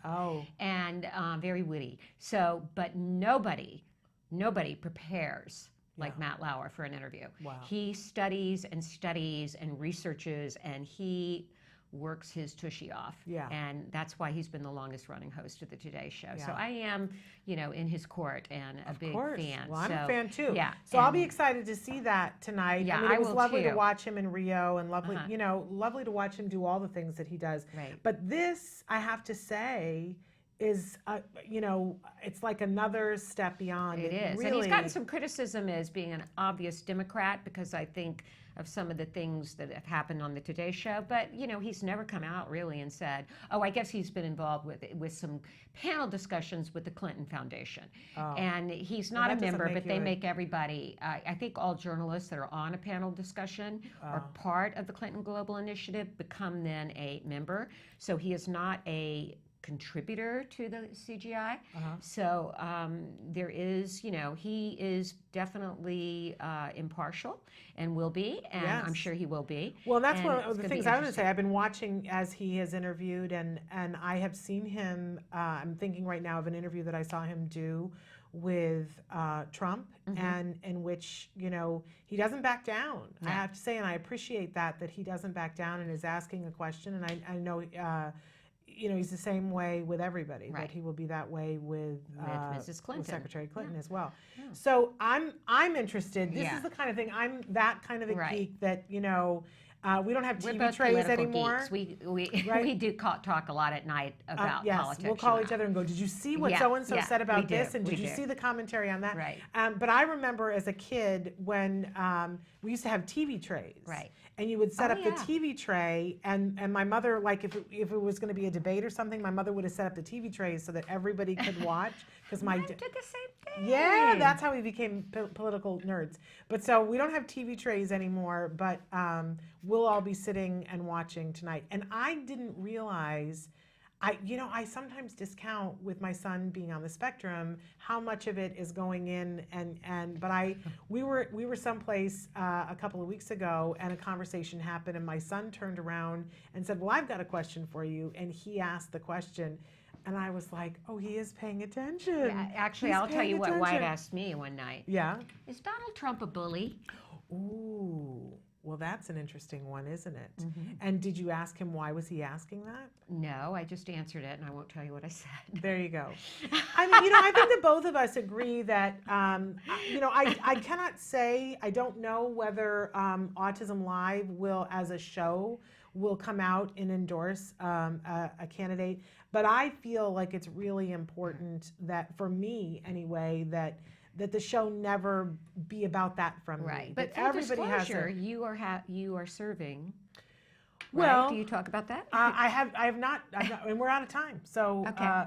Speaker 14: And very witty. So, but nobody prepares like Matt Lauer for an interview.
Speaker 2: Wow.
Speaker 14: He studies and researches, and he works his tushy off.
Speaker 2: Yeah.
Speaker 14: And that's why he's been the longest running host of the Today Show.
Speaker 2: Yeah.
Speaker 14: So I am, in his court and a big fan.
Speaker 2: Well, I'm a fan too.
Speaker 14: Yeah.
Speaker 2: So I'll be excited to see that tonight.
Speaker 14: Yeah,
Speaker 2: I mean, it was
Speaker 14: will
Speaker 2: lovely
Speaker 14: too.
Speaker 2: to watch him in Rio, and lovely, lovely to watch him do all the things that he does.
Speaker 14: Right.
Speaker 2: But this, I have to say, is it's like another step beyond.
Speaker 14: It is.
Speaker 2: Really.
Speaker 14: And he's gotten some criticism as being an obvious Democrat because I think of some of the things that have happened on the Today Show. But, he's never come out really and said, I guess he's been involved with some panel discussions with the Clinton Foundation. And he's not a member, but they make everybody, I think all journalists that are on a panel discussion or part of the Clinton Global Initiative become then a member. So he is not a contributor to the CGI. So there is, he is definitely impartial and will be, and I'm sure he will be.
Speaker 2: Well, that's one of the things I want to say. I've been watching as he has interviewed, and I have seen him, I'm thinking right now of an interview that I saw him do with Trump, and in which, he doesn't back down. I have to say, and I appreciate that he doesn't back down and is asking a question, and I know he's the same way with everybody, but he will be that way with
Speaker 14: Mrs. Clinton,
Speaker 2: with Secretary Clinton as well. So I'm interested. This is the kind of thing, I'm that kind of a geek that, we don't have TV trays anymore.
Speaker 14: Geeks. We do talk a lot at night about politics.
Speaker 2: We'll call each other and go, did you see what so-and-so said about this? And did you
Speaker 14: do.
Speaker 2: see the commentary on that?
Speaker 14: Right.
Speaker 2: But I remember as a kid when we used to have TV trays.
Speaker 14: Right.
Speaker 2: And you would set up the TV tray, and my mother, like if it was going to be a debate or something, my mother would have set up the TV trays so that everybody could watch, because
Speaker 14: I did the same thing.
Speaker 2: Yeah, that's how we became political nerds. But so we don't have TV trays anymore, but we'll all be sitting and watching tonight. And I didn't realize, I sometimes discount with my son being on the spectrum how much of it is going in but we were someplace a couple of weeks ago, and a conversation happened, and my son turned around and said, "Well, I've got a question for you," and he asked the question. And I was like, oh, he is paying attention.
Speaker 14: Yeah, actually,
Speaker 2: He's
Speaker 14: I'll tell you what
Speaker 2: paying
Speaker 14: Wyatt
Speaker 2: attention.
Speaker 14: asked me one night.
Speaker 2: Yeah?
Speaker 14: Is Donald Trump a bully?
Speaker 2: Ooh, well, that's an interesting one, isn't it?
Speaker 14: Mm-hmm.
Speaker 2: And did you ask him why was he asking that?
Speaker 14: No, I just answered it, and I won't tell you what I said.
Speaker 2: There you go. I mean, I think that both of us agree that, I cannot say, I don't know whether Autism Live will, as a show, will come out and endorse a candidate. But I feel like it's really important that, for me anyway, that the show never be about that from me.
Speaker 14: But
Speaker 2: that
Speaker 14: full
Speaker 2: everybody
Speaker 14: disclosure,
Speaker 2: has
Speaker 14: you are serving.
Speaker 2: Well,
Speaker 14: right? Do you talk about that?
Speaker 2: I have not, and we're out of time, so
Speaker 14: Okay.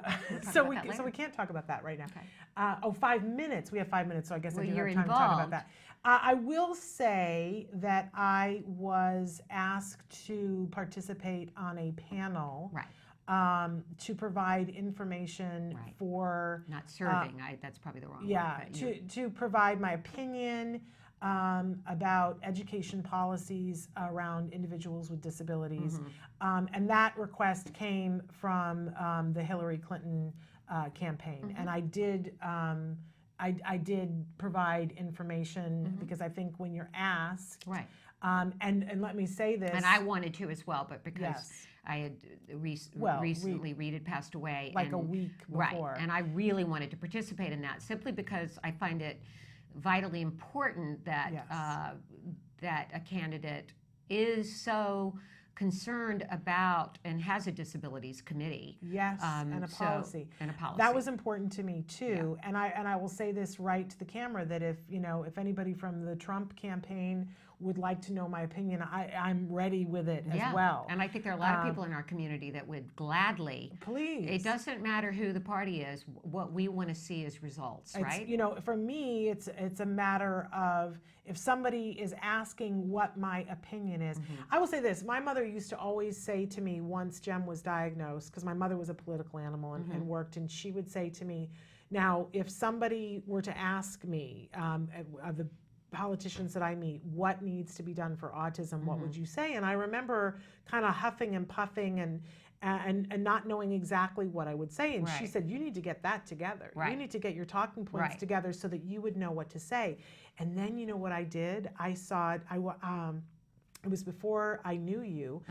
Speaker 2: so we can't talk about that right now.
Speaker 14: Okay.
Speaker 2: 5 minutes. We have 5 minutes, so I guess I do
Speaker 14: you're
Speaker 2: have time to talk about
Speaker 14: involved.
Speaker 2: that. I will say that I was asked to participate on a panel.
Speaker 14: Right.
Speaker 2: To provide information for
Speaker 14: not serving. That's probably the wrong word.
Speaker 2: Yeah,
Speaker 14: But
Speaker 2: to provide my opinion about education policies around individuals with disabilities, and that request came from the Hillary Clinton campaign, and I did. I did provide information because I think when you're asked,
Speaker 14: right.
Speaker 2: And let me say this,
Speaker 14: and I wanted to as well, but because
Speaker 2: Yes.
Speaker 14: I had recently Reed had passed away,
Speaker 2: like a week before,
Speaker 14: right? And I really wanted to participate in that simply because I find it vitally important that that a candidate is so concerned about and has a disabilities committee.
Speaker 2: Yes, and a policy.
Speaker 14: And a policy.
Speaker 2: That was important to me too. And I will say this right to the camera, that if anybody from the Trump campaign would like to know my opinion, I'm ready with it as well.
Speaker 14: And I think there are a lot of people in our community that would gladly.
Speaker 2: Please.
Speaker 14: It doesn't matter who the party is. What we want to see is results, right?
Speaker 2: For me, it's a matter of, if somebody is asking what my opinion is. I will say this, my mother used to always say to me once Jem was diagnosed, because my mother was a political animal and worked, and she would say to me, now, if somebody were to ask me, the politicians that I meet, what needs to be done for autism, what would you say? And I remember kind of huffing and puffing and not knowing exactly what I would say. And she said, you need to get that together. You need to get your talking points together so that you would know what to say. And then you know what I did? I saw it. It was before I knew you.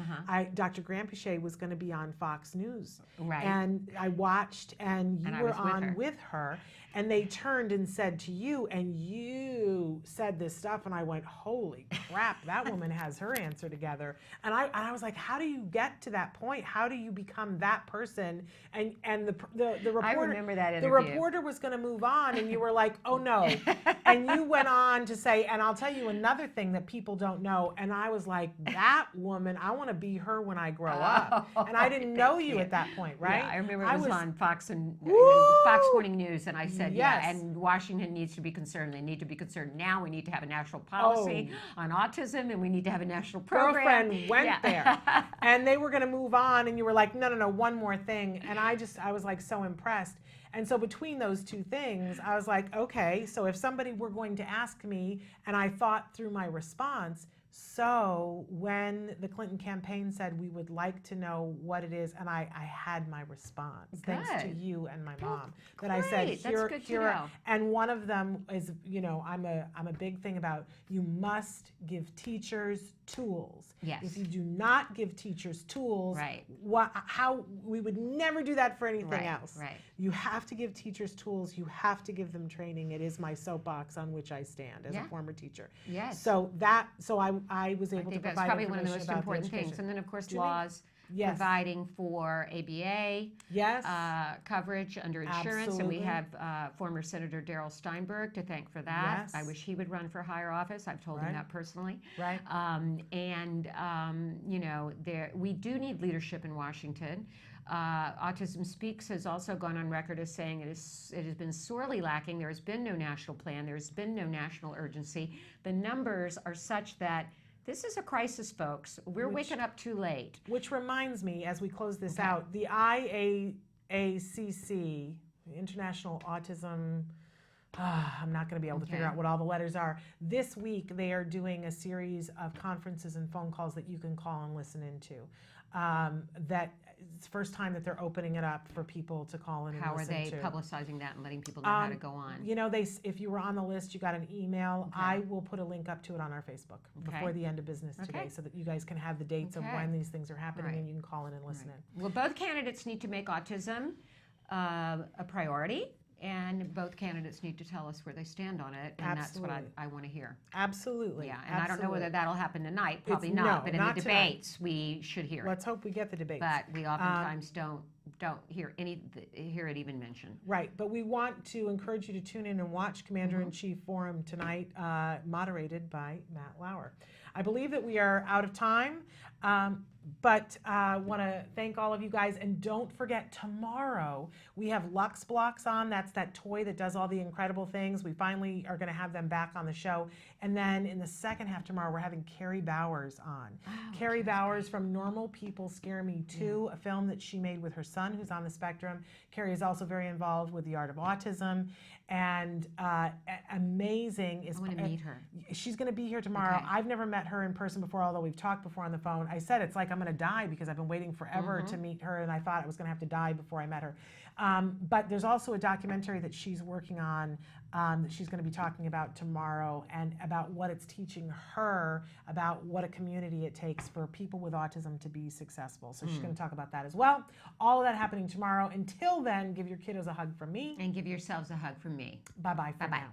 Speaker 2: Dr. Grandpichet was going to be on Fox News.
Speaker 14: Right.
Speaker 2: And I watched, and you were on with her. And they turned and said to you, and you said this stuff, and I went, holy crap, that woman has her answer together. And I was like, how do you get to that point? How do you become that person? And the reporter,
Speaker 14: I remember that interview.
Speaker 2: The reporter was going to move on, and you were like, oh no. And you went on to say, and I'll tell you another thing that people don't know. And I was like, that woman, I want to be her when I grow up. And I didn't know you at that point, right?
Speaker 14: Yeah, I remember it was on Fox and Fox Morning News, and I said, and Washington needs to be concerned. They need to be concerned now. We need to have a national policy on autism, and we need to have a national program.
Speaker 2: Girlfriend went there, and they were going to move on, and you were like, no, one more thing. And I was like so impressed. And so between those two things, I was like, okay, so if somebody were going to ask me, and I thought through my response, so when the Clinton campaign said we would like to know what it is, and I had my response, thanks to you and my mom, that I said, here, and one of them is, I'm a big thing about, you must give teachers tools.
Speaker 14: Yes.
Speaker 2: If you do not give teachers tools, how we would never do that for anything else.
Speaker 14: Right.
Speaker 2: You have to give teachers tools. You have to give them training. It is my soapbox on which I stand as a former teacher.
Speaker 14: Yes.
Speaker 2: So I was able to provide
Speaker 14: that's probably one of the
Speaker 2: information
Speaker 14: most
Speaker 2: about
Speaker 14: important
Speaker 2: the
Speaker 14: things. And then, of course, laws
Speaker 2: Yes.
Speaker 14: providing for ABA
Speaker 2: yes.
Speaker 14: Coverage under insurance.
Speaker 2: Absolutely.
Speaker 14: And we have former Senator Darrell Steinberg to thank for that.
Speaker 2: Yes.
Speaker 14: I wish he would run for higher office. I've told him that personally.
Speaker 2: Right.
Speaker 14: You know, we do need leadership in Washington. Autism Speaks has also gone on record as saying it has been sorely lacking. There has been no national plan. There has been no national urgency. The numbers are such that this is a crisis, folks. We're waking up too late.
Speaker 2: Which reminds me, as we close this out, the IACC, International Autism, I'm not going to be able to figure out what all the letters are. This week, they are doing a series of conferences and phone calls that you can call and listen into. That it's the first time that they're opening it up for people to call in and listen to.
Speaker 14: How are they publicizing that and letting people know how to go on?
Speaker 2: You know, if you were on the list, you got an email. I will put a link up to it on our Facebook before the end of business today so that you guys can have the dates of when these things are happening and you can call in and listen in.
Speaker 14: Well, both candidates need to make autism a priority. And both candidates need to tell us where they stand on it, and that's what I want to hear.
Speaker 2: Absolutely.
Speaker 14: Yeah, and I don't know whether that'll happen tonight. Probably
Speaker 2: No,
Speaker 14: not. But in
Speaker 2: not
Speaker 14: the debates, we should hear it.
Speaker 2: Let's hope we get the debates.
Speaker 14: But we oftentimes don't hear it even mentioned.
Speaker 2: Right. But we want to encourage you to tune in and watch Commander-in-Chief Forum tonight, moderated by Matt Lauer. I believe that we are out of time. But I want to thank all of you guys. And don't forget, tomorrow we have Lux Blocks on. That's that toy that does all the incredible things. We finally are going to have them back on the show. And then in the second half tomorrow, we're having Carrie Bowers on. Carrie Bowers from Normal People Scare Me Too, a film that she made with her son who's on the spectrum. Carrie is also very involved with the art of autism. And amazing.
Speaker 14: I want to meet her.
Speaker 2: She's going to be here tomorrow.
Speaker 14: Okay.
Speaker 2: I've never met her in person before, although we've talked before on the phone. I said it's like I'm going to die because I've been waiting forever to meet her, and I thought I was going to have to die before I met her. But there's also a documentary that she's working on that she's going to be talking about tomorrow, and about what it's teaching her about what a community it takes for people with autism to be successful. So she's going to talk about that as well. All of that happening tomorrow. Until then, give your kiddos a hug from me.
Speaker 14: And give yourselves a hug from me.
Speaker 2: Bye-bye for now.